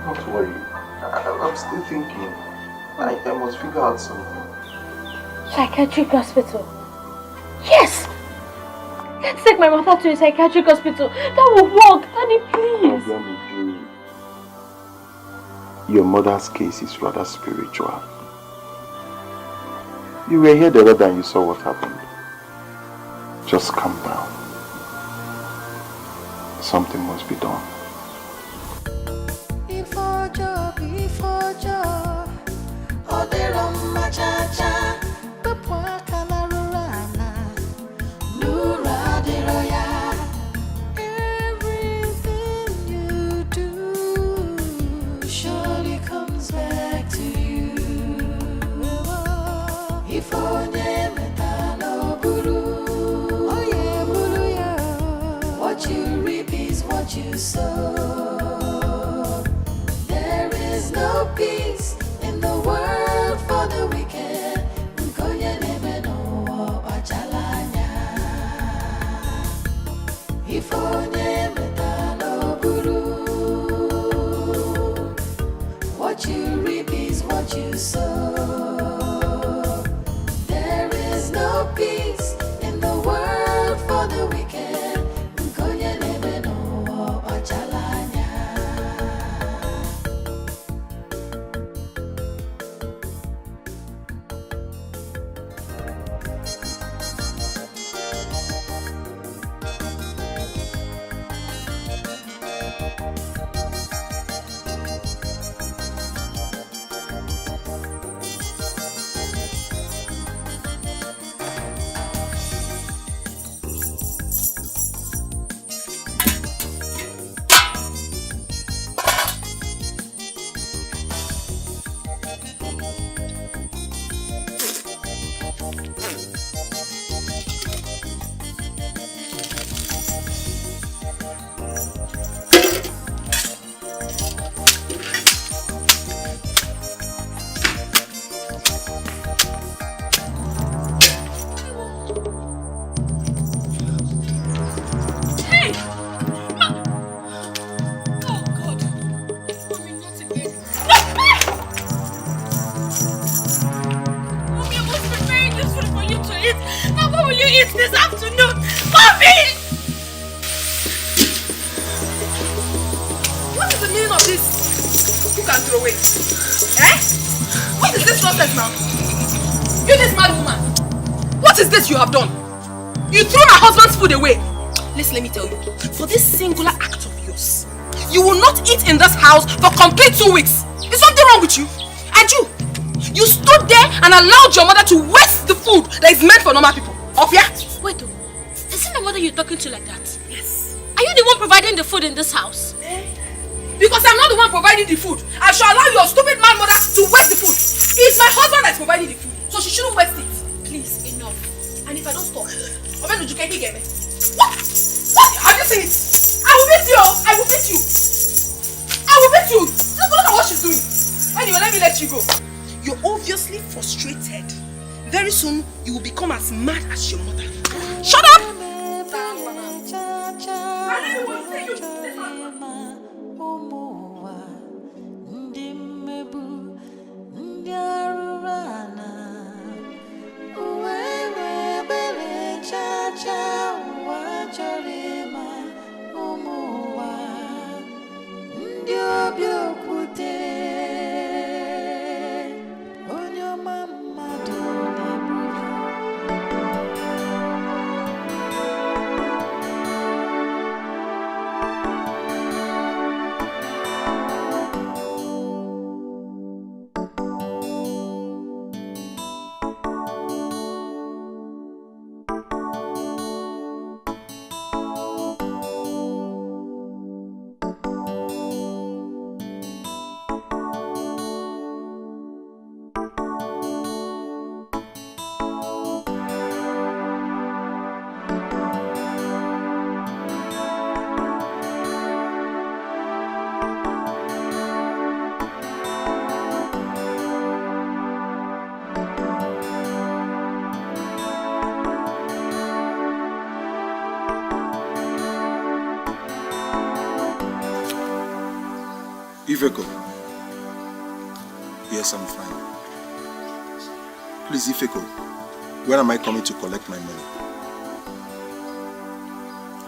L: Don't worry. I'm still thinking. I must figure out something.
A: Psychiatric hospital. Yes! Let's take my mother to a psychiatric hospital. That will work. Daddy, please.
L: Your mother's case is rather spiritual. You were here the other day and you saw what happened. Just calm down. Something must be done.
J: What you reap is what you sow. There is no peace in the world for the wicked. What you reap is what you sow. There is no peace in the world for the wicked.
O: will you eat this afternoon? Mommy! What is the meaning of this? Cook and throw away. Eh? What is this nonsense now? You this mad woman. What is this you have done? You threw my husband's food away. Listen, let me tell you. For this singular act of yours, you will not eat in this house for complete 2 weeks. Is something wrong with you? And you stood there and allowed your mother to waste the food that is meant for normal people. Off ya?
D: Wait, isn't the mother you're talking to like that?
O: Yes.
D: Are you the one providing the food in this house?
O: Because I'm not the one providing the food, I shall allow your stupid mad mother to waste the food. It's my husband that's providing the food, so she shouldn't waste it. Please, enough. And if I don't stop, what? Have you seen it? I will beat you. I will beat you. I will beat you. Just look at what she's doing. Anyway, let me let you go. You're obviously frustrated. Very soon, you will become as mad as your mother. Shut up!
H: Ifeko. Yes, I'm fine. Please, Ifeko, when am I coming to collect my money?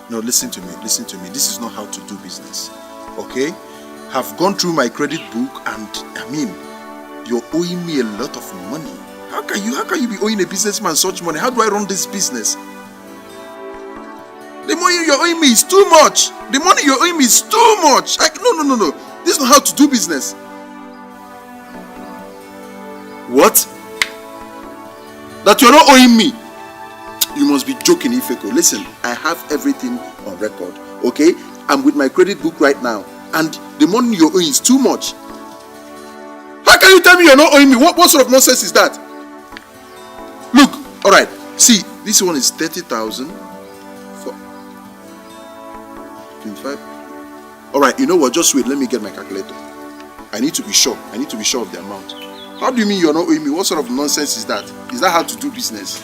H: No, listen to me, listen to me. This is not how to do business, okay? I've gone through my credit book and, I mean, you're owing me a lot of money. How can you be owing a businessman such money? How do I run this business? The money you're owing me is too much. The money you're owing me is too much. No. This is not how to do business. What? That you're not owing me? You must be joking, Ifeko. Listen, I have everything on record, okay? I'm with my credit book right now, and the money you're owing is too much. How can you tell me you're not owing me? What sort of nonsense is that? Look, alright, see, this one is 30,000 for 25. Alright, you know what? Just wait, let me get my calculator. I need to be sure. I need to be sure of the amount. How do you mean you're not owing me? What sort of nonsense is that? Is that how to do business?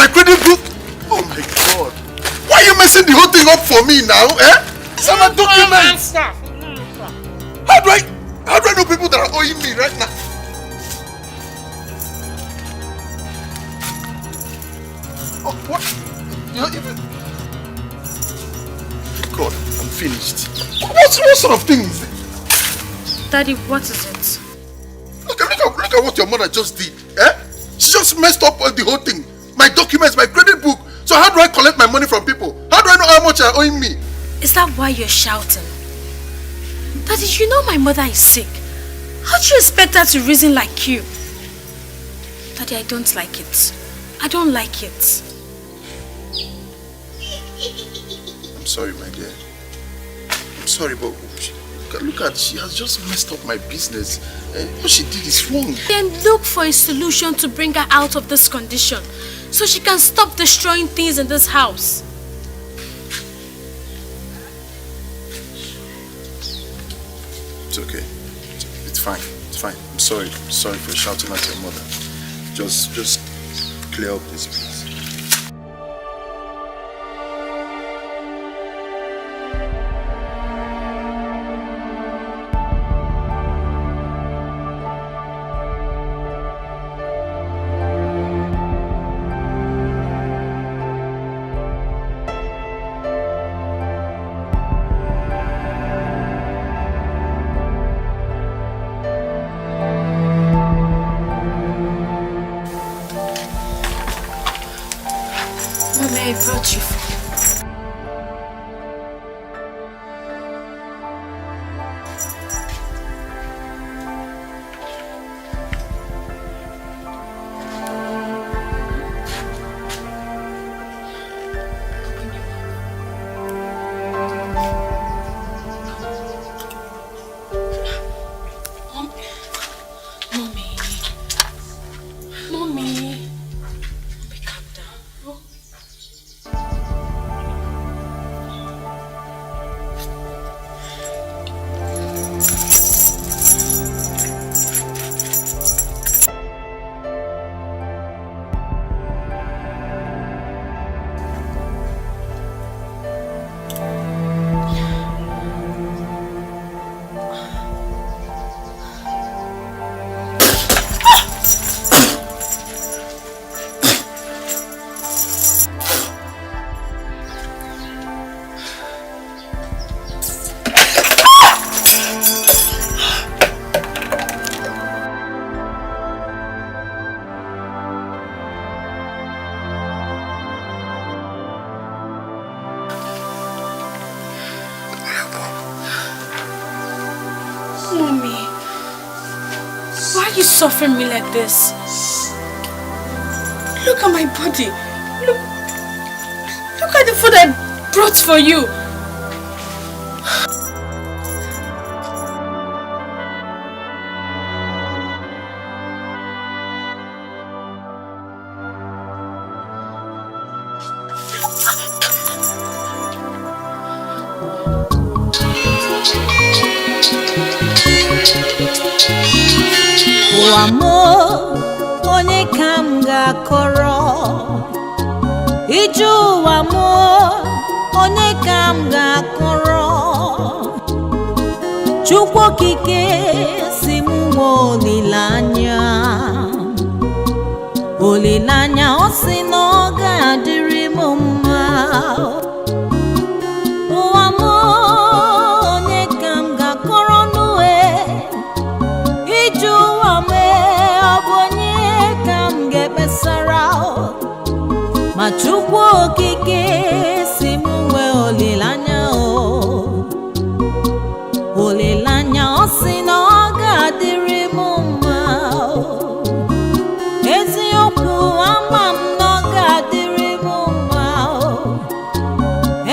H: my credit book? Oh my God. Why are you messing the whole thing up for me now, eh? These are my documents. How do I know people that are owing me right now? Oh, what? You're even... God, I'm finished. What sort of thing is it?
D: Daddy, what is it?
H: Look at what your mother just did. Eh? She just messed up the whole thing. My documents, my credit book. So how do I collect my money from people? How do I know how much they're owing me?
D: Is that why you're shouting? Daddy, you know my mother is sick. How do you expect her to reason like you? Daddy, I don't like it. I don't like it.
H: I'm sorry, my dear. I'm sorry, but look at, she has just messed up my business. What she did is wrong.
D: Then look for a solution to bring her out of this condition, so she can stop destroying things in this house.
H: It's okay. It's fine. It's fine. I'm sorry. I'm sorry for shouting at your mother. Just clear up this, please.
D: I brought you food. Suffering me like this. Look at my body. Look at the food I brought for you.
K: Wamo onye kam ga-akọrọ Iju wamo onye kam ga-akọrọ Chukwu okike si mụ olilanya Olilanya o si na ọ ga-adịrị m mma Wamo onye kam ga-akọrọ n'uwe Iju wame obonye kam ga-ekpesara Ma Chukwu okike si mụ nwee olilanya Olilanya o si na ọ ga-adịrị m mma Eziokwu ama m na ọ ga-adịrị m mma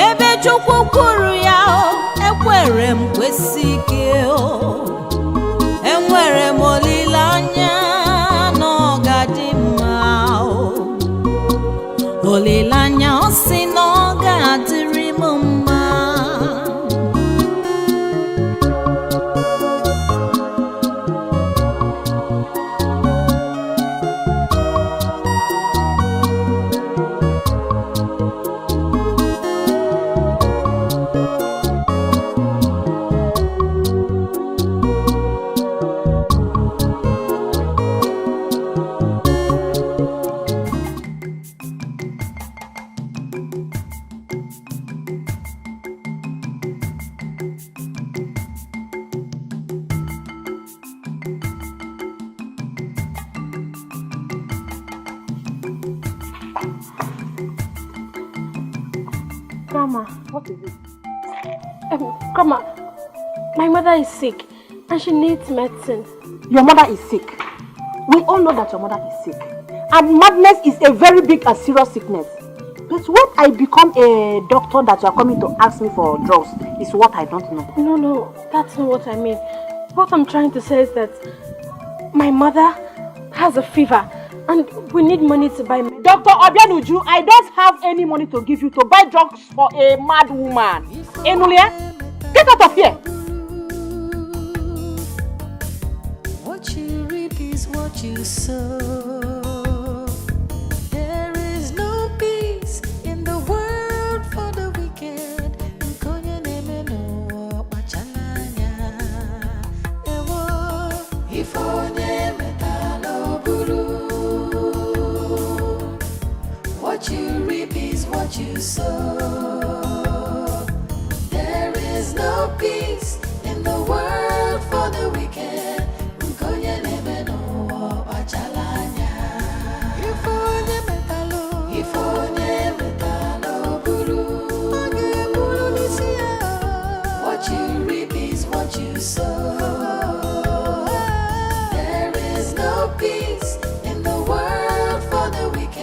K: Ebe Chukwu kwuru ya ekwere m kwesi ike Enwere m olilanya na ọ ga-adị mma Olilanya o si na ọ ga-adịrị m mma
A: Grandma.
C: What is it?
A: Grandma, my mother is sick and she needs medicine.
C: Your mother is sick. We all know that your mother is sick. And madness is a very big and serious sickness. But when I become a doctor that you are coming to ask me for drugs is what I don't know.
A: No, that's not what I mean. What I'm trying to say is that my mother has a fever and we need money to buy medicine.
C: Dr. Obianuju, I don't have any money to give you to buy drugs for a mad woman. Enulia, get out of here.
J: What you reap is what you sow. There is no peace in the world for the wicked. What you reap is what you sow. There is no peace in the world for the wicked. What you reap is what you sow. There is no peace in the world for the wicked.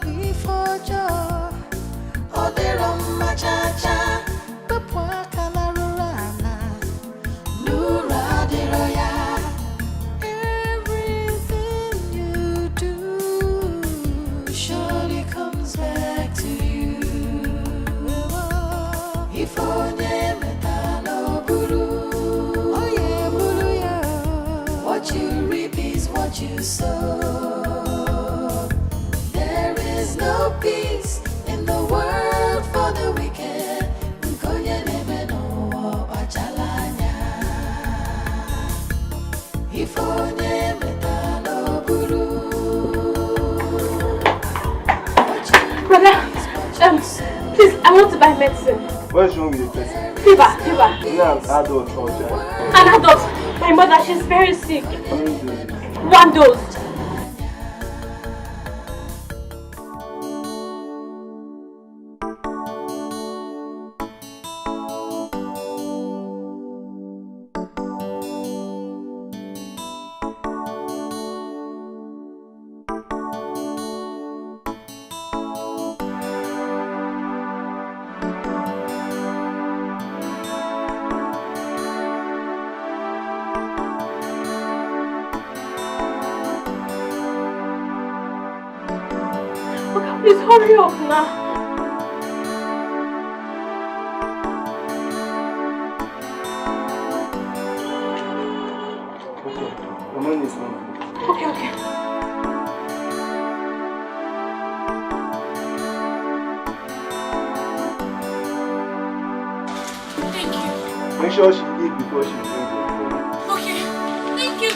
J: Before job, oh, there on my cha-cha, Papua Calarurana, Nura de Roya. Everything you do surely comes back to you. If onye metalo buru, oh yeah, buru ya. What you reap is what you sow. No peace in the world for the wicked.
A: Brother, please, I want to buy medicine.
N: What's wrong with the person?
A: Fever.
N: You're not an adult or child.
A: An adult. My mother, she's very sick.
N: How many doses?
A: 1 dose. Please hurry up now.
N: Okay, the money is mine.
A: Okay.
D: Thank you.
N: Make sure she eat before she drinks the food.
D: Okay, thank you.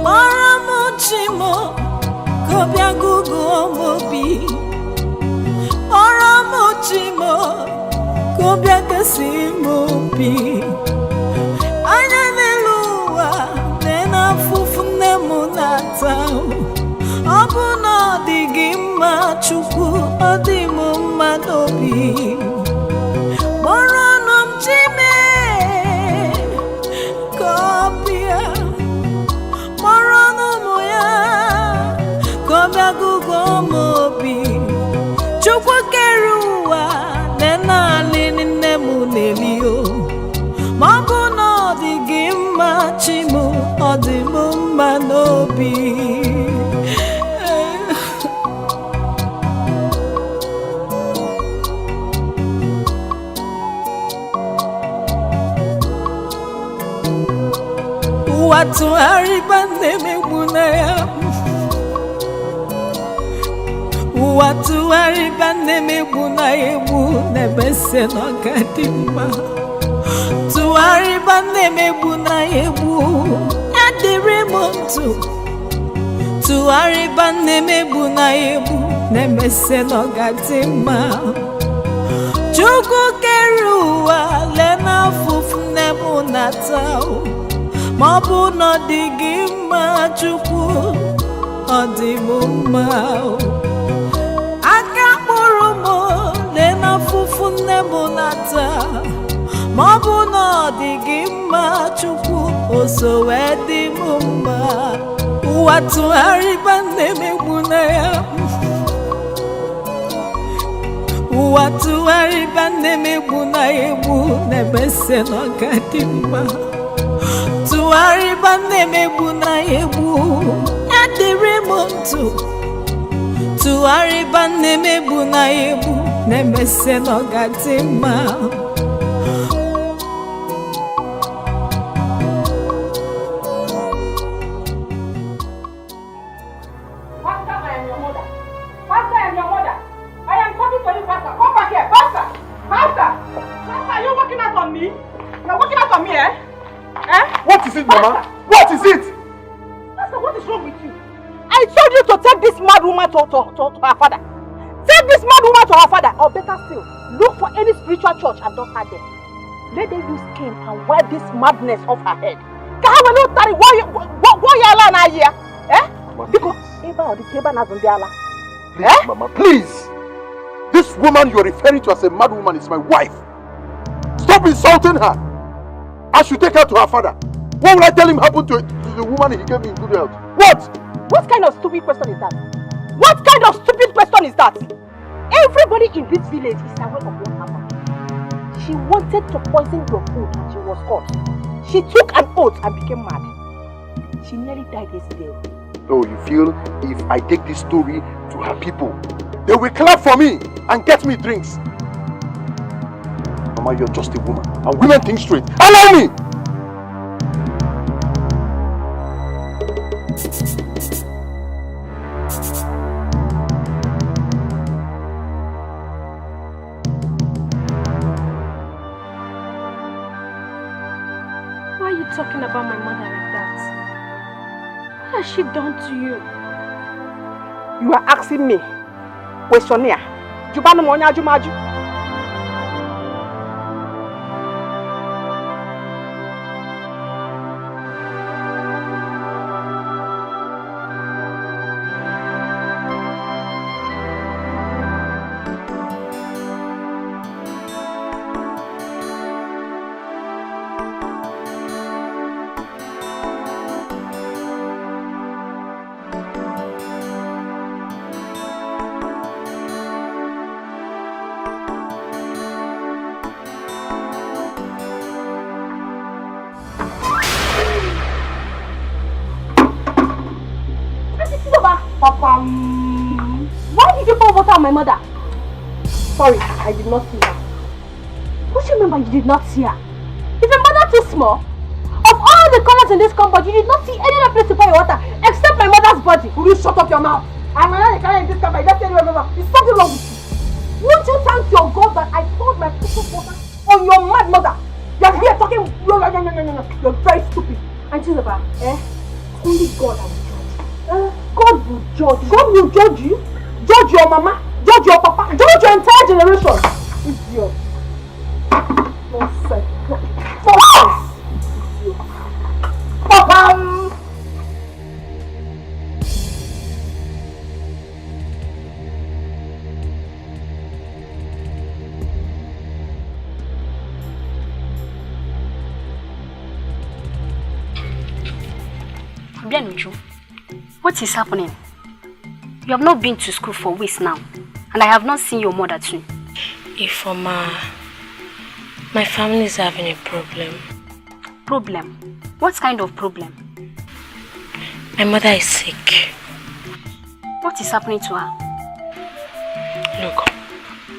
K: Maramuchimo, Kobia Gugu Mobi. Maramuchimo, Kobia Kasimobi. Anyanelua, Nena Fufune Munatao. Abuna Digima Chuku, Adimuma Dobi. Moranum Jime, Kobia. Moranumoya, Kobia Gugu Mobi. Chukwu Kerua, Nena Lini Nemunelio. Mabuno Digima Chimu, Odimuma Nobi. Watu haribane mebunaya. Watu haribane mebunaya nebese no kadima. Tu haribane mebunaya adiremontu. Tu haribane mebunaya nebese no kadima. Chuku kerua lena fufune bunatao. Mabuno digima chuku odimumao. Akamurumo lena fufune munata. Mabuno digima chuku oso edimuma. Watu haribane mebunaya. Watu haribane mebunaya nebese no kadima. Tuaribane mebuna yebu adiremontu. Tuaribane mebuna yebu nemese no gatima.
C: Pastor, I am your mother. Pastor, I am your mother. I am talking to you, Pastor. Come back here, Pastor. Pastor, Pastor, are you working out on me? You are working out on me, eh?
L: What is it, Mama? What is it?
C: Pastor, what is wrong with you? I told you to take this mad woman to her father. Take this mad woman to her father, or better still, look for any spiritual church and don't her there. Let them use cane and wipe this madness off her head.
L: Please, Mama, please. This woman you are referring to as a mad woman is my wife. Stop insulting her. I should take her to her father. What will I tell him happened to the woman he gave me in good health? What?
C: What kind of stupid question is that? What kind of stupid question is that? Everybody in this village is aware of what happened. She wanted to poison your food and she was caught. She took an oath and became mad. She nearly died yesterday.
L: Oh, you feel if I take this story to her people, they will clap for me and get me drinks? Mama, you're just a woman. And women think straight. Allow me!
A: Why are you talking about my mother like that? What has she done to you?
C: You are asking me. Questionnaire. Jubanu monya jumaju.
A: Papa, why did you pour water on my mother?
C: Sorry, I did not see her.
A: Don't you remember you did not see her? Is your mother too small? Of all the corners in this compound, you did not see any other place to pour your water except my mother's body.
C: Will you shut up your mouth? I'm not carrying this compound. Just tell you remember. There's something wrong with you. Won't you thank your God that I poured my precious water on your mad mother? You're here talking. You're very stupid.
U: Auntie Zaba, only God will judge. God will judge. God will judge you. Judge your mama. Judge your papa. Judge your entire generation. Idiot. Nonsense. Nonsense. Idiot. Papa.
F: What is happening? You have not been to school for weeks now, and I have not seen your mother too.
A: Ifoma, my family is having a problem.
F: Problem? What kind of problem?
A: My mother is sick.
F: What is happening to her?
A: Look,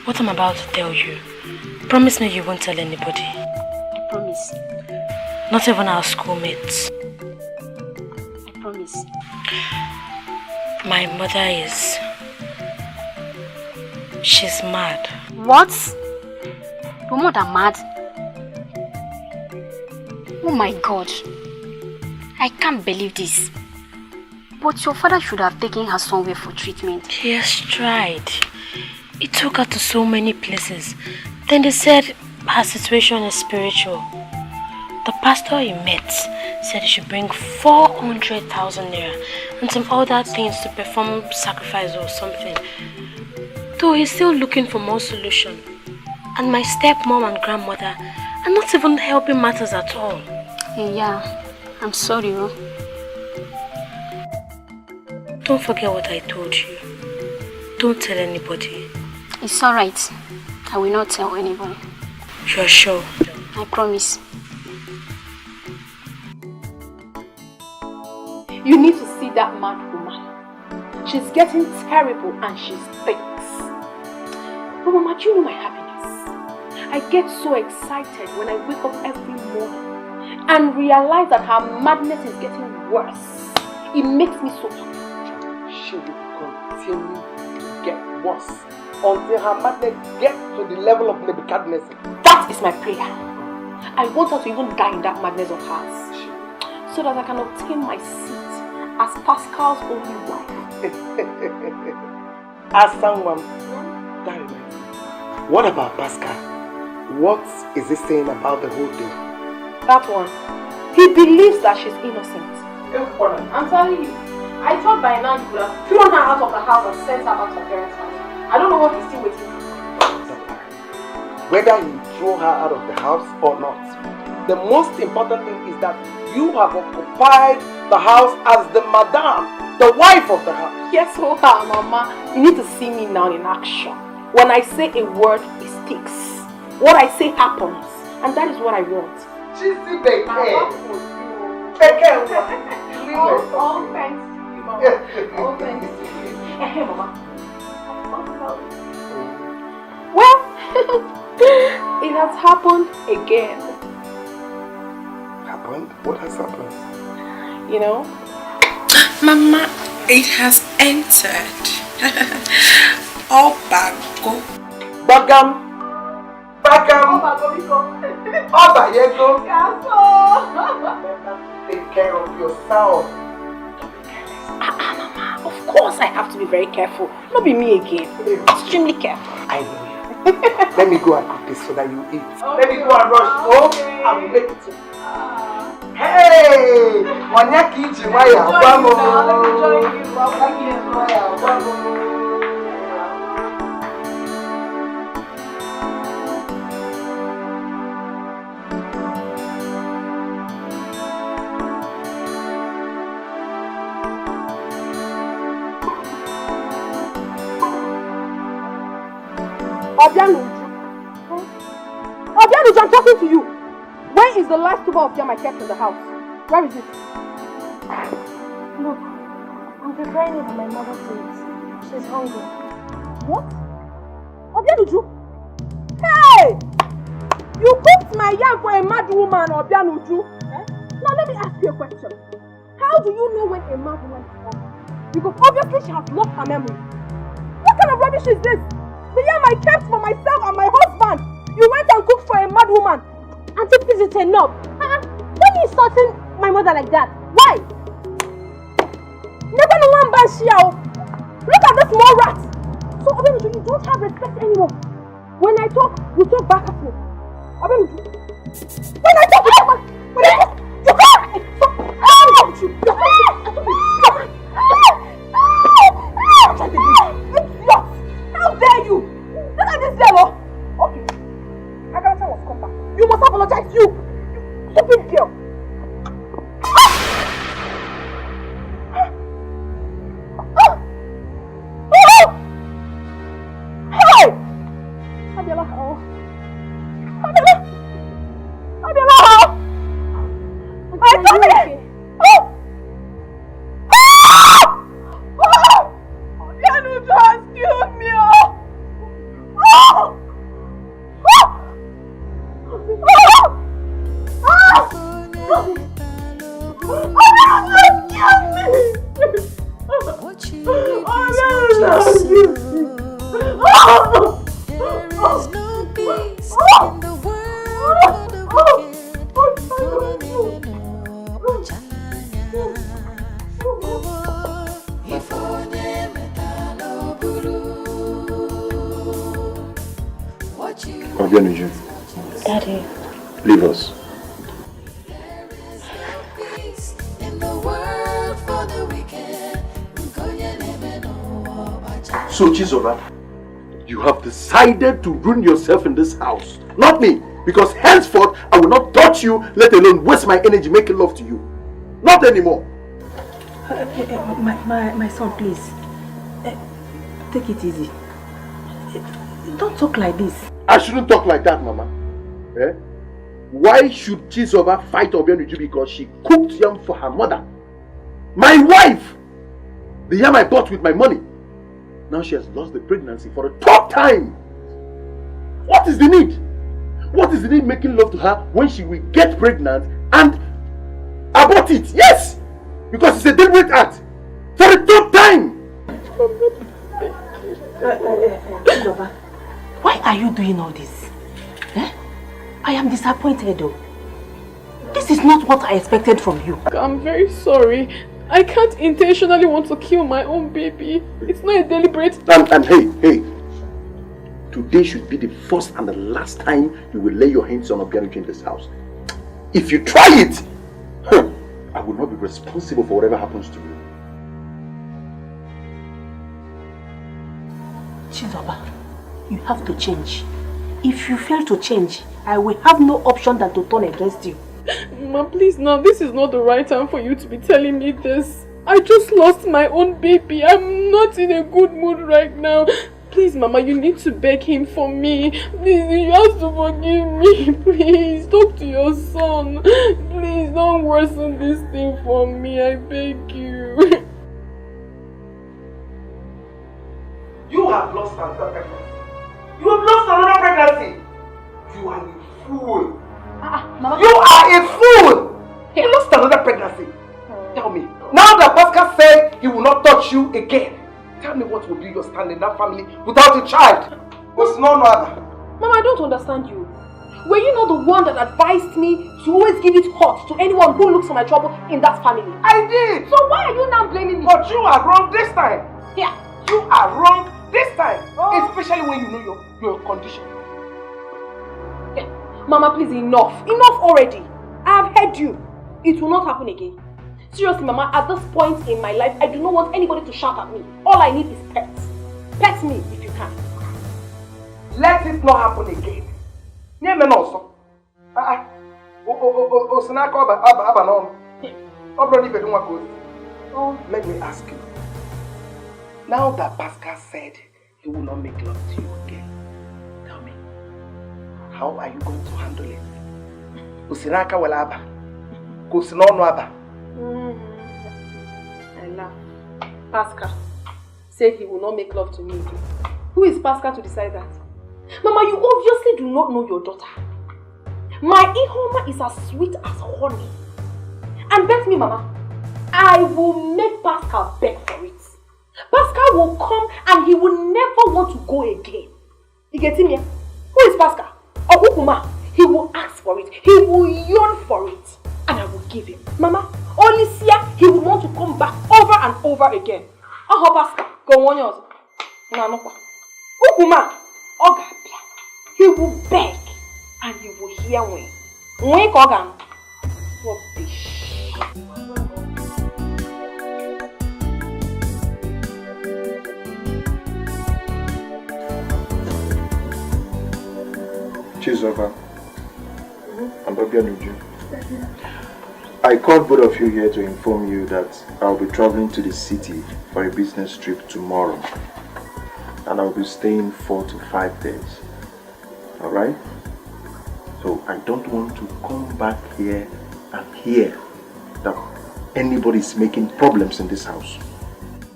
A: what I'm about to tell you, promise me you won't tell anybody.
F: I promise.
A: Not even our schoolmates.
F: I promise.
A: My mother she's mad.
F: What? Your mother mad? Oh my God. I can't believe this. But your father should have taken her somewhere for treatment.
A: He has tried. He took her to so many places. Then they said her situation is spiritual. The pastor he met said he should bring 400,000 naira and some other things to perform sacrifice or something. Though he's still looking for more solution. And my stepmom and grandmother are not even helping matters at all.
F: Yeah, I'm sorry.
A: Don't forget what I told you. Don't tell anybody.
F: It's alright. I will not tell anybody.
A: You're sure?
F: I promise.
U: You need to see that mad woman. She's getting terrible and she thinks. But Mama, do you know my happiness? I get so excited when I wake up every morning and realize that her madness is getting worse. It makes me so happy.
M: She will continue to get worse until her madness gets to the level of Nebuchadnezzar.
U: That is my prayer. I want her to even die in that madness of hers, so that I can obtain my seat as Pascal's only wife.
M: As someone, that reminds me. What about Pascal? What is he saying about the whole thing?
U: That one. He believes that she's innocent. I'm telling you, I thought by now you would have thrown her out of the house and sent her back to her parents' house. I don't know what he's still waiting for.
M: Whether you throw her out of the house or not, the most important thing is that you have occupied the house as the madame, the wife of the house.
U: Yes, Mama. You need to see me now in action. When I say a word, it sticks. What I say happens. And that is what I want.
M: She's the Dikeh.
U: All thanks to you, Mama. All thanks to you. Hey, Mama. Well, it has happened again.
M: Happened? What has happened?
U: You know?
O: Mama, it has entered. Oh, Bago.
M: Bagam. Oh, Bayego. Take care of yourself.
U: Mama, of course I have to be very careful. Not be me again. Extremely careful.
M: I know you. Let me go and cook this so that you eat. Okay. Let me go and rush home and we'll make it. Hey! Wanyaki Jimaya,
U: Obianuju, I'm talking to you. Where is the last tuber of yam I kept in the house? Where is it?
A: Look, I'm preparing it for my mother to eat. She's hungry.
U: What? Obianuju? Hey! You cooked my yam for a mad woman, Obianuju. Now let me ask you a question. How do you know when a mad woman is hungry? Because obviously she has lost her memory. What kind of rubbish is this? The yam I kept for myself and my husband. You went and cooked for a mad woman.
A: Auntie, please, it's enough. When you insulting
U: my mother like that? Why? Never know one bad shell. Look at this small rat. So Obenuju, you don't have respect anymore. When I talk, you talk back at me. Obenuju. When I talk, you talk back. When I talk, you talk. How dare you? Look at this level. Okay. Agarata was come back. You must apologize, you stupid girl. Hey! Abiola, how? Abiola, how? My tummy! Oh! You need to excuse me!
A: Daddy.
L: Leave us. So, Chizoba, you have decided to ruin yourself in this house. Not me. Because henceforth, I will not touch you, let alone waste my energy making love to you. Not anymore.
S: My son, please. Take it easy. Don't talk like this.
L: I shouldn't talk like that, Mama. Eh? Why should Chizoba fight Obenuju because she cooked yam for her mother? My wife! The yam I bought with my money. Now she has lost the pregnancy for the 3rd time. What is the need? What is the need making love to her when she will get pregnant and abort it? Yes! Because it's a deliberate act. For the 3rd time!
S: Chizoba, why are you doing all this? Eh? I am disappointed though. This is not what I expected from you.
B: I'm very sorry. I can't intentionally want to kill my own baby. It's not a deliberate...
L: And hey. Today should be the first and the last time you will lay your hands on Obenuju in this house. If you try it, I will not be responsible for whatever happens to you.
S: Chizoba, you have to change. If you fail to change, I will have no option than to turn against you.
B: Mama, please now, this is not the right time for you to be telling me this. I just lost my own baby. I'm not in a good mood right now. Please, Mama, you need to beg him for me. Please, you have to forgive me. Please, talk to your son. Please, don't worsen this thing for me. I beg you.
M: You have lost another pregnancy. You have lost another pregnancy. You are a fool.
U: Mama.
M: You are a fool. You lost another pregnancy. Tell me. Now that Pascal said he will not touch you again, tell me what will be your stand in that family without a child? What's no other?
U: Mama, I don't understand you. Were you not the one that advised me to always give it hot to anyone who looks for my trouble in that family?
M: I did.
U: So why are you now blaming me?
M: But you are wrong this time.
U: Yeah.
M: You are wrong this time. Especially when you know your condition.
U: Yeah. Mama, please, enough. Enough already. I have heard you. It will not happen again. Seriously, Mama, at this point in my life, I do not want anybody to shout at me. All I need is pets. Pet me if you can.
M: Let it not happen again. Let me ask you. Now that Pascal said he will not make love to you again, tell me, how are you going to handle it?
U: I laugh. Pascal said he will not make love to me again. Who is Pascal to decide that? Mama, you obviously do not know your daughter. My Ihoma is as sweet as honey. And bet me, Mama, I will make Pascal beg for it. Pascal will come and he will never want to go again. You get him here? Who is Pascal? Okukuma. He will ask for it. He will yearn for it. And I will give him. Mama, only Sia, he would want to come back over and over again. Oh, Pastor, go on yours. No. Ukuma, Ogabia, he will beg and you will hear me. Wake Ogam. Rubbish.
H: Chizoba and Obianuju. I called both of you here to inform you that I'll be traveling to the city for a business trip tomorrow. And I'll be staying 4 to 5 days. Alright? So I don't want to come back here and hear that anybody is making problems in this house.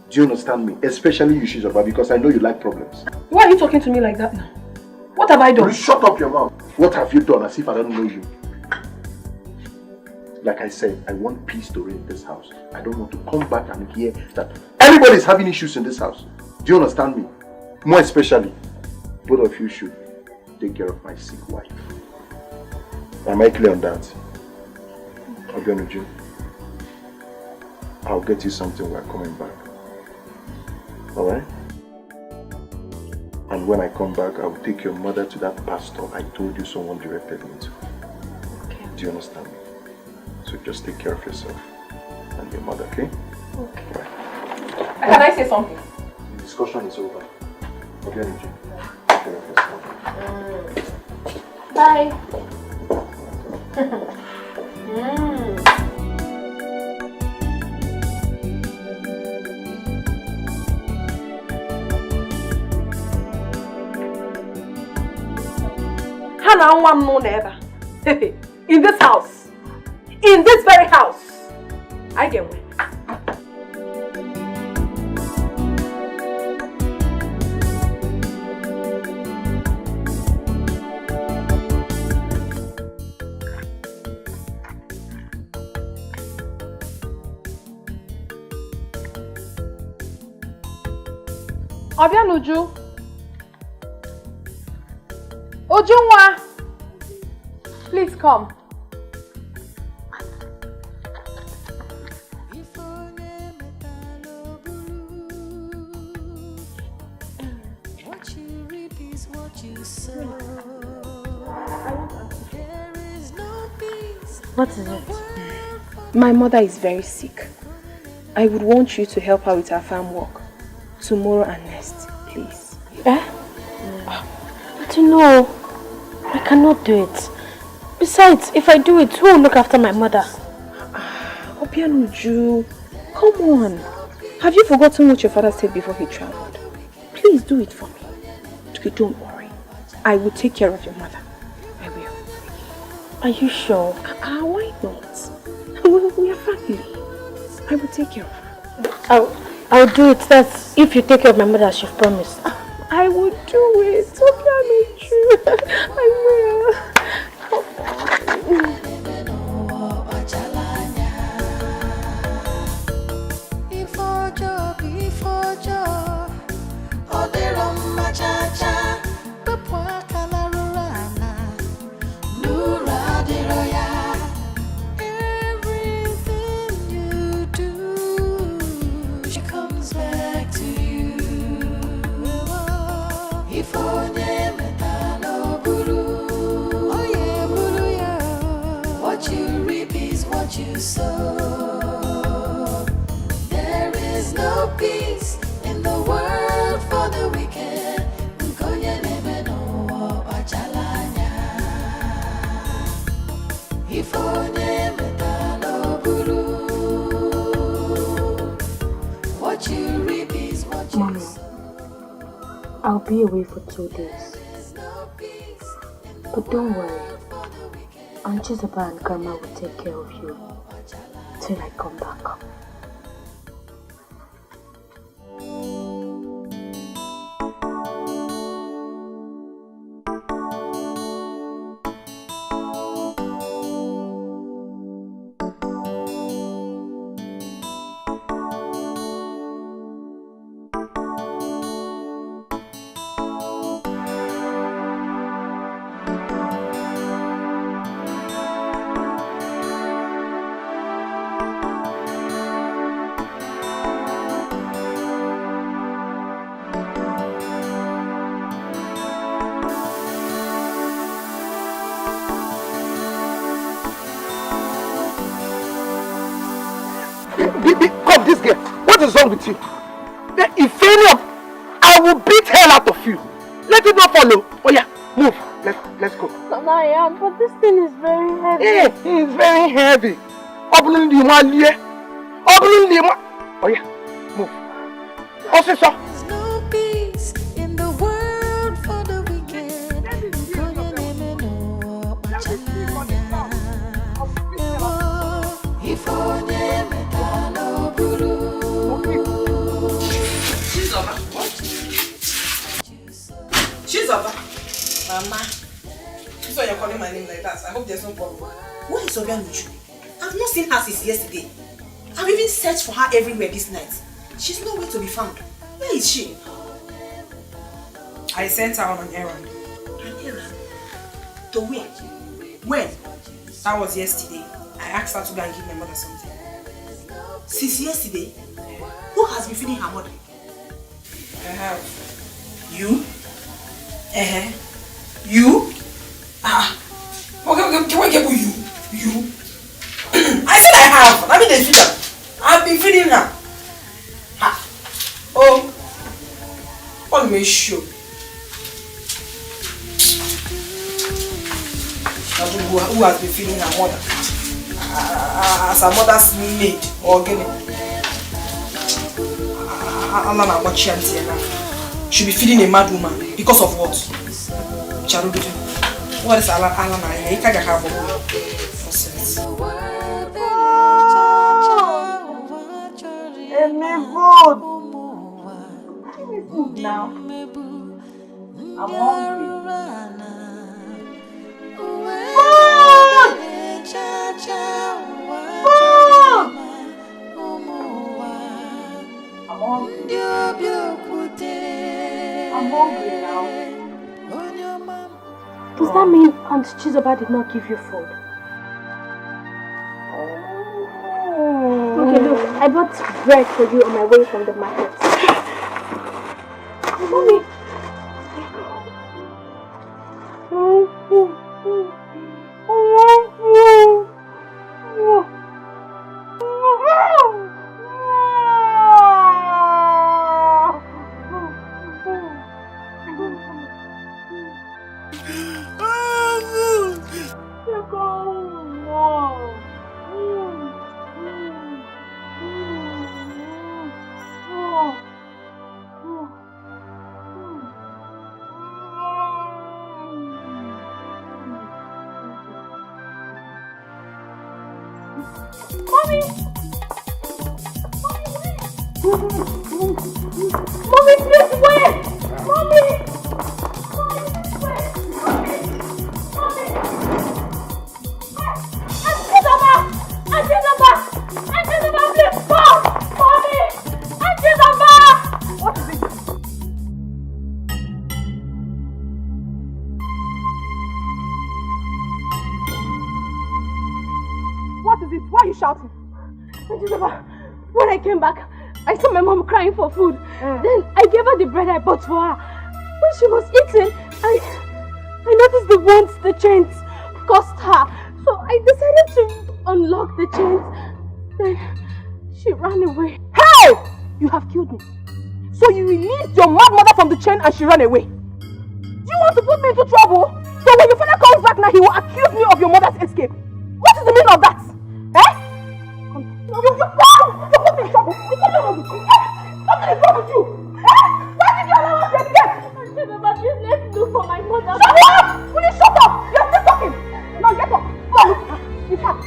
H: Do you understand me? Especially you, Chizoba, because I know you like problems.
U: Why are you talking to me like that now? What have I done?
H: You shut up your mouth. What have you done as if I don't know you? Like I said, I want peace to reign in this house. I don't want to come back and hear that everybody is having issues in this house. Do you understand me? More especially, both of you should take care of my sick wife. Am I clear on that? Obianuju, I'll get you something when I'm coming back. Alright? And when I come back, I'll take your mother to that pastor I told you someone directed me to.
U: Okay.
H: Do you understand me? So just take care of yourself and your mother, okay?
U: Okay.
H: Right.
U: Can I say something?
H: The discussion is over. Okay, take care of yourself.
U: Bye. In this house. In this very house. I get one. Obianuju. Ujunwa. Please come.
J: What you reap is what you sow. There is no peace.
A: What is it?
U: My mother is very sick. I would want you to help her with her farm work. Tomorrow and next, please.
A: Eh? But you know, I cannot do it. Besides, if I do it, who will look after my mother?
U: Obianuju, come on. Have you forgotten what your father said before he traveled? Please do it for me. Okay, don't worry. I will take care of your mother. I will.
A: Are you sure?
U: Why not? We are family. I will take care of her.
A: I'll do it. That's if you take care of my mother as you've promised.
U: I will do it. Obianuju. I will.
J: You sow. There is no peace in the world for the wicked. What you reap is what you
A: Mommy, I'll be away for 2 days. But don't worry. Aunt Jezebel and Grandma will take care of you till I come back.
M: girl? What is wrong with you? If any of... I will beat hell out of you. Let it not follow. Oh yeah, move. Let's go.
A: Mama, yeah, but this thing is very heavy.
M: Yeah, it's very heavy. Oh yeah, move. Also, sir.
J: There's no peace in the world for the wicked.
C: Chizoba. Mama. So you're calling my name like that. I hope there's no problem. Where is Obian with you? I've not seen her since yesterday. I've even searched for her everywhere this night. She's nowhere to be found. Where is she? I sent her on an errand. An errand? To where? When? That was yesterday. I asked her to go and give my mother something. Since yesterday? Who has been feeding her mother? I have. You? You? Okay, can I get you? You? I said I have. I mean the feeder. I've been feeding her. Oh. Let me show. Who has been feeding her mother? As her mother's maid or giving. She'll be feeding a mad woman because of what? Charudu. What is Alana? You can't have a nonsense.
G: Food. Give me food now. I'm hungry. I'm hungry now.
A: Does that mean Aunt Chizoba did not give you food? Okay, look, I bought bread for you on my way from the market. Mommy! When I came back, I saw my mom crying for food. Then I gave her the bread I bought for her. When she was eating, I noticed the wounds the chains caused her. So I decided to unlock the chains. Then she ran away.
G: Hey! You have killed me. So you released your mad mother from the chain and she ran away. Do you want to put me into trouble? So when your father comes back now, he will accuse me of your mother's escape. What is the meaning of that? You put me in trouble. Something is wrong with you. Why did you allow us to escape?
A: Chizoba, please let's look for my mother.
G: Shut up! Will you shut up? You're still talking. Now get up. Come on. In fact,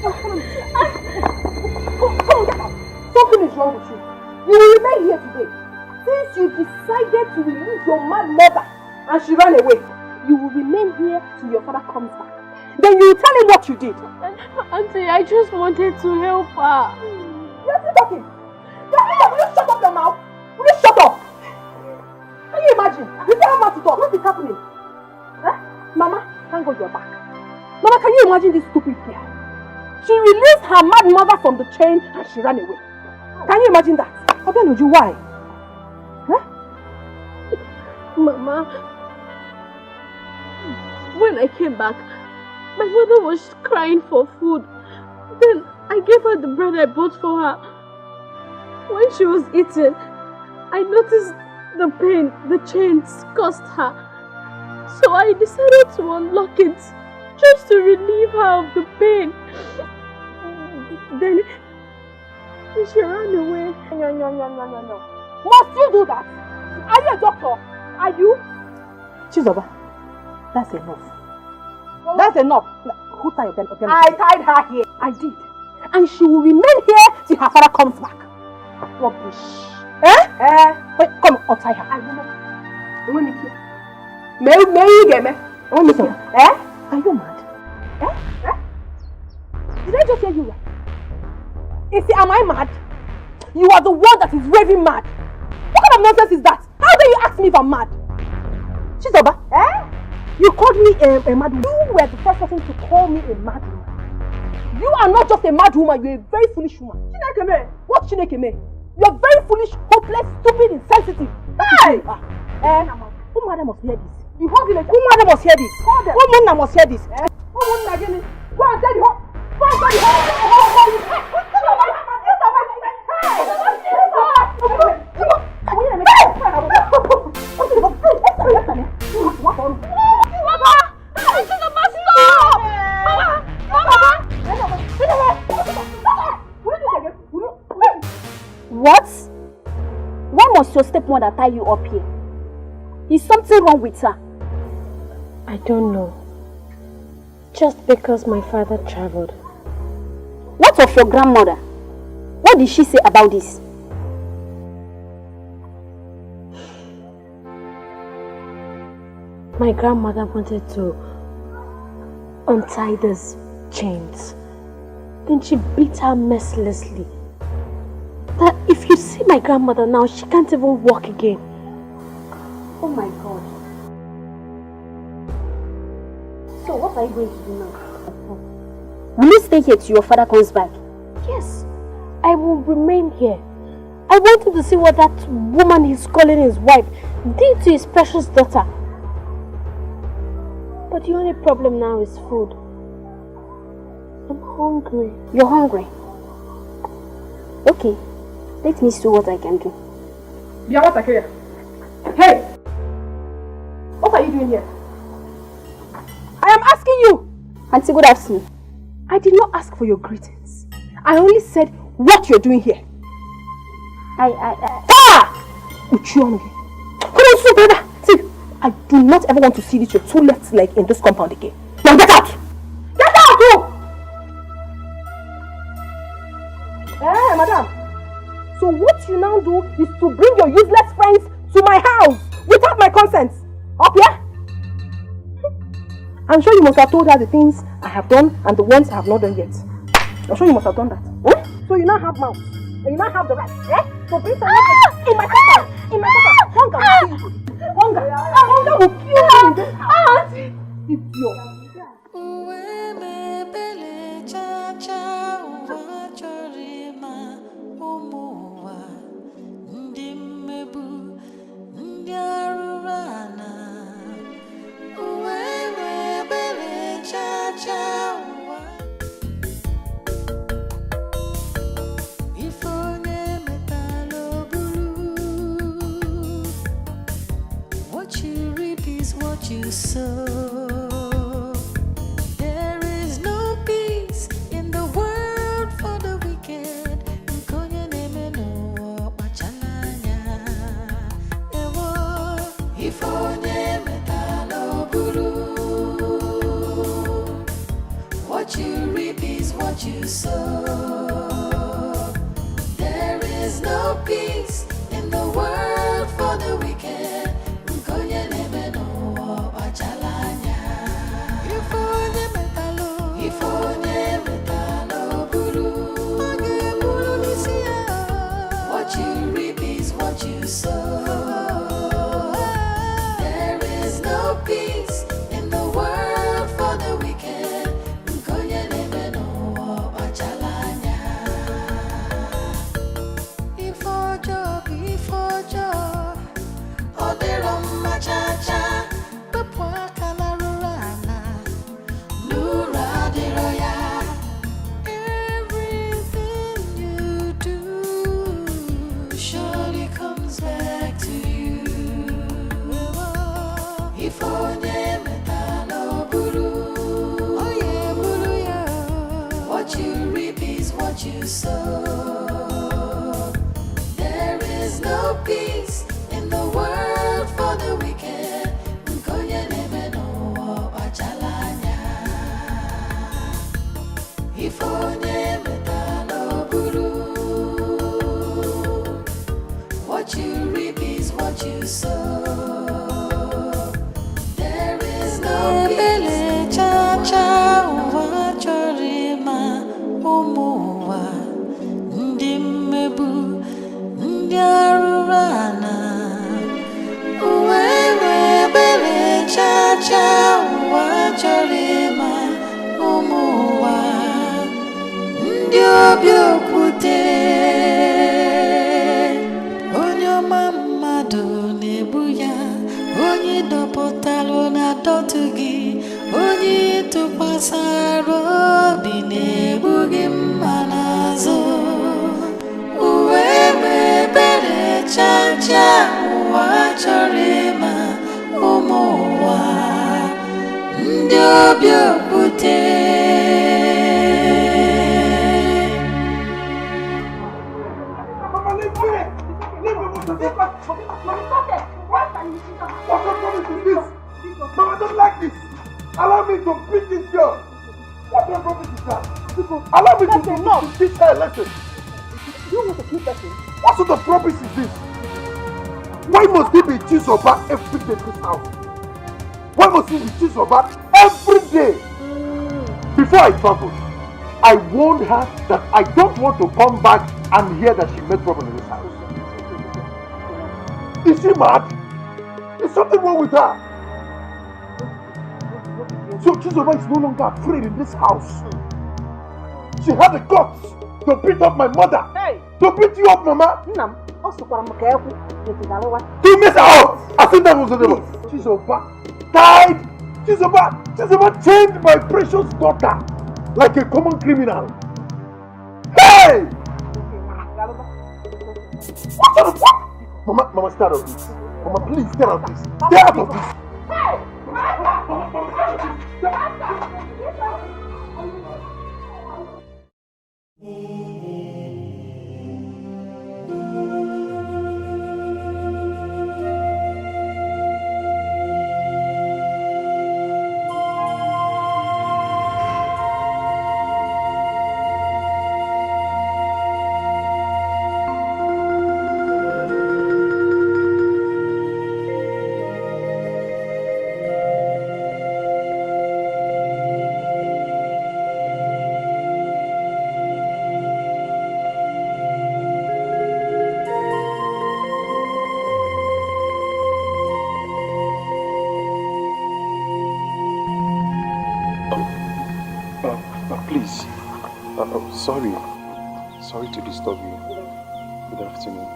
G: come on, get up. Something is wrong with you. You will remain here today. Since you decided to release your mad mother and she ran away, you will remain here till your father comes back. Then you will tell him what you did.
A: Auntie, I just wanted to help her.
G: You're still talking. Will you shut up your mouth? Will you shut up? Can you imagine? You tell her not to talk. What is happening? Mama, thank God you're back. Mama, can you imagine this stupid girl? She released her mad mother from the chain and she ran away. Can you imagine that? I don't know why.
A: Mama, when I came back, my mother was crying for food. Then I gave her the bread I bought for her. When she was eating, I noticed the pain the chains caused her. So I decided to unlock it just to relieve her of the pain. Then she ran away.
C: No. Must you do that? Are you a doctor? Are you?
S: Chizoba, that's enough. That's enough. Who tied your belt?
C: I tied her here. I did. And she will remain here till her father comes back. Rubbish. Wait, come, untie her. I will not. May you get me?
S: Are you mad?
C: Did I just hear you right? You see, am I mad? You are the one that is raving mad. What kind of nonsense is that? How dare you ask me if I'm mad?
S: Chizoba,
C: you called me a mad woman. You were the first person to call me a mad woman. You are not just a mad woman, you're a very foolish woman. Chinekeme? What Chinekeme? You're very foolish, hopeless, stupid, insensitive. Hey! Who mother must hear this? The whole village. Who mother must hear this? Who mother must hear this? Who mother again? Go and tell the whole. Go and tell the whole.
F: What? Why must your stepmother tie you up here? Is something wrong with her?
A: I don't know. Just because my father traveled.
F: What of your grandmother? What did she say about this?
A: My grandmother wanted to untie these chains. Then she beat her mercilessly. That if you see my grandmother now, she can't even walk again.
F: Oh my God. So what are you going to do now? Will you stay here till your father comes back?
A: Yes, I will remain here. I want him to see what that woman he's calling his wife did to his precious daughter. But the only problem now is food. I'm hungry.
F: You're hungry? Okay, let me see what I can do.
C: Hey! What are you doing here? I am asking you!
F: Auntie, good afternoon.
C: I did not ask for your greetings. I only said what you're doing here. Come on, so brother. See, I do not ever want to see this your two left leg in this compound again. Now get out! Get out, you! Madam. So what you now do is to bring your useless friends to my house without my consent. Up here? I'm sure you must have told her the things I have done and the ones I have not done yet. I'm sure you must have done that. So you now have mouth. And you now have the right. So bring some in my compound. In my compound. Hunger will kill you. Hunger will kill you in this house. It's yours.
J: What you reap is what you sow. There is no peace in the world for the wicked. What you reap is what you sow. There is no peace in the world for the wicked. What you reap is what you sow. There is no peace in the world for the wicked. If our job what you sow. There is no peace in the world for the wicked. Nkonye neme no achalanya. Ifonye metano buru. What you reap is what you sow. There is no peace. Cha uwa chorima umuwa ndi mmebu ndi arurana uwewe bele cha uwa chorima umuwa ndi obiokute onye ọma mmadụ na-egbu ya onye dọpụtalụ na dọtụ gị onye tụkwasara obi na-egbu gị mma n'azụ uwe mebere chacha ụwa chọrọ ịma ụmụ ụwa ndị obi okwute.
L: Mama, I don't like this. Allow me to beat this girl. What kind of promise is that? Allow me to teach her a lesson. You want to keep that thing? What sort of promise is this? Why must there be Chizoba every day in this house? Why must there be Chizoba every day? Before I traveled, I warned her that I don't want to come back and hear that she made trouble in this house. Is she mad? Is something wrong with her? So Chizoba is no longer afraid in this house. She had the guts to beat up my mother. Hey. To beat you up, Mama. To miss her out. I think that was the devil. Chizoba died. Chizoba chained my precious daughter like a common criminal. Hey! What sort of what? Mama, stay out of this. Mama, please stay out of this. Stay out of this. Hey! Sorry to disturb you. Good afternoon.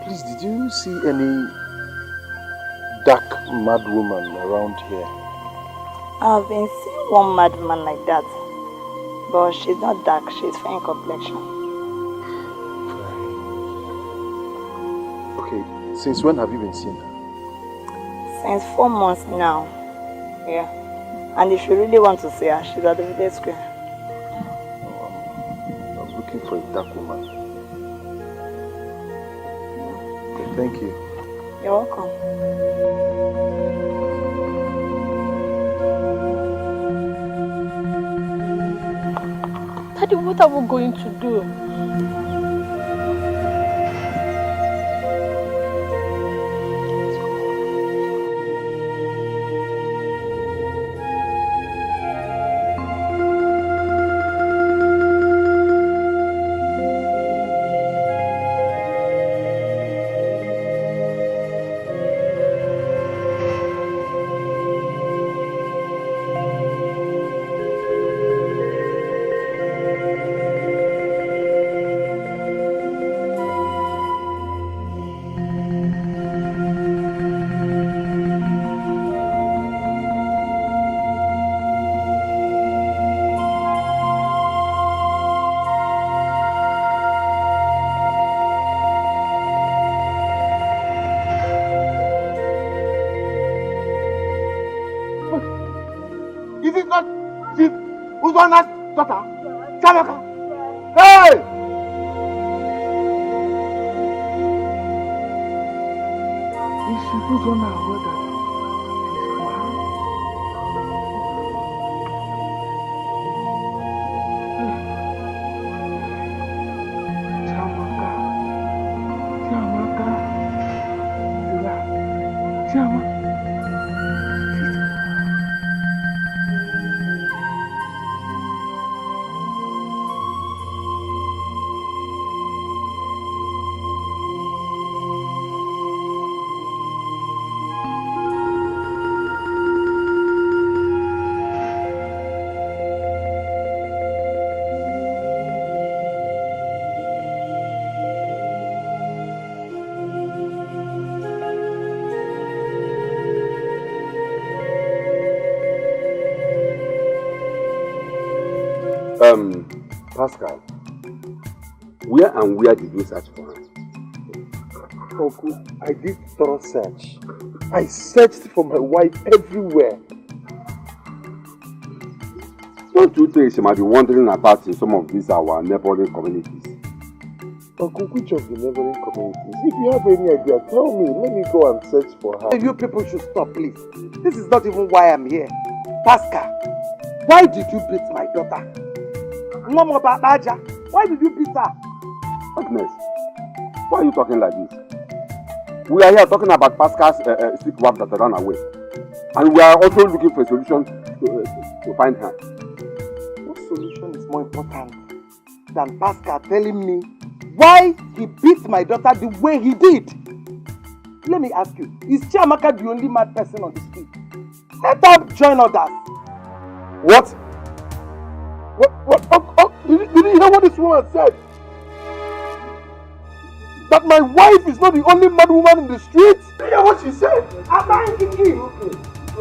L: Please, did you see any dark mad woman around here?
Q: I've been seeing one mad woman like that, but she's not dark, she's fair in complexion.
L: Okay, since when have you been seeing her?
Q: Since 4 months now. Yeah. And if you really want to see her, she's at the village square.
L: For a dark woman. Okay, thank you.
Q: You're welcome.
B: Daddy, what are we going to do?
L: Hey! Is she good on her mother?
T: Pascal, where did you search for her?
L: Uncle, I did thorough search. I searched for my wife everywhere.
T: Don't you think she might be wandering about in some of these our neighboring communities?
L: Uncle, which of the neighboring communities? If you have any idea, tell me. Let me go and search for her.
M: You people should stop, please. This is not even why I'm here. Pascal, why did you beat my daughter? Mama Baja, why did you beat her?
T: Agnes, why are you talking like this? We are here talking about Pascal's sick wife that ran away. And we are also looking for a solution to find her.
M: What solution is more important than Pascal telling me why he beat my daughter the way he did? Let me ask you, is Chiamaka the only mad person on the street? Let her join others.
L: What? Did you hear what this woman said? That my wife is not the only mad woman in the street? Did you hear what she said?
M: I'm thinking. You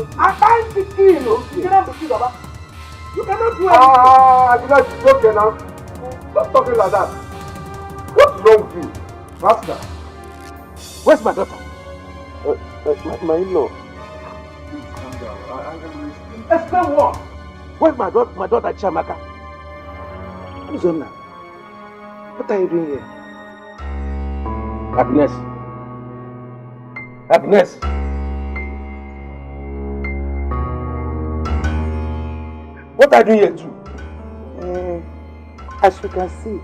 M: cannot do that. You cannot do anything.
L: It's okay now. Stop talking like that. What's wrong with you? Master,
M: where's my daughter?
L: My in-law.
N: Please calm down. I'm going to listen.
M: Explain what? Where's my daughter Chiamaka? Uzonna, what are you doing here?
L: Agnes. What are you doing here too?
M: As you can see,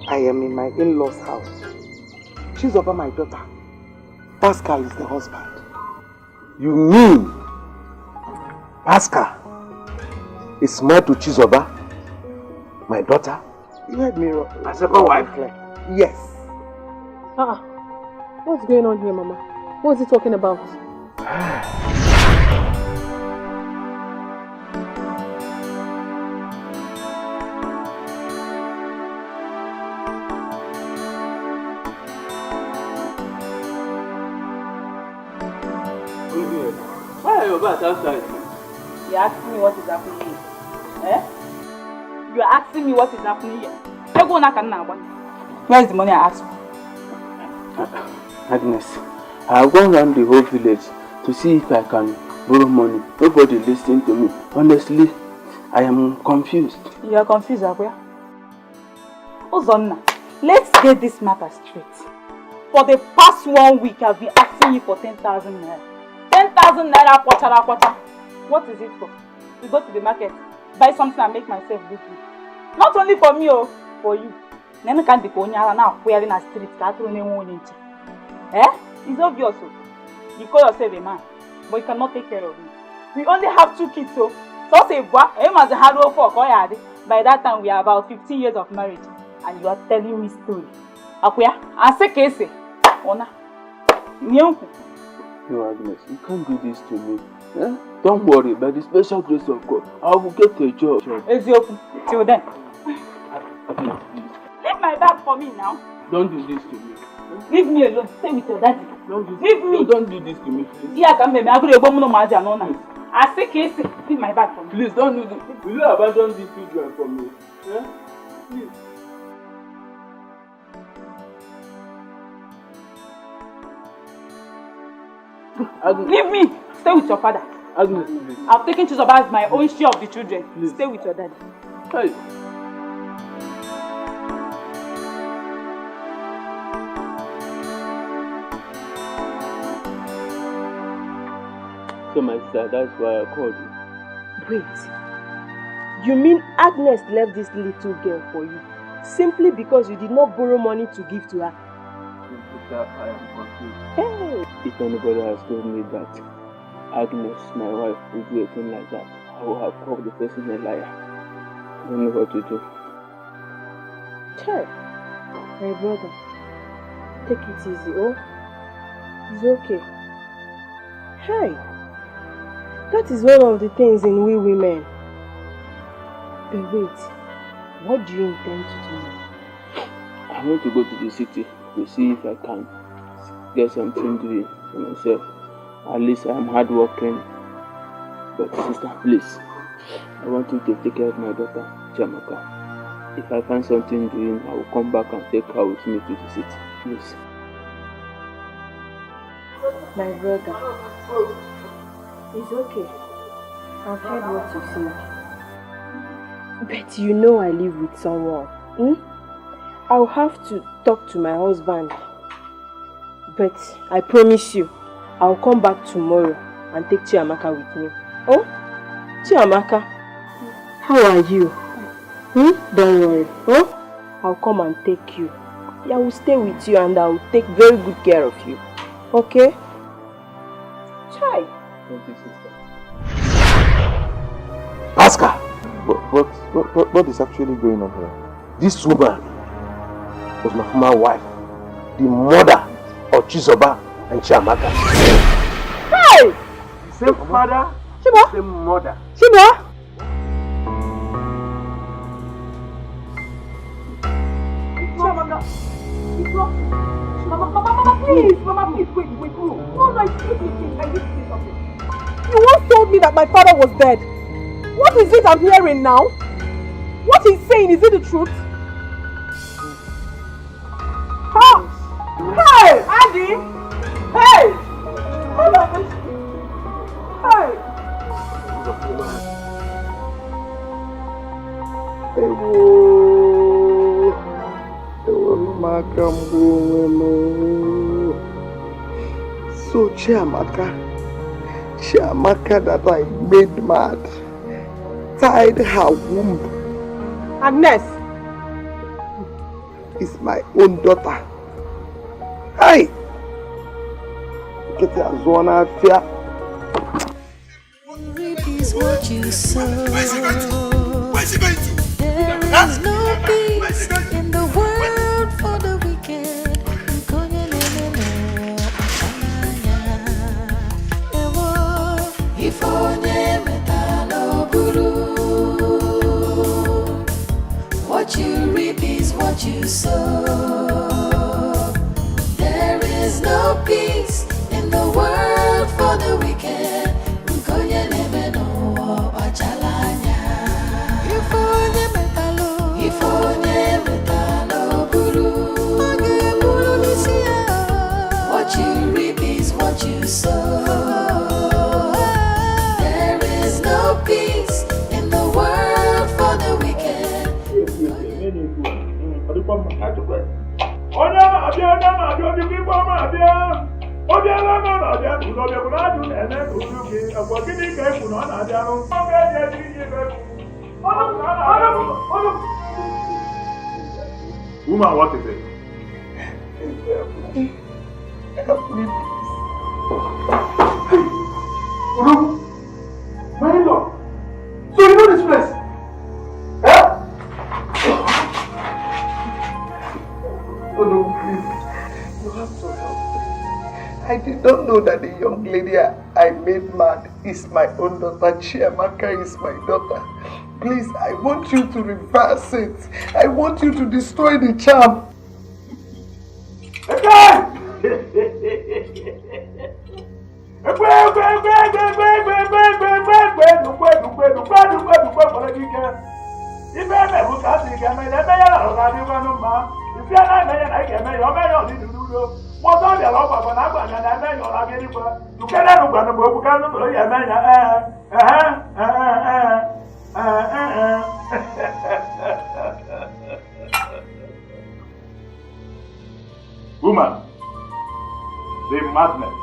M: I am in my in-laws' house. She's over my daughter. Pascal is the husband.
L: You mean Pascal is married to Chizoba, my daughter?
M: You heard me wrong.
L: My second wife?
M: Yes.
B: What's going on here, Mama? What is he talking about?
R: Why are you about outside?
C: You're asking me what is happening here. Eh? You're asking me what is happening here. Where is the money I asked for?
R: Agnes, I have gone around the whole village to see if I can borrow money. Nobody listening to me. Honestly, I am confused.
C: You are confused, Abuya? Ozonna, let's get this matter straight. For the past 1 week, I've been asking you for 10,000 naira. 10,000 naira, quarter. What is it for? To go to the market, buy something and make myself look good. Not only for me, for you. Nene can't be going now wearing a street. Eh? It's obvious. You call yourself a man, but you cannot take care of me. We only have 2 kids, so say by that time we are about 15 years of marriage, and you are telling me story. Akuya, I say case. Ona.
R: No, Agnes, you can't do this to me. Eh? Don't worry, by the special grace of God, I will get a job.
C: Ezioku, till then. Leave my bag for me now.
R: Don't do this to me.
C: Leave me alone. Stay with your daddy. Leave me.
R: Don't do this to me, please.
C: Yeah, come baby. I go to go. I say case. Leave my bag for me.
R: Please don't do this. Will you abandon this children for me? Eh? Please.
C: Agnes. Leave me. Stay with your father.
R: Agnes, please.
C: I've taken Chizoba as my own share of the children. Please. Stay with your daddy.
R: Hey. So my sister, that's why I called you.
U: Wait. You mean Agnes left this little girl for you simply because you did not borrow money to give to her?
R: Sister, I am confused.
U: Hey!
R: If anybody has told me that Agnes, my wife, will do a thing like that, I will have called the person a liar. I don't know what to do.
U: Hey, my brother, take it easy, oh? It's okay. Hey, that is one of the things in we women. But wait, what do you intend to do?
R: I want to go to the city to see if I can get something doing for myself. At least I am hardworking. But sister, please, I want you to take care of my daughter, Chiamaka. If I find something doing, I will come back and take her with me to the city. Please.
U: My brother, it's okay. I've heard what you say. But you know I live with someone. I'll have to talk to my husband. But I promise you, I'll come back tomorrow and take Chiamaka with me. Oh? Chiamaka, how are you? Don't worry. I'll come and take you. I will stay with you and I will take very good care of you. Okay? Try.
R: Thank you, sister.
L: Pascal! What is actually going on here? This woman was my former wife, the mother of Chizoba and Chiamaka.
U: Hey!
R: Same father,
U: Chiba?
R: same mother.
U: Chiba?
G: Mama, please, Mama, please, wait. No, excuse me, please, I need to say something.
U: You once told me that my father was dead. What is it I'm hearing now? What he's saying, is it the truth?
G: Ha! Hey, Andy! Hey! Hey!
M: So Chiamaka that I made mad, tied her womb.
U: Agnes
M: is my own daughter. Hey! Get your zone out here.
J: Is what you sow.
I: Where's he going to?
J: There is no peace in the world for the wicked. What you reap is what you sow. There is no peace in the world for the wicked. What you reap is what you sow. There is no peace in the world for the wicked.
L: Woman, what is it?
M: Help me,
L: My lord! So you know this place? Huh?
M: Oh no, please. You have to help me. I did not know that the young lady I made mad is my own daughter. Chiamaka is my daughter. Please, I want you to reverse it. I want you to destroy the charm.
L: Woman, the madness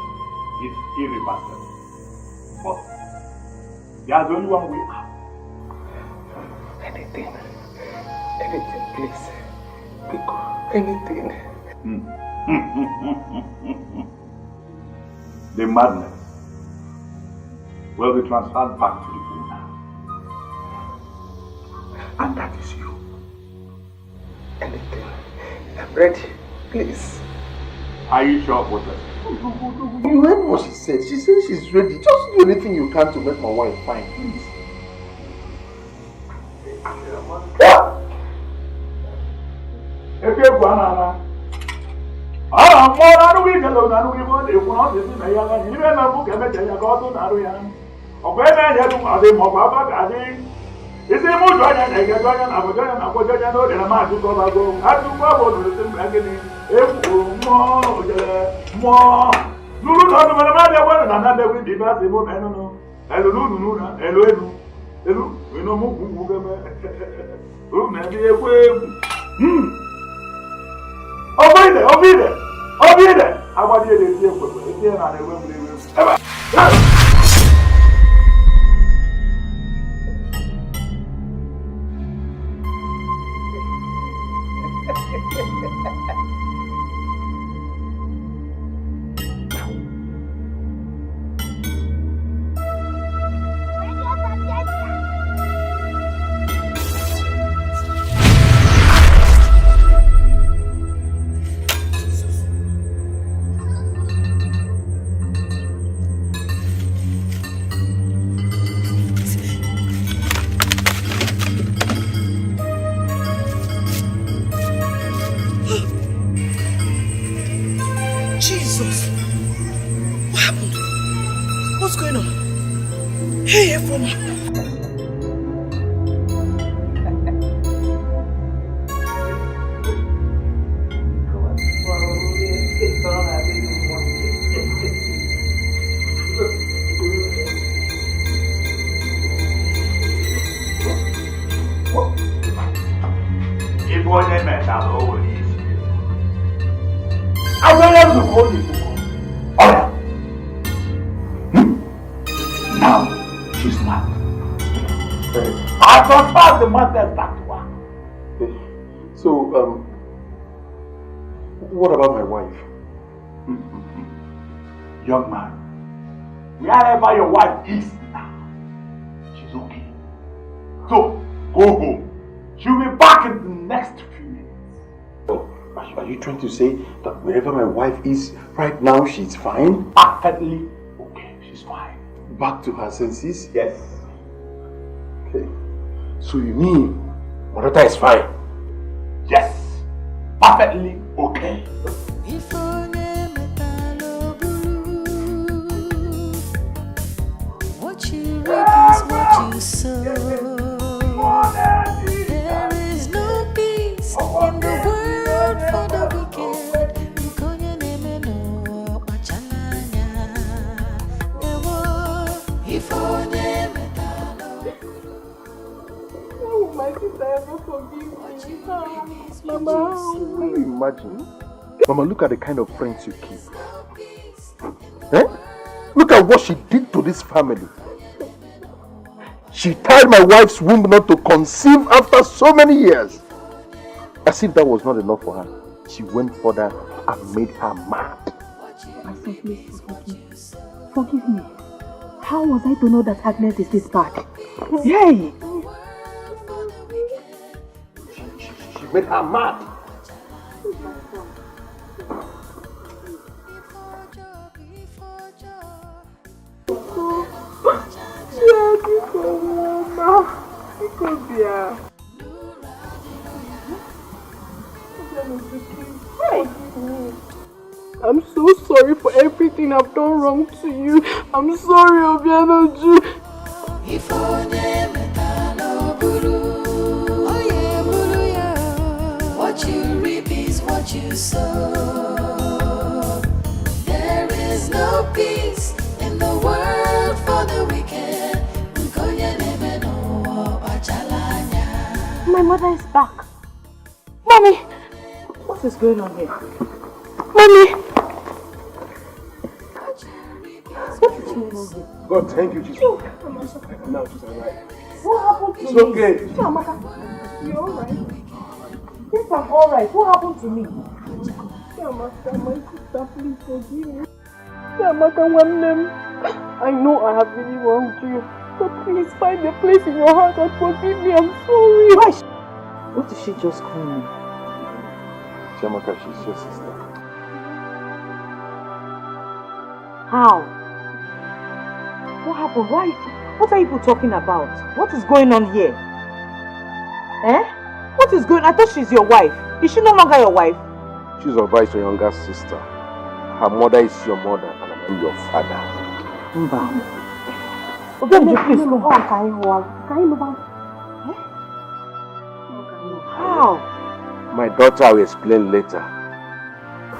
L: is irreversible.
P: There's only one way out.
M: Anything, please. Anything.
P: The madness will be transferred back to the owner. And that is you.
M: Anything. I'm ready. Please.
P: Are you sure about that?
H: You heard what she said. She said she's ready. Just do anything you can to make my wife fine, please.
P: If you're going I'm more than we can learn, and we want to want to see my young and even a book and a god on Arian. Or when I had to have him of Papa, is it more than I get one and I'm going to put another and a man to go. I do well to listen back in more. Lulu, not the matter one and another will be bad. They won't know. Hello, we know who may be a way. Over there. I want you to hear what we're here and I will believe.
H: What about my wife?
P: Young man, wherever your wife is now, she's okay. So, go home. She'll be back in the next few minutes.
H: Oh, are you trying to say that wherever my wife is right now, she's fine?
P: Perfectly okay, she's fine.
H: Back to her senses?
P: Yes.
H: Okay. So you mean my daughter is fine?
P: Yes. Perfectly okay.
J: What you reap is what you sow. There is no peace in the world for the wicked.
B: How will my sister ever forgive me? Mama,
H: can you imagine? Mama, look at the kind of friends you keep. Eh? Look at what she did to this family. She tied my wife's womb not to conceive after so many years. As if that was not enough for her, she went further and made her mad.
U: My son, please forgive me. Forgive me. How was I to know that Agnes is this bad? Yay!
H: She made her mad.
B: I'm so sorry for everything I've done wrong to you. I'm sorry, Obianoju.
J: What you reap is what you sow. There is no peace in the world for the wicked.
U: My mother is back. Mommy! What is going on here? Mommy!
L: God, thank you, Jesus. Now she's alright.
U: What happened to
L: It's
U: me?
L: okay.
U: Chiamaka, you're alright? Yes, I'm alright. What happened to me?
B: Chiamaka, my sister, please forgive me. Chiamaka, one name. I know I have really wronged you. But please find a place in your heart and forgive me. I'm sorry.
U: Why? What did she just call me?
L: Chiamaka, she's your sister.
U: How? What happened? Why? What are you people talking about? What is going on here? Eh? What is going on? I thought she's your wife. Is she no longer your wife?
L: She's your vice, your younger sister. Her mother is your mother and I am your father.
U: Mba. Okay, please go on. Can you move on? How?
L: My daughter, I will explain later.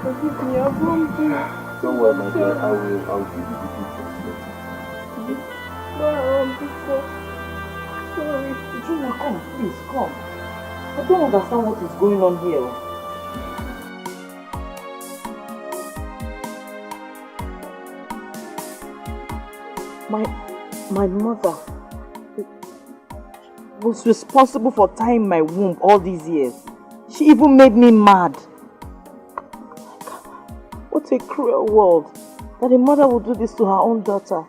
B: Forgive me, I've wronged you.
L: Don't worry, my dear. I'll give you the details.
B: Sorry.
U: Regina, come, please, come. I don't understand what is going on here. My mother was responsible for tying my womb all these years. She even made me mad. What a cruel world that a mother would do this to her own daughter.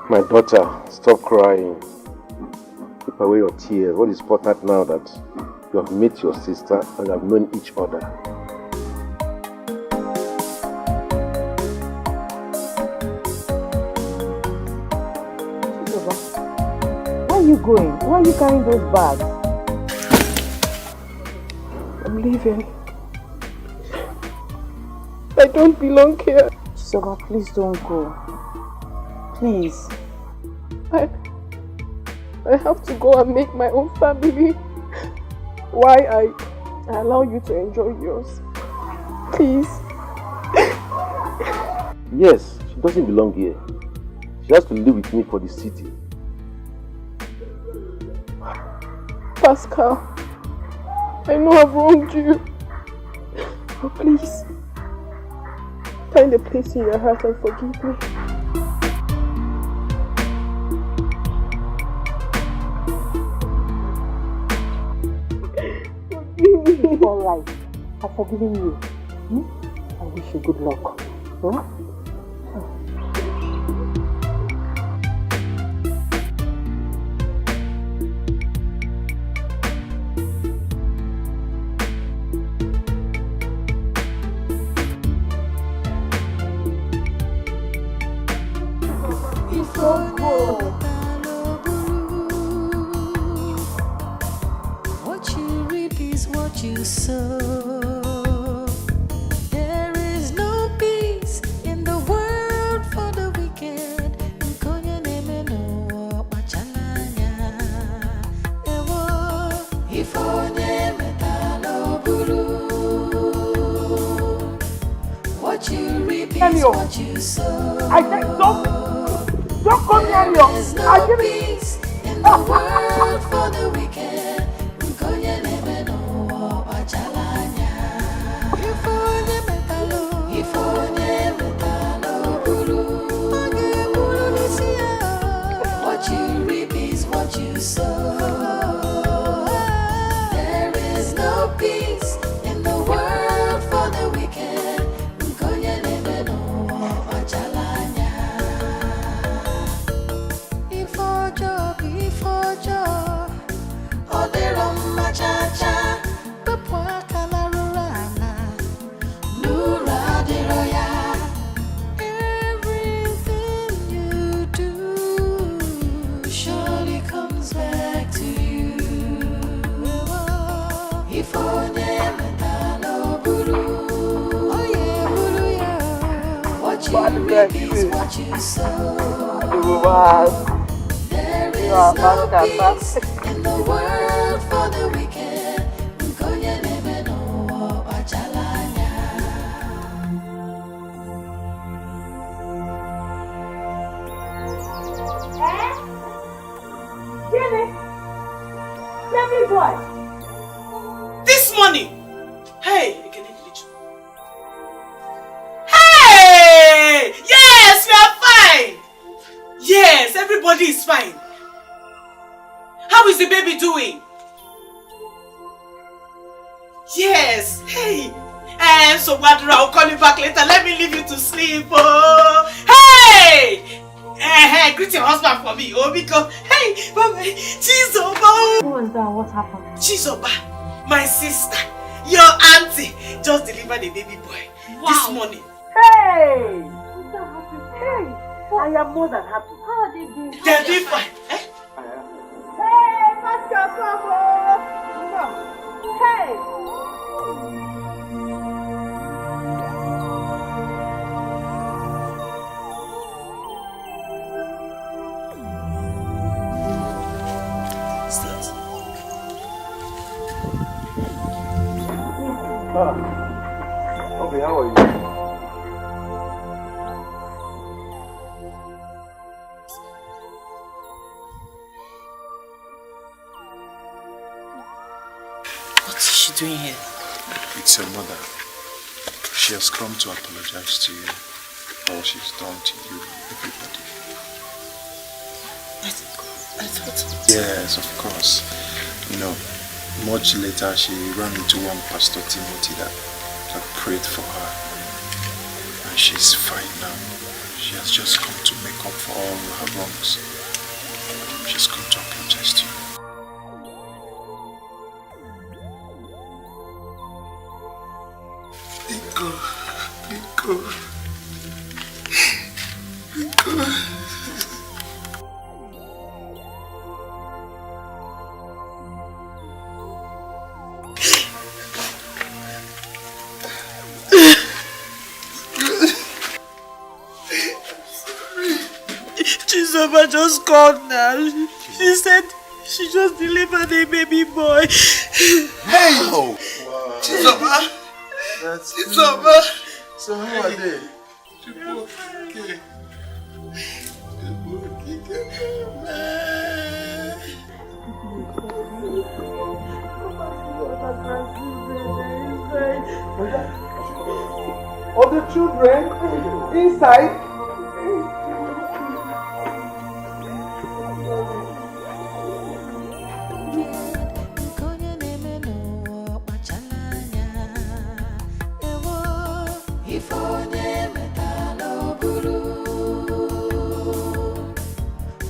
L: My daughter, stop crying. Keep away your tears. What is important now that you have met your sister and have known each other?
U: Where are you going? Why are you carrying those bags?
B: I'm leaving. I don't belong here.
U: Chisoba, please don't go. Please.
B: I have to go and make my own family. Why I allow you to enjoy yours. Please.
L: Yes, she doesn't belong here. She has to live with me for the city.
B: Pascal, I know I've wronged you. But please, find a place in your heart and forgive me.
U: Alright, I've forgiven you. I wish you good luck. Huh?
J: What you reap is what you sow. There is no peace in the world for the wicked. What you reap is what you sow.
M: I said don't come near me.
J: There is no peace in the world for the wicked. What you reap is what you sow. There is no peace in the world for the wicked. What you sow. There is no peace in the world for the wicked.
I: This morning, hey, hey!
E: Everybody is fine. How is the baby doing? Yes. Hey. So Badra, I'll call you back later. Let me leave you to sleep. Oh. Hey! Greet your husband for me. Oh, because hey, Mama, Chizoba.
A: Who was that? What happened?
E: Chizoba, my sister, your auntie, just delivered a baby boy this morning.
G: Hey! Hey! I am more than happy.
A: How are they doing?
E: They're doing fine.
G: Hey, Pastor, come. Hey!
L: Okay, how are you?
E: What is she doing here?
H: It's your mother. She has come to apologize to you for what she's done to you, everybody.
E: I thought...
H: Yes, of course. You know, much later she ran into one Pastor Timothy that prayed for her. And she's fine now. She has just come to make up for all her wrongs. She's come to apologize to you. Biko.
E: Chizoba just called now. She said she just delivered a baby boy.
L: Hey! Oh, wow.
E: Chizoba!
L: That's
E: Chizoba!
L: So how are they?
E: Okay.
L: All the children inside.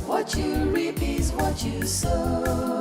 J: What you reap is what you sow.